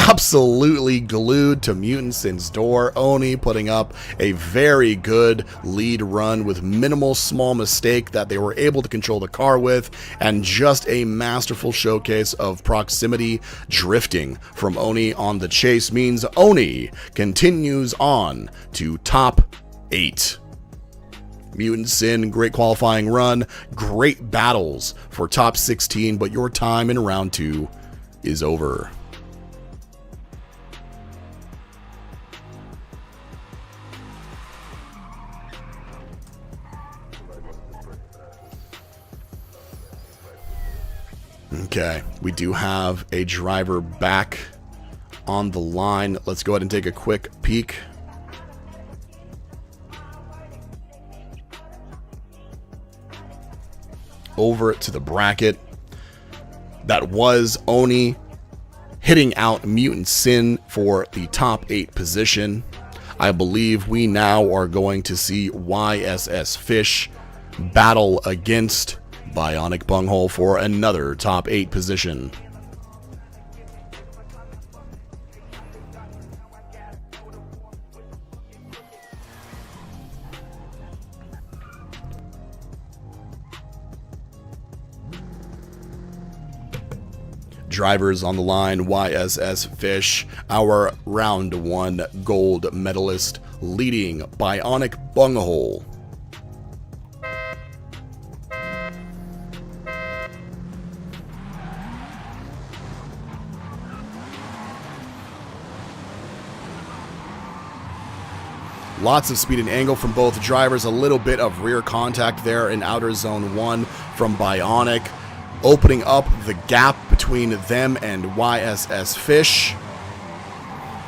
Absolutely glued to Mutant Sin's door. Oni putting up a very good lead run with minimal small mistake that they were able to control the car with, and just a masterful showcase of proximity drifting from Oni on the chase means Oni continues on to top 8. Mutant Sin, great qualifying run, great battles for top 16, but your time in round 2 is over. Okay, we do have a driver back on the line. Let's go ahead and take a quick peek. Over to the bracket. That was Oni hitting out Mutant Sin for the top 8 position. I believe we now are going to see YSS Fish battle against Bionic Bunghole for another top 8 position. Drivers on the line, YSS Fish, our round 1 gold medalist, leading Bionic Bunghole. Lots of speed and angle from both drivers. A little bit of rear contact there in outer zone 1 from Bionic, opening up the gap between them and YSS Fish.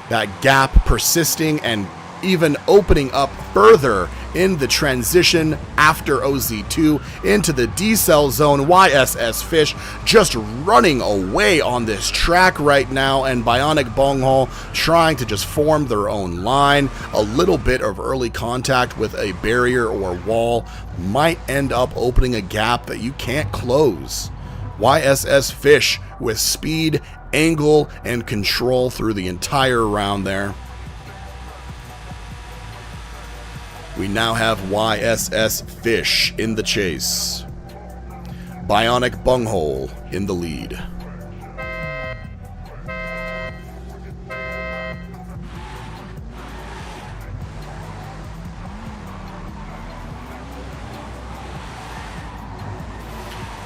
That gap persisting and even opening up further in the transition after OZ2 into the decel zone. YSS Fish just running away on this track right now, and Bionic Bunghole trying to just form their own line. A little bit of early contact with a barrier or wall might end up opening a gap that you can't close. YSS Fish with speed, angle, and control through the entire round there. We now have YSS Fish in the chase. Bionic Bunghole in the lead.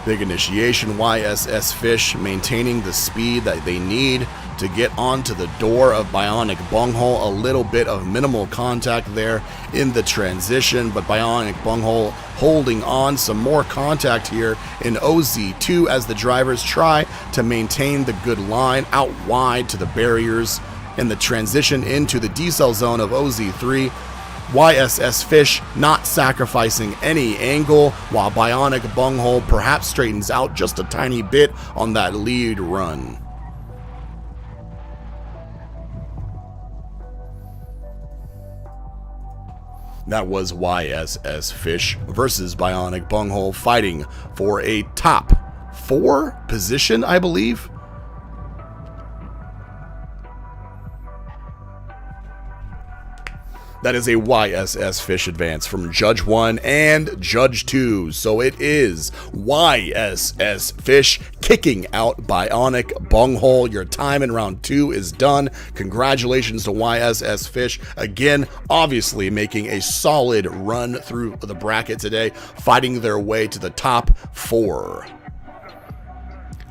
Big initiation, YSS Fish maintaining the speed that they need to get onto the door of Bionic Bunghole. A little bit of minimal contact there in the transition, but Bionic Bunghole holding on. Some more contact here in OZ2 as the drivers try to maintain the good line out wide to the barriers in the transition into the decel zone of OZ3. YSS Fish not sacrificing any angle, while Bionic Bunghole perhaps straightens out just a tiny bit on that lead run. That was YSS Fish versus Bionic Bunghole fighting for a top 4 position, I believe. That is a YSS Fish advance from Judge 1 and Judge 2. So it is YSS Fish kicking out Bionic Bunghole. Your time in round 2 is done. Congratulations to YSS Fish. Again, obviously making a solid run through the bracket today, fighting their way to the top 4.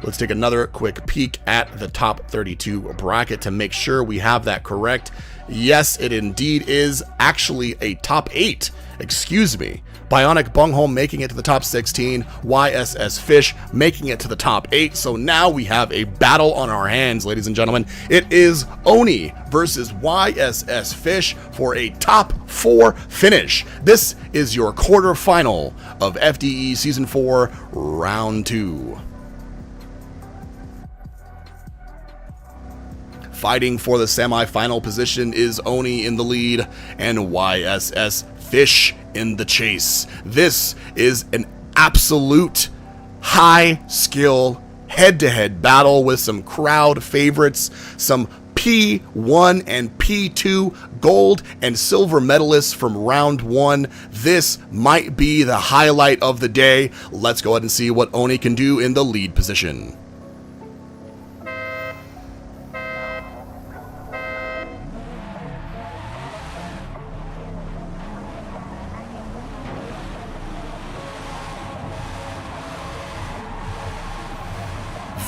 Let's take another quick peek at the top 32 bracket to make sure we have that correct. Yes, it indeed is actually a top 8. Excuse me. Bionic Bunghole making it to the top 16. YSS Fish making it to the top 8. So now we have a battle on our hands, ladies and gentlemen. It is Oni versus YSS Fish for a top 4 finish. This is your quarterfinal of FDE Season 4, Round 2. Fighting for the semi-final position is Oni in the lead and YSS Fish in the chase. This is an absolute high-skill head-to-head battle with some crowd favorites, some P1 and P2 gold and silver medalists from round 1. This might be the highlight of the day. Let's go ahead and see what Oni can do in the lead position.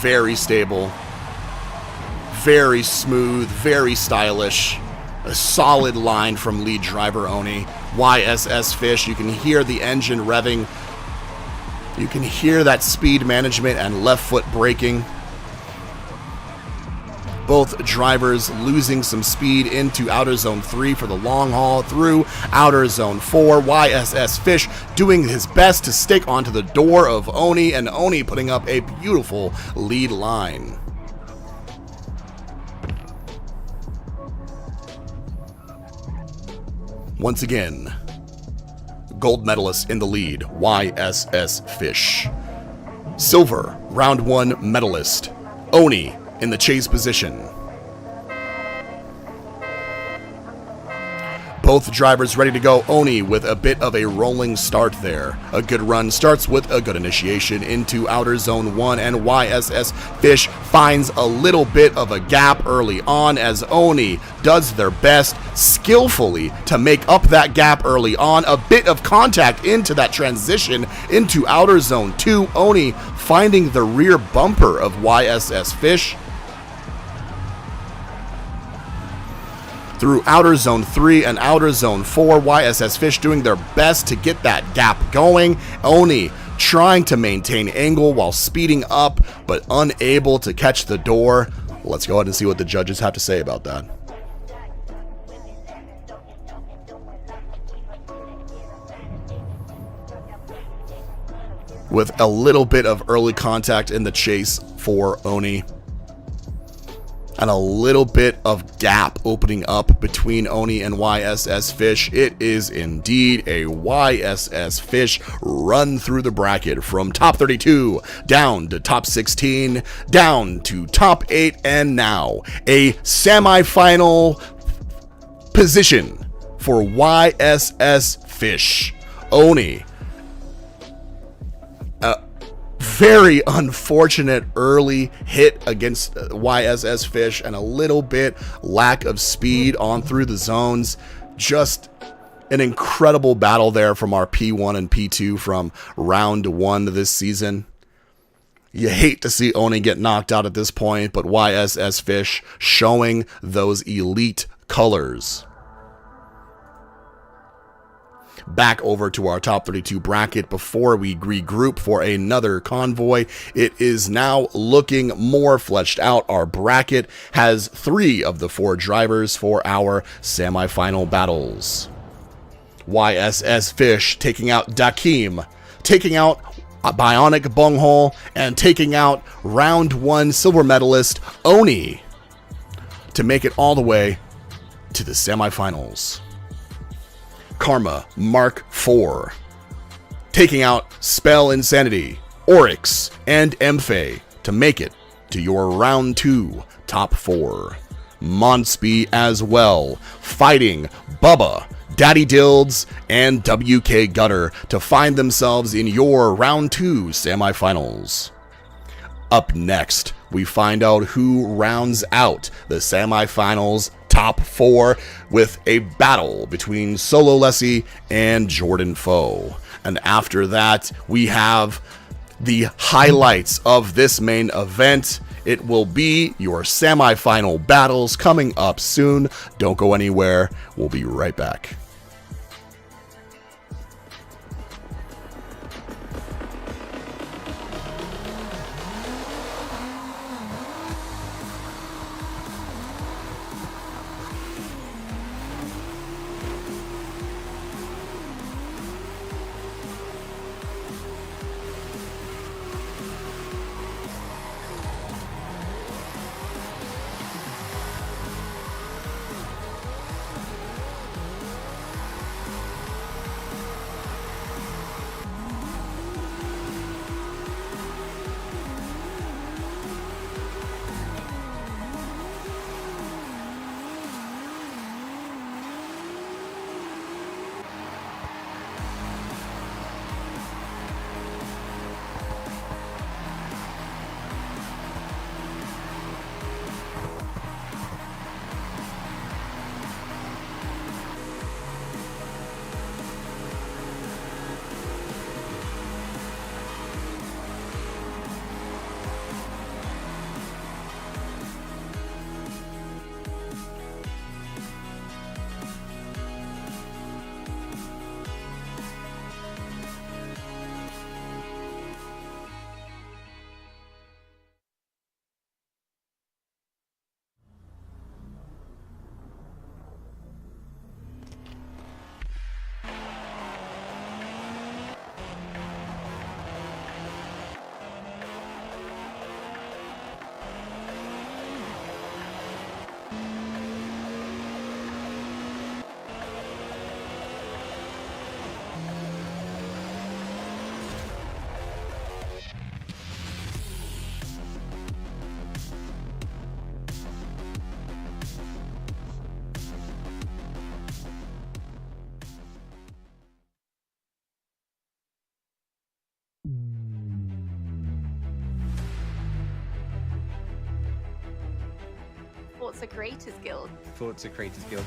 Very stable, very smooth, very stylish. A solid line from lead driver Oni. YSS Fish, you can hear the engine revving. You can hear that speed management and left foot braking. Both drivers losing some speed into Outer Zone 3 for the long haul through Outer Zone 4. YSS Fish doing his best to stick onto the door of Oni, and Oni putting up a beautiful lead line. Once again, gold medalist in the lead, YSS Fish. Silver, round 1 medalist, Oni in the chase position. Both drivers ready to go. Oni with a bit of a rolling start there. A good run starts with a good initiation into Outer Zone 1, and YSS Fish finds a little bit of a gap early on as Oni does their best skillfully to make up that gap early on. A bit of contact into that transition into Outer Zone 2. Oni finding the rear bumper of YSS Fish. Through Outer Zone 3 and Outer Zone 4, YSS Fish doing their best to get that gap going. Oni trying to maintain angle while speeding up, but unable to catch the door. Let's go ahead and see what the judges have to say about that. With a little bit of early contact in the chase for Oni, and a little bit of gap opening up between Oni and YSS Fish, it is indeed a YSS Fish run through the bracket from top 32 down to top 16, down to top 8, and now a semi-final position for YSS Fish. Oni, very unfortunate early hit against YSS Fish and a little bit lack of speed on through the zones. Just an incredible battle there from our P1 and P2 from round 1 this season. You hate to see Oni get knocked out at this point, but YSS Fish showing those elite colors. Back over to our top 32 bracket before we regroup for another convoy. It is now looking more fleshed out. Our bracket has 3 of the 4 drivers for our semifinal battles. YSS Fish taking out Dakim, taking out Bionic Bunghole, and taking out round 1 silver medalist Oni to make it all the way to the semifinals. Karma Mark IV taking out Spell Insanity, Oryx, and Emphe to make it to your round 2 top 4. Monsby as well, fighting Bubba, Daddy Dilds, and WK Gutter to find themselves in your round 2 semifinals. Up next, we find out who rounds out the semifinals top 4 with a battle between Solo Lessie and Jordan Foe. And after that, we have the highlights of this main event. It will be your semifinal battles coming up soon. Don't go anywhere. We'll be right back. Forza Creators Guild. Forza Creators Guild.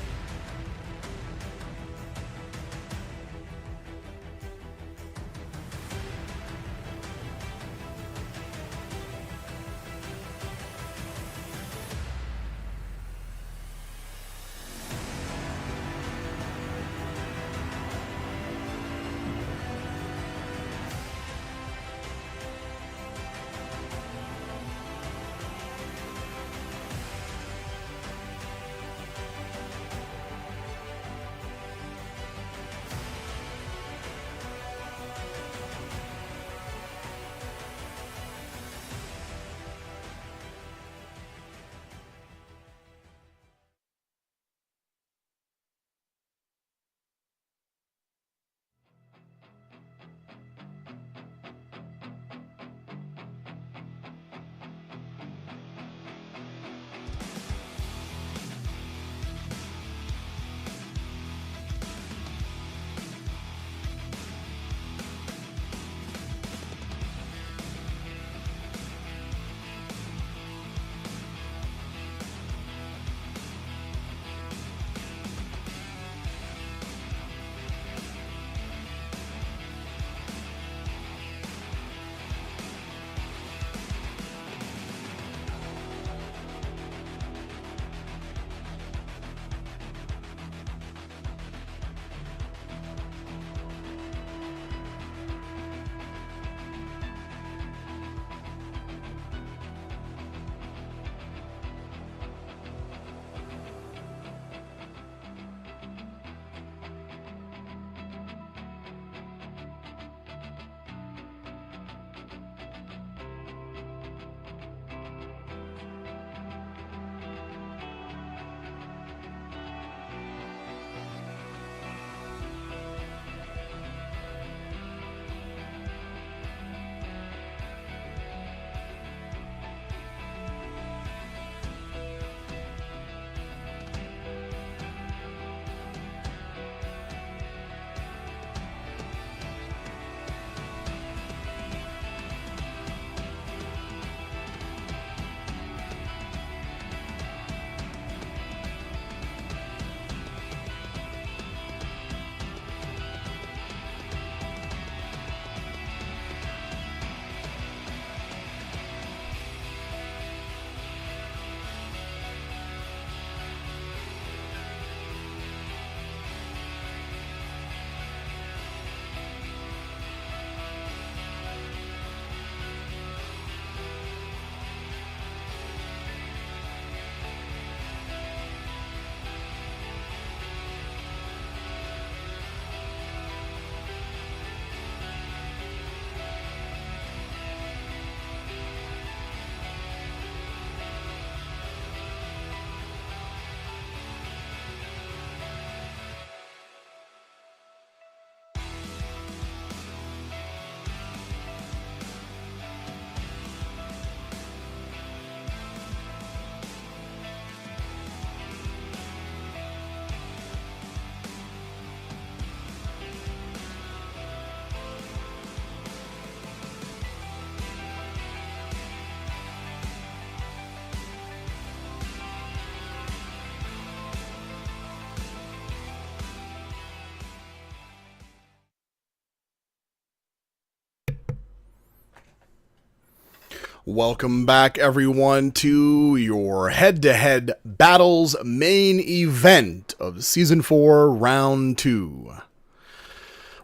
Welcome back, everyone, to your head-to-head battles main event of Season 4, Round 2.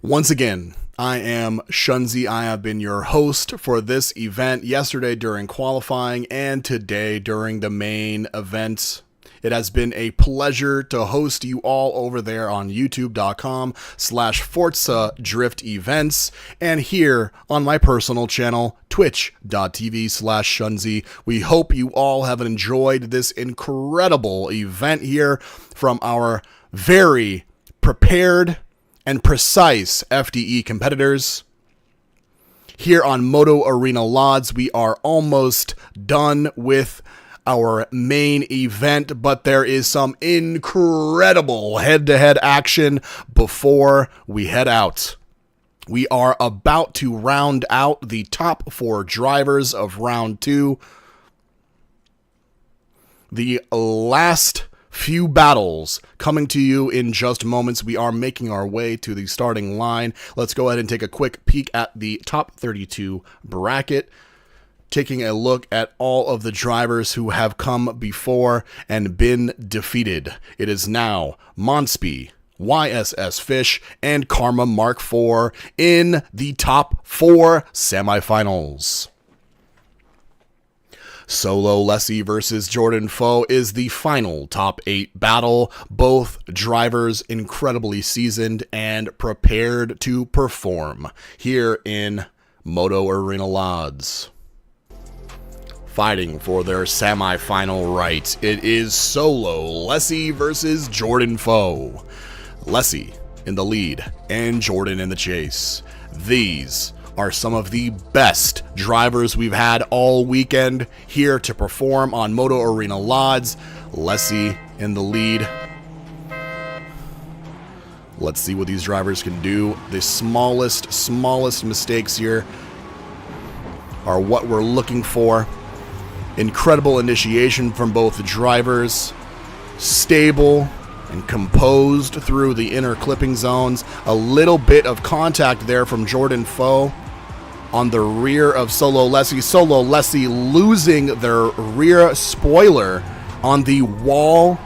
Once again, I am Shunzi. I have been your host for this event yesterday during qualifying and today during the main event. It has been a pleasure to host you all over there on youtube.com/Forza Drift Events and here on my personal channel, twitch.tv/Shunzi. We hope you all have enjoyed this incredible event here from our very prepared and precise FDE competitors. Here on Moto Arena Lodz, we are almost done with our main event, but there is some incredible head-to-head action before we head out. We are about to round out the top 4 drivers of round 2. The last few battles coming to you in just moments. We are making our way to the starting line. Let's go ahead and take a quick peek at the top 32 bracket. Taking a look at all of the drivers who have come before and been defeated. It is now Monsby, YSS Fish, and Karma Mark IV in the top 4 semifinals. Solo Lessie versus Jordan Foe is the final top 8 battle. Both drivers incredibly seasoned and prepared to perform here in Moto Arena Lodz. Fighting for their semi-final right, it is Solo Lessie versus Jordan Foe. Lessie in the lead and Jordan in the chase. These are some of the best drivers we've had all weekend here to perform on Moto Arena Lodz. Lessie in the lead. Let's see what these drivers can do. The smallest mistakes here are what we're looking for. Incredible initiation from both drivers, stable and composed through the inner clipping zones. A little bit of contact there from Jordan Foe on the rear of Solo Lessie. Solo Lessie losing their rear spoiler on the wall.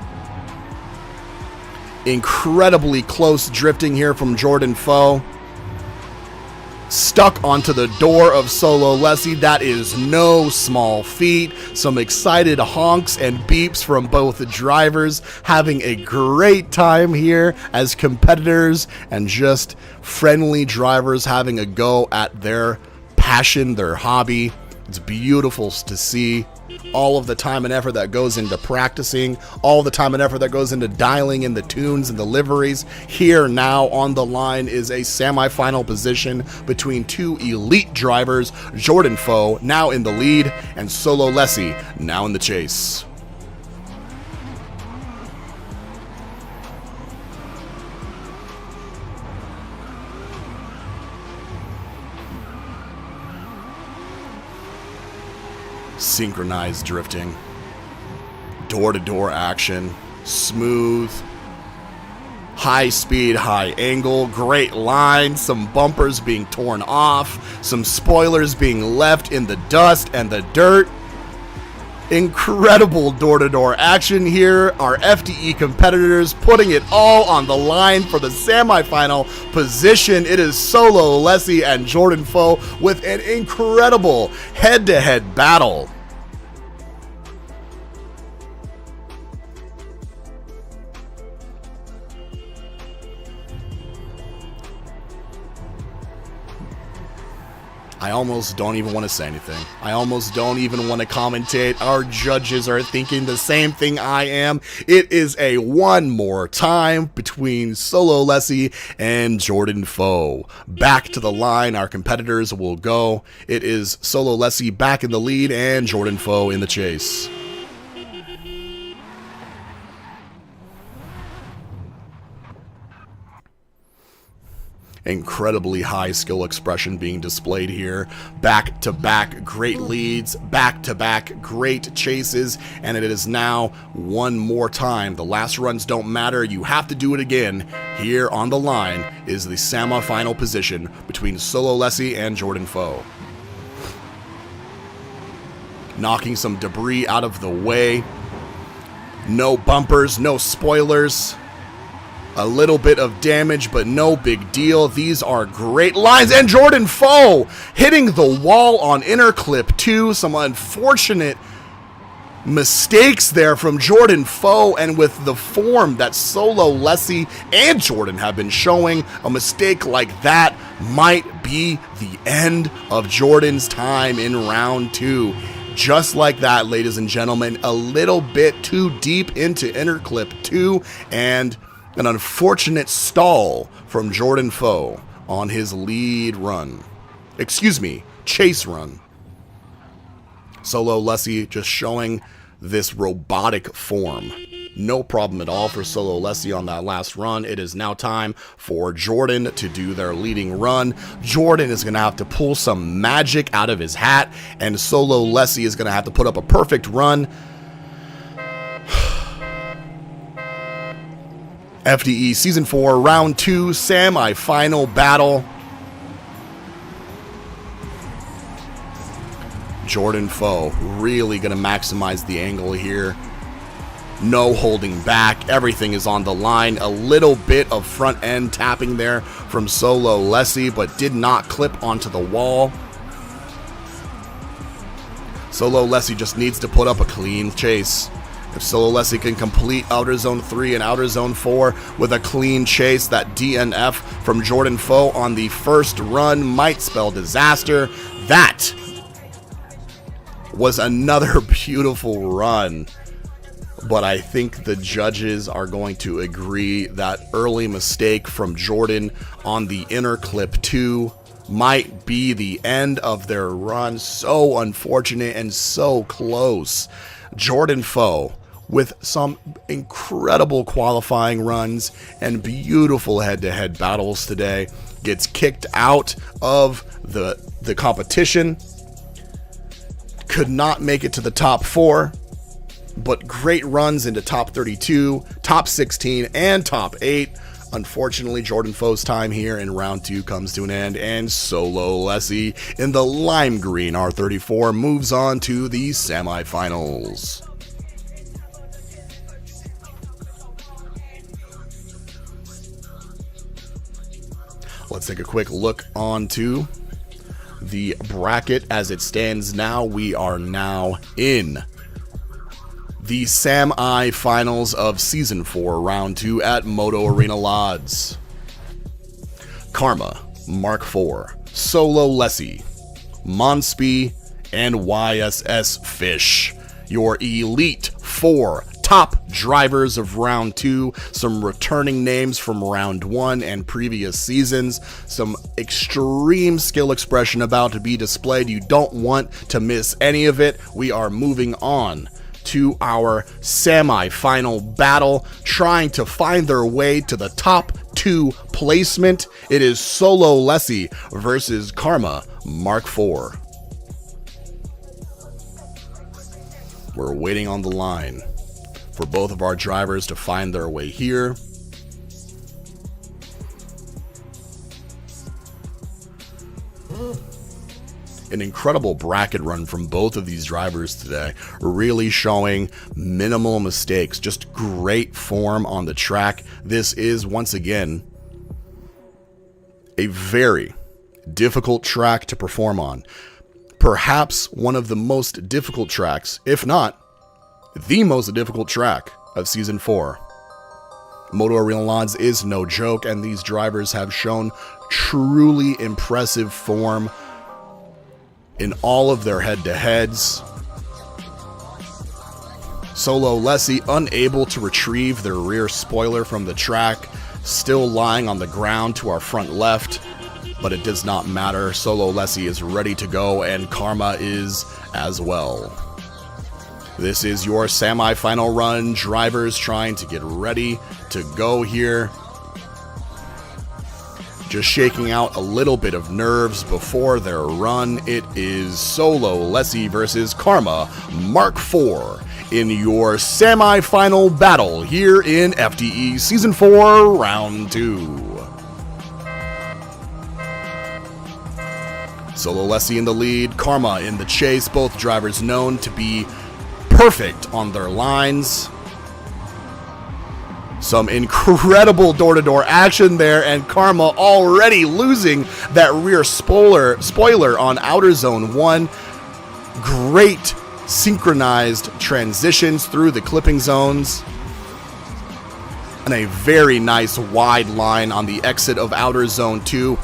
Incredibly close drifting here from Jordan Foe. Stuck onto the door of Solo Lessie. That is no small feat. Some excited honks and beeps from both drivers, having a great time here as competitors and just friendly drivers having a go at their passion, their hobby. It's beautiful to see all of the time and effort that goes into practicing, all the time and effort that goes into dialing in the tunes and the liveries. Here now on the line is a semi-final position between 2 elite drivers, Jordan Foe now in the lead and Solo Lessie now in the chase. Synchronized drifting, door-to-door action, smooth, high speed, high angle, great line, some bumpers being torn off, some spoilers being left in the dust and the dirt. Incredible door-to-door action here. Our FDE competitors putting it all on the line for the semi-final position. It is Solo Lessie and Jordan Foe with an incredible head-to-head battle. I almost don't even want to say anything. I almost don't even want to commentate. Our judges are thinking the same thing I am. It is a one more time between Solo Lessie and Jordan Foe. Back to the line, our competitors will go. It is Solo Lessie back in the lead and Jordan Foe in the chase. Incredibly high skill expression being displayed here. Back-to-back great leads, back-to-back great chases, and it is now one more time. The last runs don't matter. You have to do it again. Here on the line is the semi-final position between Solo Lessie and Jordan Foe. knocking some debris out of the way. No bumpers, no spoilers. A little bit of damage, but no big deal. These are great lines. And Jordan Foe hitting the wall on inner clip 2. Some unfortunate mistakes there from Jordan Foe, and with the form that Solo Lessie and Jordan have been showing, a mistake like that might be the end of Jordan's time in round 2. Just like that, ladies and gentlemen, a little bit too deep into inner clip 2, and an unfortunate stall from Jordan Foe on his lead run. Excuse me, chase run. Solo Lessie just showing this robotic form. No problem at all for Solo Lessie on that last run. It is now time for Jordan to do their leading run. Jordan is going to have to pull some magic out of his hat, and Solo Lessie is going to have to put up a perfect run. FDE Season 4, Round 2, semi-final battle. Jordan Foe really going to maximize the angle here. No holding back. Everything is on the line. A little bit of front end tapping there from Solo Lessie, but did not clip onto the wall. Solo Lessie just needs to put up a clean chase. If Solo Lessie can complete Outer Zone 3 and Outer Zone 4 with a clean chase, that DNF from Jordan Foe on the first run might spell disaster. That was another beautiful run, but I think the judges are going to agree that early mistake from Jordan on the inner clip 2 might be the end of their run. So unfortunate and so close. Jordan Foe, with some incredible qualifying runs and beautiful head-to-head battles today, gets kicked out of the competition. Could not make it to the top 4, but great runs into top 32, top 16, and top 8. Unfortunately, Jordan Foe's time here in round 2 comes to an end, and Solo Lessie in the lime green R34 moves on to the semifinals. Let's take a quick look onto the bracket as it stands now. We are now in the semi-finals of Season 4, Round 2 at Moto Arena Lodz. Karma, Mark IV, Solo Lessie, Monspe, and YSS Fish. Your Elite 4 top drivers of round 2, some returning names from round 1 and previous seasons, some extreme skill expression about to be displayed. You don't want to miss any of it. We are moving on to our semi-final battle, trying to find their way to the top 2 placement. It is Solo Lessie versus Karma Mark IV. We're waiting on the line for both of our drivers to find their way here. An incredible bracket run from both of these drivers today, really showing minimal mistakes, just great form on the track. This is, once again, a very difficult track to perform on. Perhaps one of the most difficult tracks, if not the most difficult track of Season 4. Moto Arena Lodz is no joke, and these drivers have shown truly impressive form in all of their head-to-heads. Solo Lessie unable to retrieve their rear spoiler from the track, still lying on the ground to our front left, but it does not matter. Solo Lessie is ready to go, and Karma is as well. This is your semi-final run. Drivers trying to get ready to go here. Just shaking out a little bit of nerves before their run. It is Solo Lessie versus Karma Mark IV in your semi-final battle here in FDE Season 4, Round 2. Solo Lessie in the lead, Karma in the chase, both drivers known to be perfect on their lines. Some incredible door-to-door action there, and Karma already losing that rear spoiler on Outer Zone 1. Great synchronized transitions through the clipping zones. And a very nice wide line on the exit of Outer Zone 2.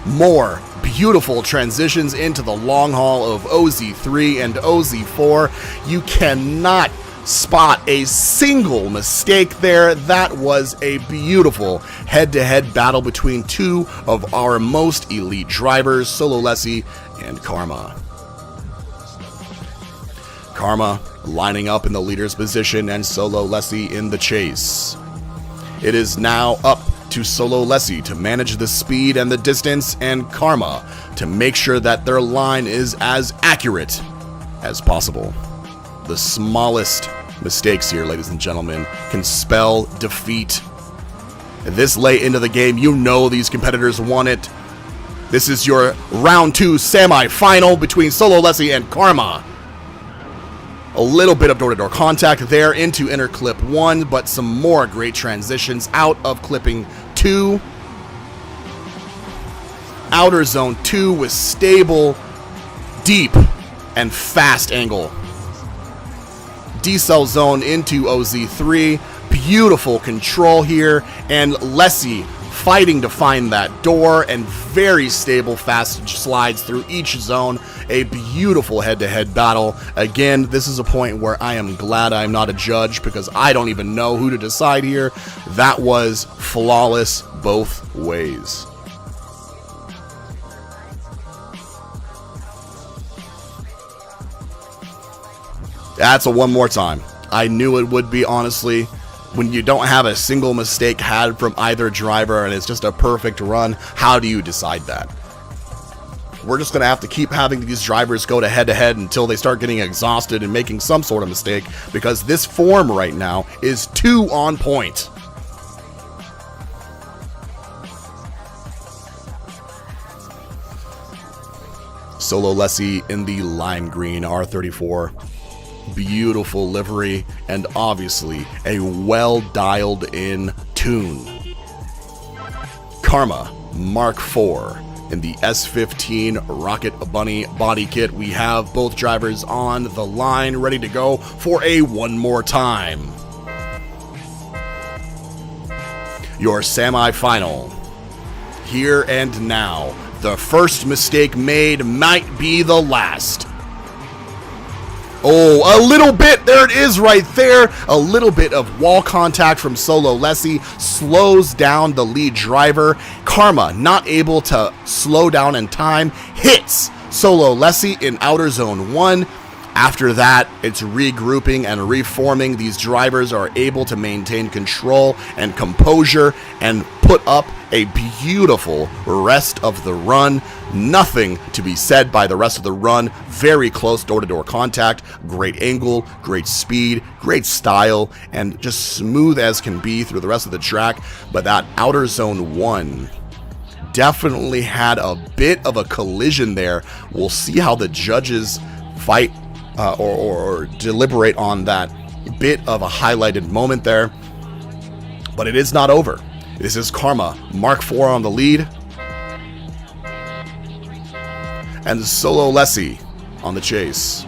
More beautiful transitions into the long haul of OZ3 and OZ4. You cannot spot a single mistake there. That was a beautiful head-to-head battle between two of our most elite drivers, Solo Lessie and Karma. Karma lining up in the leader's position and Solo Lessie in the chase. It is now up to Solo Lessie to manage the speed and the distance, and Karma to make sure that their line is as accurate as possible. The smallest mistakes here, ladies and gentlemen, can spell defeat. This late into the game, you know these competitors want it. This is your round 2 semi-final between Solo Lessie and Karma. A little bit of door-to-door contact there into inner clip 1, but some more great transitions out of clipping 2. Outer Zone 2 with stable, deep, and fast angle. Decel zone into OZ3. Beautiful control here, and Lessie fighting to find that door, and very stable fast slides through each zone. A beautiful head-to-head battle. Again, this is a point where I am glad I'm not a judge, because I don't even know who to decide here. That was flawless both ways. That's a one more time. I knew it would be, honestly. When you don't have a single mistake had from either driver and it's just a perfect run, how do you decide that? We're just going to have to keep having these drivers go to head-to-head until they start getting exhausted and making some sort of mistake, because this form right now is too on point. Solo Lessie in the lime green R34. Beautiful livery, and obviously a well-dialed in tune. Karma Mark IV in the S15 Rocket Bunny body kit. We have both drivers on the line ready to go for a one more time. Your semi-final. Here and now. The first mistake made might be the last. Oh, a little bit, there it is right there. A little bit of wall contact from Solo Lessie slows down the lead driver. Karma, not able to slow down in time, hits Solo Lessie in Outer Zone 1. After that, it's regrouping and reforming. These drivers are able to maintain control and composure and put up a beautiful rest of the run. Nothing to be said by the rest of the run. Very close door-to-door contact, great angle, great speed, great style, and just smooth as can be through the rest of the track. But that Outer Zone 1 definitely had a bit of a collision there. We'll see how the judges fight or deliberate on that bit of a highlighted moment there. But it is not over. This is Karma Mark IV on the lead, and Solo Lessie on the chase.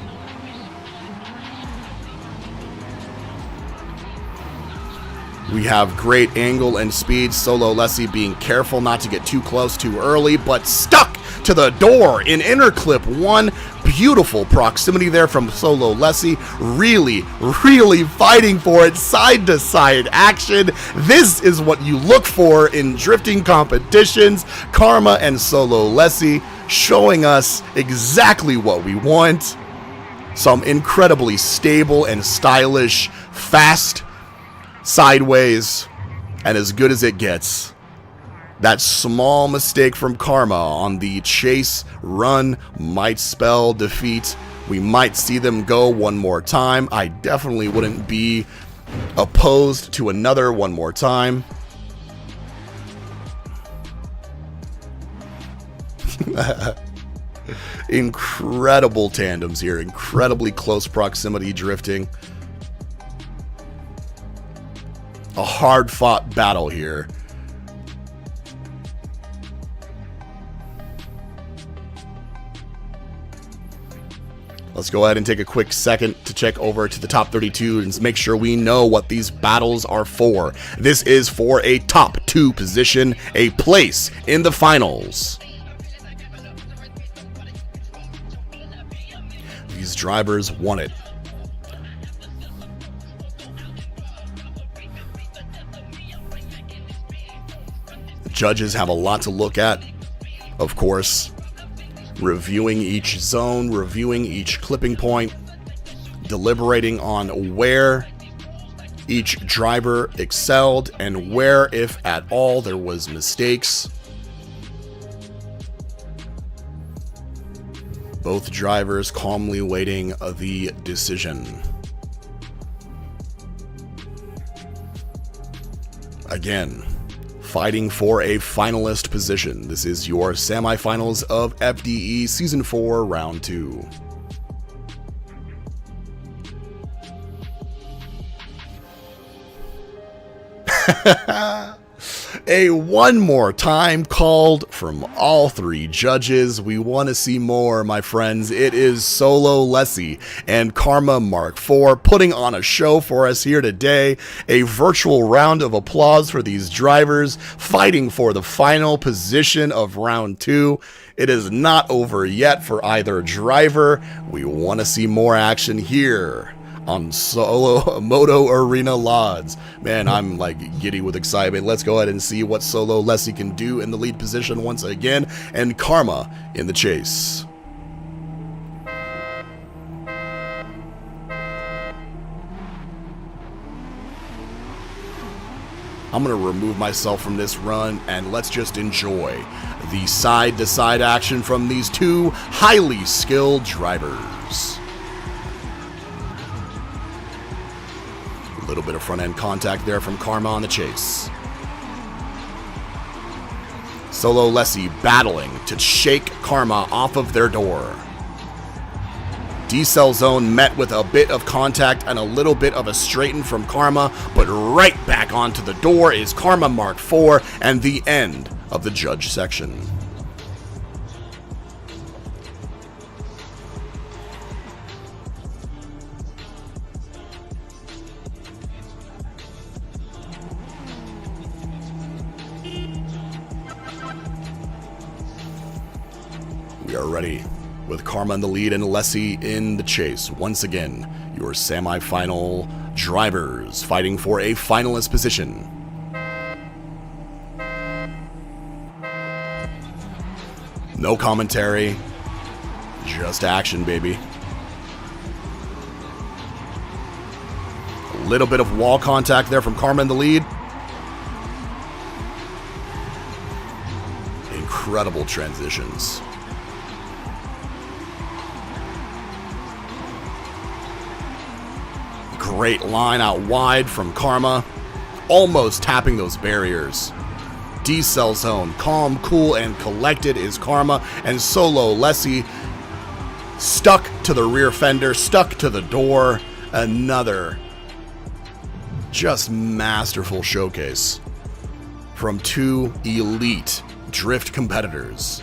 We have great angle and speed. Solo Lessie being careful not to get too close too early, but stuck to the door in inner clip 1. Beautiful proximity there from Solo Lessie. Really fighting for it. Side to side action. This is what you look for in drifting competitions. Karma and Solo Lessie showing us exactly what we want. Some incredibly stable and stylish, fast sideways, and as good as it gets. That small mistake from Karma on the chase run might spell defeat. We might see them go one more time. I definitely wouldn't be opposed to another one more time. Incredible tandems here. Incredibly close proximity drifting. A hard-fought battle here. Let's go ahead and take a quick second to check over to the top 32 and make sure we know what these battles are for. This is for a top 2 position, a place in the finals. These drivers want it. The judges have a lot to look at, of course. Reviewing each zone, reviewing each clipping point, deliberating on where each driver excelled and where, if at all, there was mistakes. Both drivers calmly waiting the decision. Again, fighting for a finalist position. This is your semifinals of FDE Season 4, Round 2. A one more time called from all 3 judges. We want to see more, my friends. It is Solo Lessie and Karma Mark IV putting on a show for us here today. A virtual round of applause for these drivers fighting for the final position of round 2. It is not over yet for either driver. We want to see more action here on Solo Moto Arena Lodz. Man, I'm like giddy with excitement. Let's go ahead and see what Solo Lessie can do in the lead position once again, and Karma in the chase. I'm going to remove myself from this run, and let's just enjoy the side-to-side action from these 2 highly skilled drivers. A little bit of front-end contact there from Karma on the chase. Solo Lessie battling to shake Karma off of their door. D-Cell zone met with a bit of contact and a little bit of a straighten from Karma, but right back onto the door is Karma Mark IV and the end of the judge section. We are ready with Karma in the lead and Lessie in the chase. Once again, your semi-final drivers fighting for a finalist position. No commentary, just action, baby. A little bit of wall contact there from Karma in the lead. Incredible transitions. Great line out wide from Karma, almost tapping those barriers. D-Cell zone, calm, cool, and collected is Karma, and Solo Lessie stuck to the rear fender, stuck to the door. Another just masterful showcase from 2 elite drift competitors.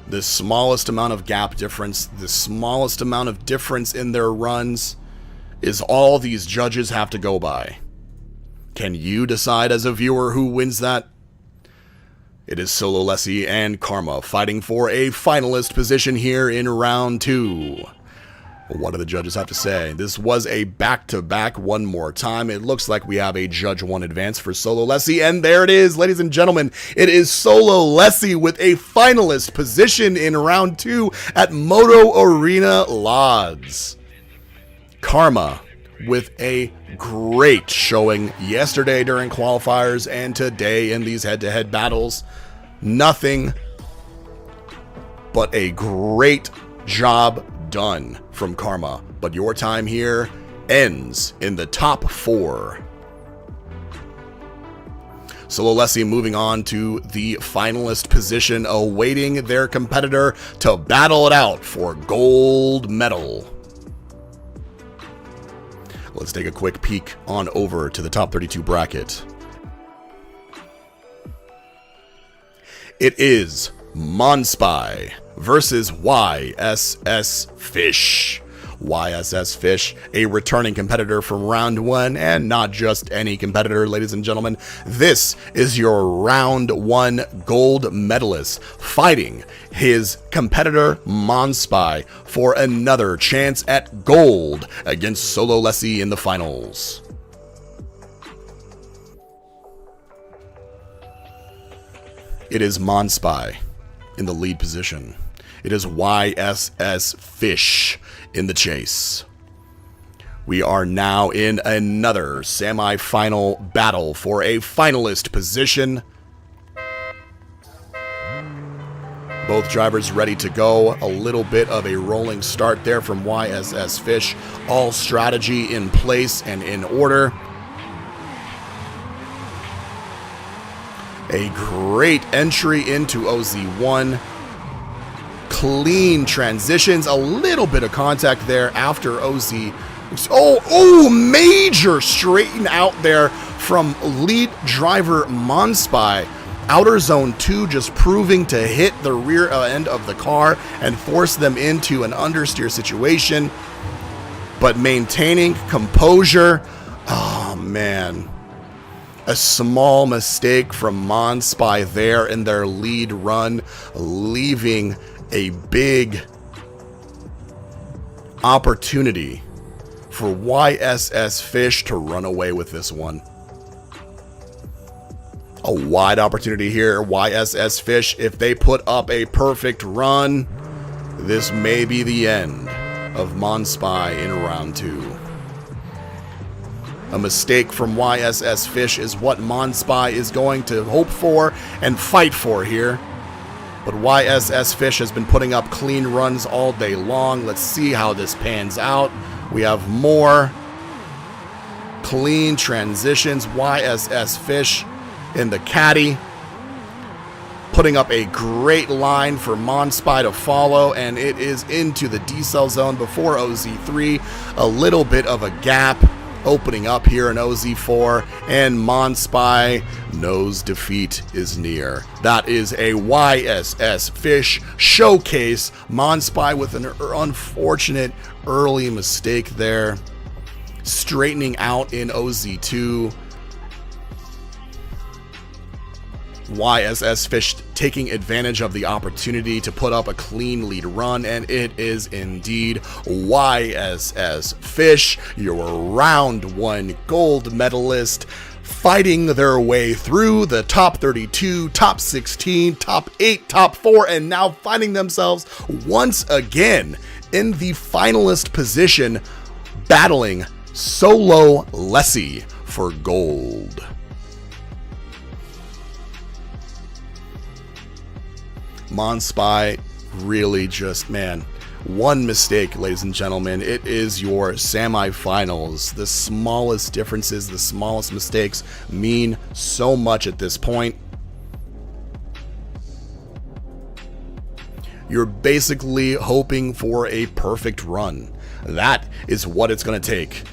The smallest amount of gap difference, the smallest amount of difference in their runs is all these judges have to go by. Can you decide as a viewer who wins that? It is Solo Lessie and Karma fighting for a finalist position here in round 2. What do the judges have to say? This was a back-to-back one more time. It looks like we have a Judge 1 advance for Solo Lessie, and there it is, ladies and gentlemen. It is Solo Lessie with a finalist position in round 2 at Moto Arena Lodz. Karma with a great showing yesterday during qualifiers and today in these head-to-head battles. Nothing but a great job done from Karma, but your time here ends in the top 4. Solo Lessie moving on to the finalist position, awaiting their competitor to battle it out for gold medal. Let's take a quick peek on over to the top 32 bracket. It is Monspy versus YSS Fish. YSS Fish, a returning competitor from round 1, and not just any competitor, ladies and gentlemen. This is your round 1 gold medalist fighting his competitor Monspy for another chance at gold against Solo Lessie in the finals. It is Monspy in the lead position. It is YSS Fish in the chase. We are now in another semi-final battle for a finalist position. Both drivers ready to go. A little bit of a rolling start there from YSS Fish. All strategy in place and in order. A great entry into OZ1. Clean transitions, a little bit of contact there after OZ. Major straighten out there from lead driver Monspy. Outer zone 2 just proving to hit the rear end of the car and force them into an understeer situation, but maintaining composure. Oh man, a small mistake from Monspy there in their lead run, leaving a big opportunity for YSS Fish to run away with this one. A wide opportunity here. YSS Fish, if they put up a perfect run, this may be the end of Monspy in round 2. A mistake from YSS Fish is what Monspy is going to hope for and fight for here. But YSS Fish has been putting up clean runs all day long. Let's see how this pans out. We have more clean transitions. YSS Fish in the caddy, putting up a great line for Monspy to follow, and it is into the decel zone before OZ3. A little bit of a gap opening up here in OZ4, and Monspy knows defeat is near. That is a YSS Fish showcase. Monspy with an unfortunate early mistake there, straightening out in OZ2. YSS Fish taking advantage of the opportunity to put up a clean lead run, and it is indeed YSS Fish, your round 1 gold medalist, fighting their way through the top 32, top 16, top 8, top 4, and now finding themselves once again in the finalist position, battling Solo Lessie for gold. Monspy really just, man, one mistake, ladies and gentlemen. It is your semifinals. The smallest differences, the smallest mistakes mean so much at this point. You're basically hoping for a perfect run. That is what it's going to take.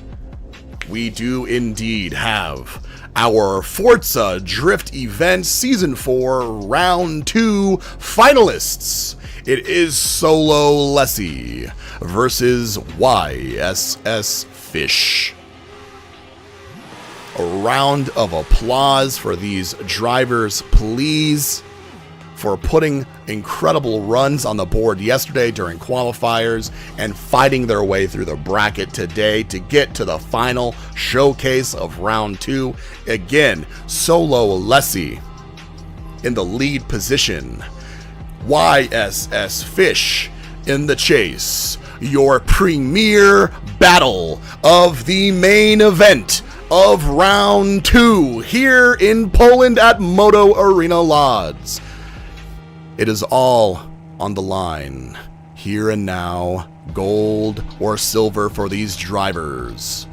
We do indeed have our Forza Drift event Season 4 Round 2 finalists. It is Solo Lessie versus YSS Fish. A round of applause for these drivers, please, for putting incredible runs on the board yesterday during qualifiers and fighting their way through the bracket today to get to the final showcase of round 2. Again, Solo Lessie in the lead position. YSS Fish in the chase. Your premier battle of the main event of round 2 here in Poland at Moto Arena Lodz. It is all on the line. Here and now, gold or silver for these drivers.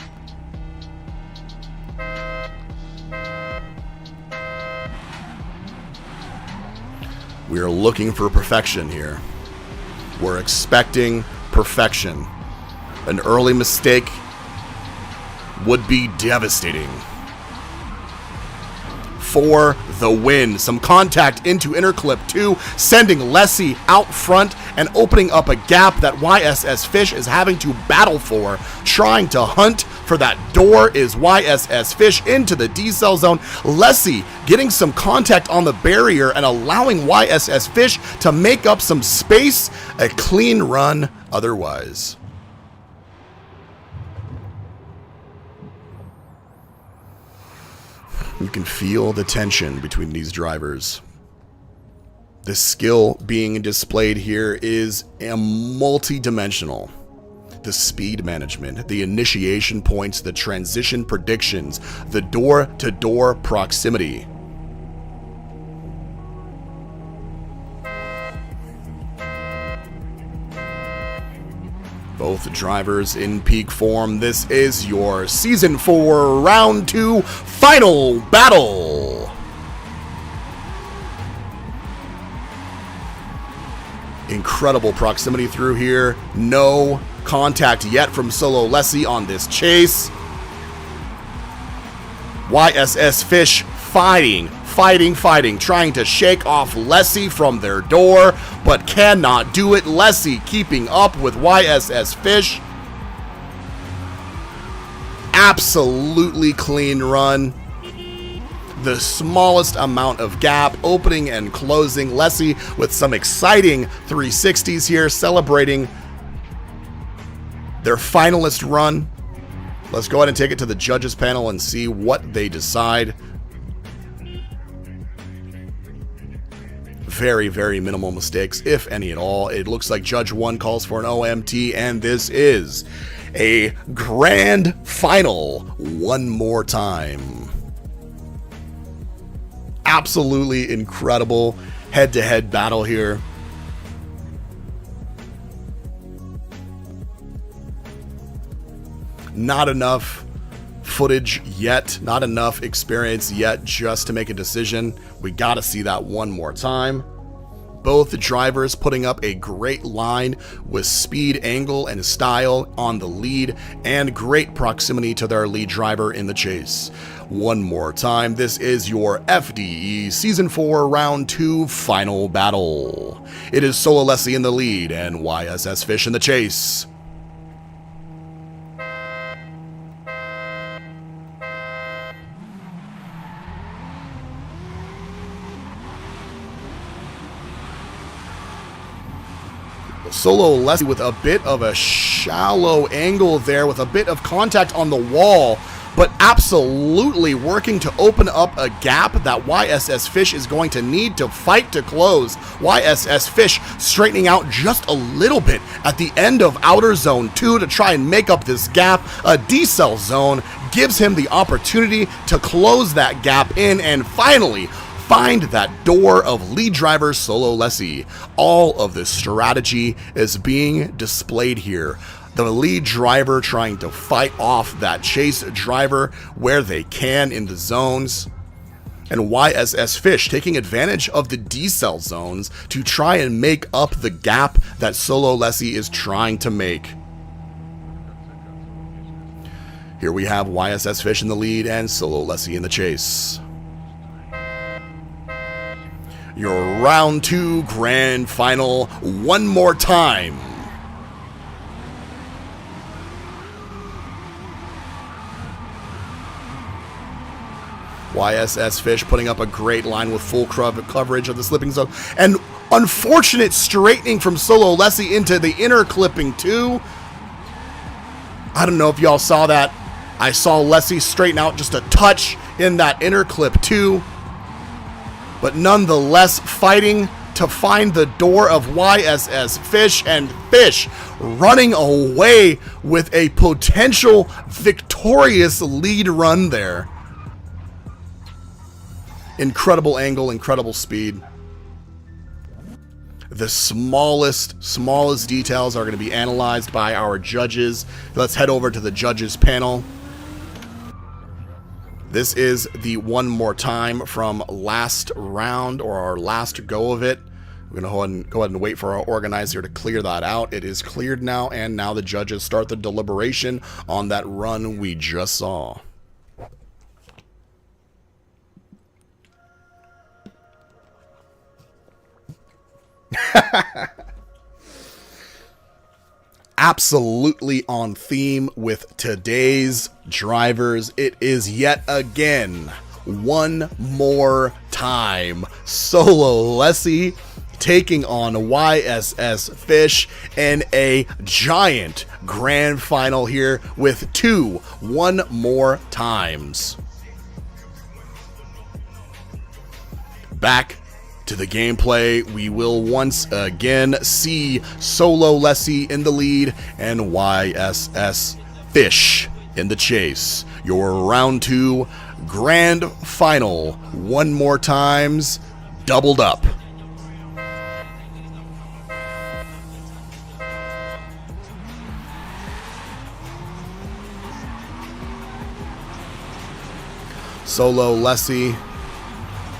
We are looking for perfection here. We're expecting perfection. An early mistake would be devastating. For the win. Some contact into inner clip 2, sending Lessie out front and opening up a gap that YSS Fish is having to battle for. Trying to hunt for that door is YSS Fish into the D-cell zone. Lessie getting some contact on the barrier and allowing YSS Fish to make up some space. A clean run otherwise. You can feel the tension between these drivers. The skill being displayed here is multi-dimensional. The speed management, the initiation points, the transition predictions, the door-to-door proximity. Both drivers in peak form. This is your Season 4 Round 2 final battle. Incredible proximity through here. No contact yet from Solo Lessie on this chase. YSS Fish fighting, trying to shake off Lessie from their door, but cannot do it. Lessie keeping up with YSS Fish. Absolutely clean run. The smallest amount of gap, opening and closing. Lessie with some exciting 360s here, celebrating their finalist run. Let's go ahead and take it to the judges panel and see what they decide. Very, very minimal mistakes, if any at all. It looks like Judge 1 calls for an OMT, and this is a grand final one more time. Absolutely incredible head-to-head battle here. Not enough footage yet, not enough experience yet just to make a decision. We gotta see that one more time. Both drivers putting up a great line with speed, angle, and style on the lead, and great proximity to their lead driver in the chase. One more time, this is your FDE Season 4 Round 2 final battle. It is Solo Lessie in the lead and YSS Fish in the chase. Solo Lessie with a bit of a shallow angle there, with a bit of contact on the wall, but absolutely working to open up a gap that YSS Fish is going to need to fight to close. YSS Fish straightening out just a little bit at the end of outer zone 2 to try and make up this gap. A D-cell zone gives him the opportunity to close that gap in and finally find that door of lead driver Solo Lessie. All of this strategy is being displayed here. The lead driver trying to fight off that chase driver where they can in the zones. And YSS Fish taking advantage of the D-cell zones to try and make up the gap that Solo Lessie is trying to make. Here we have YSS Fish in the lead and Solo Lessie in the chase. Your round 2 grand final one more time. YSS Fish putting up a great line with full coverage of the slipping zone. And unfortunate straightening from Solo Lessie into the inner clipping 2. I don't know if y'all saw that. I saw Lessie straighten out just a touch in that inner clip 2. But nonetheless, fighting to find the door of YSS Fish, and Fish running away with a potential victorious lead run there. Incredible angle, incredible speed. The smallest details are going to be analyzed by our judges. Let's head over to the judges panel. This is the one more time from last round, or our last go of it. We're going to go ahead and wait for our organizer to clear that out. It is cleared now, and now the judges start the deliberation on that run we just saw. Absolutely on theme with today's drivers. It is yet again, one more time, Solo Lessie taking on YSS Fish in a giant grand final here with one more times. Back to the gameplay, we will once again see Solo Lessie in the lead and YSS Fish in the chase. Your round 2 grand final, one more times, doubled up. Solo Lessie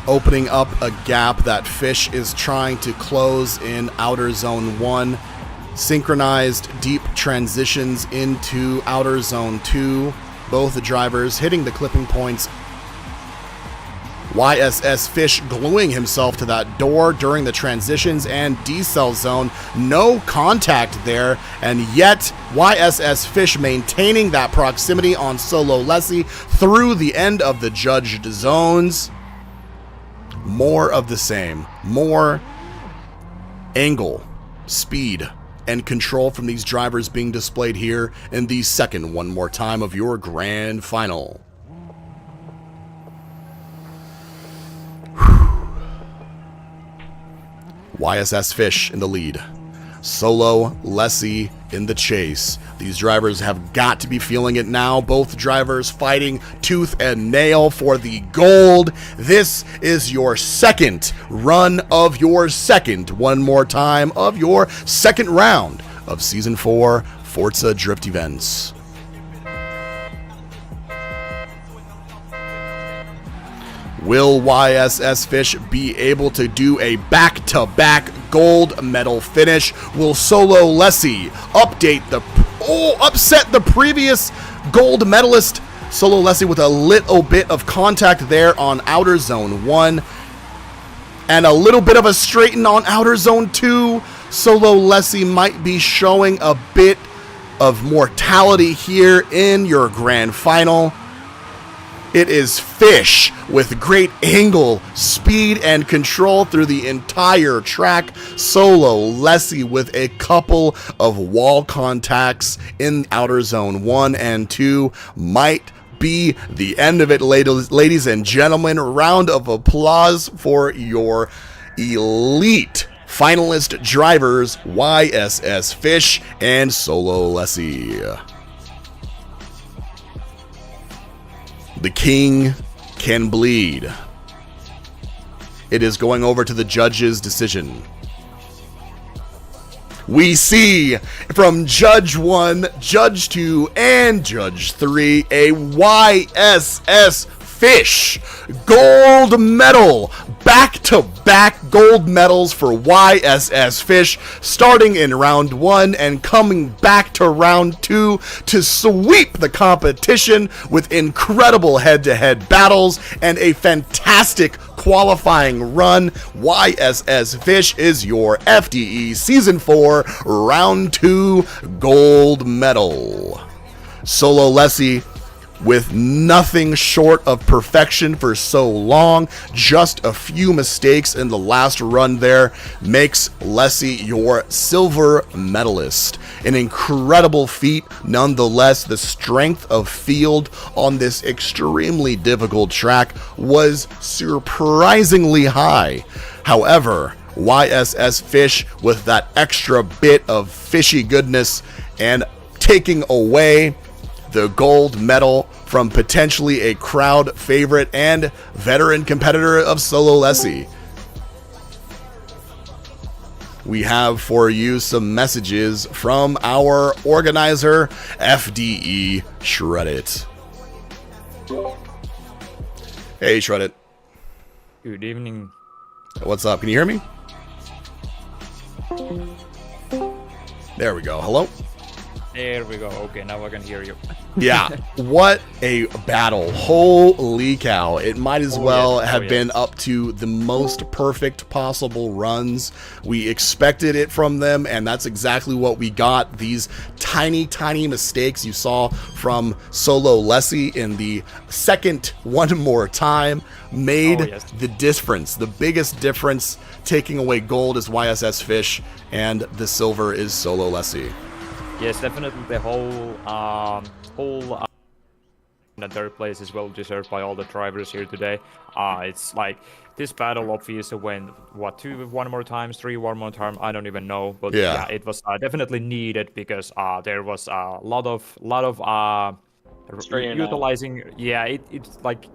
opening up a gap that Fish is trying to close in outer zone 1. Synchronized deep transitions into outer zone 2. Both drivers hitting the clipping points. YSS Fish gluing himself to that door during the transitions and decel zone. No contact there, and yet YSS Fish maintaining that proximity on Solo Lessie through the end of the judged zones. More of the same. More angle, speed, and control from these drivers being displayed here in the second one more time of your grand final. YSS Fish in the lead. Solo Lessie in the chase. These drivers have got to be feeling it now. Both drivers fighting tooth and nail for the gold. This is your second run of your second, one more time, of your second round of Season 4 Forza Drift events. Will YSS Fish be able to do a back-to-back gold medal finish? Will Solo Lessie upset the previous gold medalist? Solo Lessie with a little bit of contact there on outer zone 1 and a little bit of a straighten on outer zone 2. Solo Lessie might be showing a bit of mortality here in your grand final. It is Fish with great angle, speed, and control through the entire track. Solo Lessie with a couple of wall contacts in outer zone 1 and 2 might be the end of it, ladies and gentlemen. Round of applause for your elite finalist drivers, YSS Fish and Solo Lessie. The king can bleed. It is going over to the judge's decision. We see from Judge 1, Judge 2, and Judge 3 a YSS Fish gold medal. Back-to-back gold medals for YSS Fish, starting in round 1 and coming back to round 2 to sweep the competition with incredible head-to-head battles and a fantastic qualifying run. YSS Fish is your FDE Season 4 Round 2 gold medal. Solo Lessie with nothing short of perfection for so long. Just a few mistakes in the last run there makes Lessie your silver medalist. An incredible feat nonetheless. The strength of field on this extremely difficult track was surprisingly high. However, YSS Fish with that extra bit of fishy goodness and taking away the gold medal from potentially a crowd favorite and veteran competitor of Solo Lessie. We have for you some messages from our organizer, FDE Shred It. Hey, Shred It. Good evening. What's up? Can you hear me? There we go. Hello? There we go. Okay, now I can hear you. Yeah, what a battle. Holy cow. It might as well have been up to the most perfect possible runs. We expected it from them, and that's exactly what we got. These tiny, tiny mistakes you saw from Solo Lessie in the second one more time made the difference. The biggest difference. Taking away gold is YSS Fish, and the silver is Solo Lessie. Yes, definitely the whole the third place is well deserved by all the drivers here today. It's like this battle obviously went one more time, three one more time, I don't even know, but yeah, it was definitely needed because there was a lot of utilizing. Yeah, it's like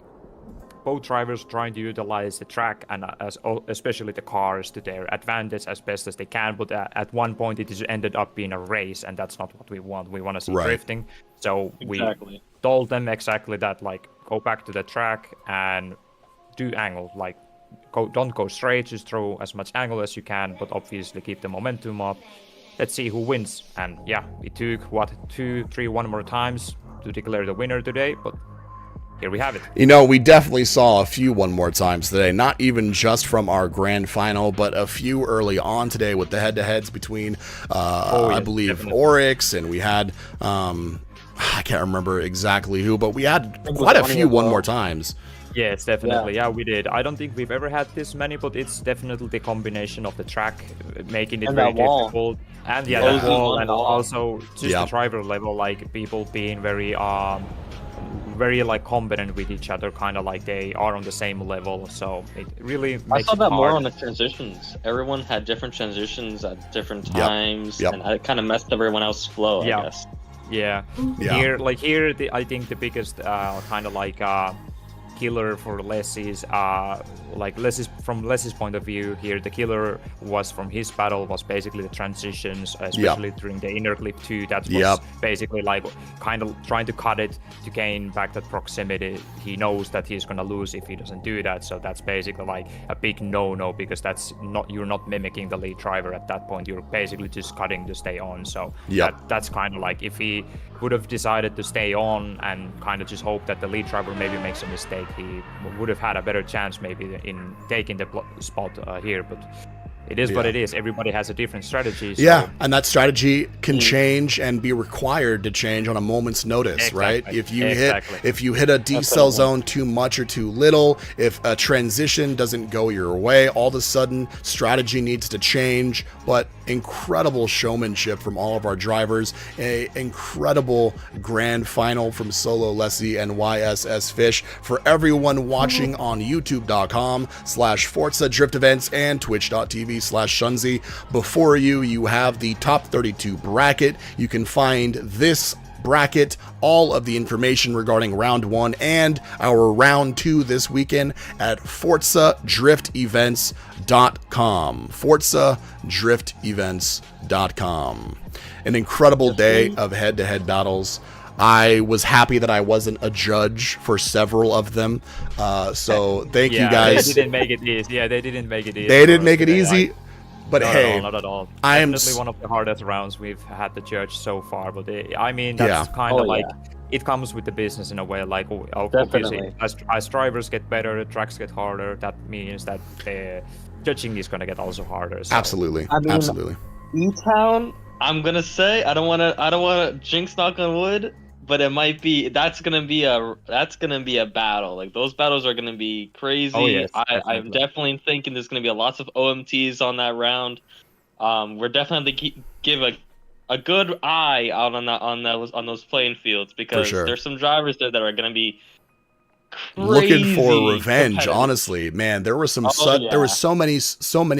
both drivers trying to utilize the track and especially the cars to their advantage as best as they can, but at one point it just ended up being a race, and that's not what we want. We want to see drifting, so we told them exactly that, like, go back to the track and do angle, like don't go straight, just throw as much angle as you can, but obviously keep the momentum up. Let's see who wins. And yeah, it took 2, 3, one more times to declare the winner today, but here we have it. You know, we definitely saw a few one more times today, not even just from our grand final, but a few early on today with the head-to-heads between, I believe, definitely. Oryx, and we had, I can't remember exactly who, but we had quite a few one more times. Yes, definitely. Yeah, we did. I don't think we've ever had this many, but it's definitely the combination of the track making it very difficult. And yeah, that wall, and also just the driver level, like people being very like competent with each other, kind of like they are on the same level, so it really makes I saw that hard. more on the transitions. Everyone had different transitions at different times, and it kind of messed everyone else's flow, I guess. Yeah. Here, I think the biggest kind of like killer for Leslie's, from Leslie's point of view here, the killer was from his battle was basically the transitions, especially during the inner clip 2. That was basically like kind of trying to cut it to gain back that proximity. He knows that he's gonna lose if he doesn't do that, so that's basically like a big no-no, because you're not mimicking the lead driver at that point. You're basically just cutting to stay on. So that's kind of like, if he would have decided to stay on and kind of just hope that the lead driver maybe makes a mistake, he would have had a better chance maybe in taking the spot here, but it is what it is. Everybody has a different strategy. So. And that strategy can change and be required to change on a moment's notice, right? If you hit a decel zone too much or too little, if a transition doesn't go your way, all of a sudden strategy needs to change. But incredible showmanship from all of our drivers, a incredible grand final from Solo Lessie and YSS Fish. For everyone watching on youtube.com/Forza Drift Events and twitch.tv/Shunzi, before you have the top 32 bracket. You can find this bracket, all of the information regarding round 1 and our round 2 this weekend at ForzaDriftEvents.com. ForzaDriftEvents.com. An incredible day of head-to-head battles. I was happy that I wasn't a judge for several of them. So thank you guys. They didn't make it easy. Yeah, they didn't make it easy. They didn't make it easy. But hey, not at all. Definitely one of the hardest rounds we've had to judge so far. But that's kind of like it comes with the business in a way. Like obviously, as drivers get better, the tracks get harder. That means that the judging is going to get also harder. So. Absolutely, absolutely. E-Town, I'm gonna say I don't want to jinx, knock on wood, but it might be that's gonna be a battle. Like those battles are gonna be crazy. Oh, yes, I'm definitely thinking there's gonna be lots of OMTs on that round. We're definitely give a good eye out on those playing fields, because there's some drivers there that are gonna be looking for revenge. Honestly, man, there were there were so many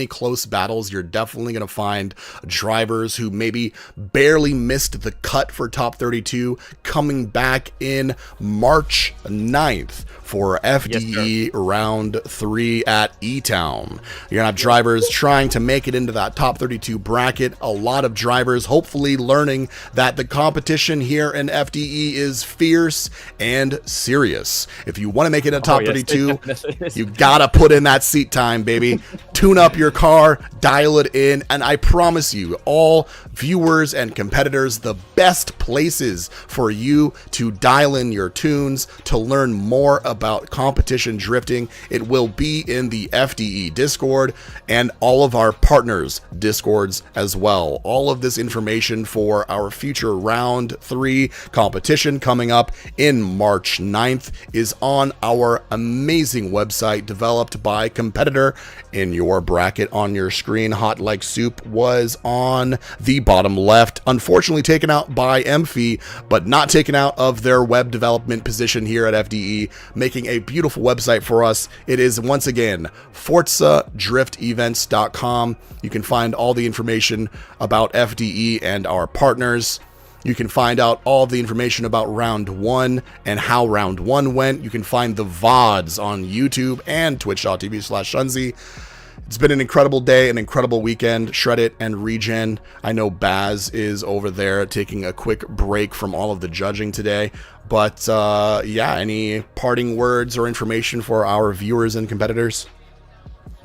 close battles. You're definitely going to find drivers who maybe barely missed the cut for top 32 coming back in March 9th for FDE round 3 at E-Town. You're gonna have drivers trying to make it into that top 32 bracket. A lot of drivers hopefully learning that the competition here in FDE is fierce and serious. If you you want to make it a top yes, 32, definitely. you gotta put in that seat time, baby. Tune up your car, dial it in, and I promise you, all viewers and competitors, the best places for you to dial in your tunes, to learn more about competition drifting, it will be in the FDE Discord and all of our partners' Discords as well. All of this information for our future round 3 competition coming up in March 9th is on our amazing website developed by Competitor. In your bracket on your screen, Hot Like Soup was on the bottom left, unfortunately taken out by Emphy, but not taken out of their web development position here at FDE, making a beautiful website for us. It is once again ForzaDriftEvents.com. You can find all the information about FDE and our partners. You can find out all the information about round 1 and how round 1 went. You can find the VODs on YouTube and twitch.tv/Shunzi. It's been an incredible day, an incredible weekend. Shred It and Regen. I know Baz is over there taking a quick break from all of the judging today. But yeah, any parting words or information for our viewers and competitors?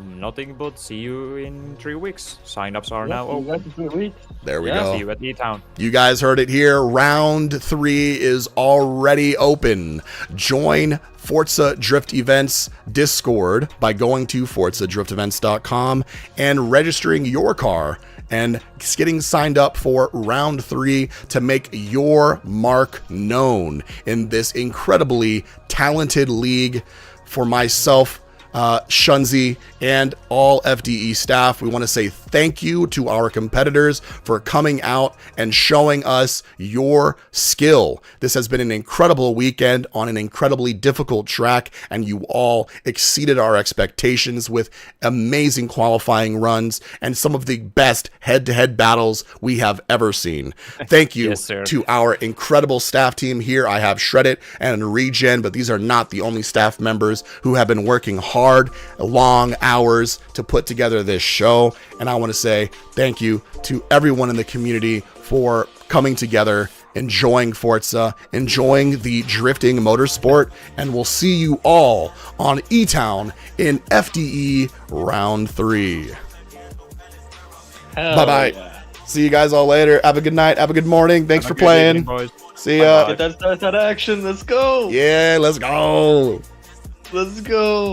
Nothing but see you in 3 weeks. Sign-ups are now open. There we go. See you at E-Town. You guys heard it here. Round 3 is already open. Join Forza Drift Events Discord by going to ForzaDriftEvents.com and registering your car and getting signed up for round 3 to make your mark known in this incredibly talented league. For myself, Shunzi, and all FDE staff, we want to say thank you to our competitors for coming out and showing us your skill. This has been an incredible weekend on an incredibly difficult track, and you all exceeded our expectations with amazing qualifying runs and some of the best head-to-head battles we have ever seen. Thank you Yes, sir. to our incredible staff team here. I have Shred It and Regen, but these are not the only staff members who have been working hard, long hours to put together this show. And I want to say thank you to everyone in the community for coming together, enjoying Forza, enjoying the drifting motorsport, and we'll see you all on E-Town in FDE round 3. Bye-bye. Yeah. See you guys all later. Have a good night. Have a good morning. Thanks for playing. Evening, boys. See ya. Get that action. Let's go. Yeah, let's go. Let's go.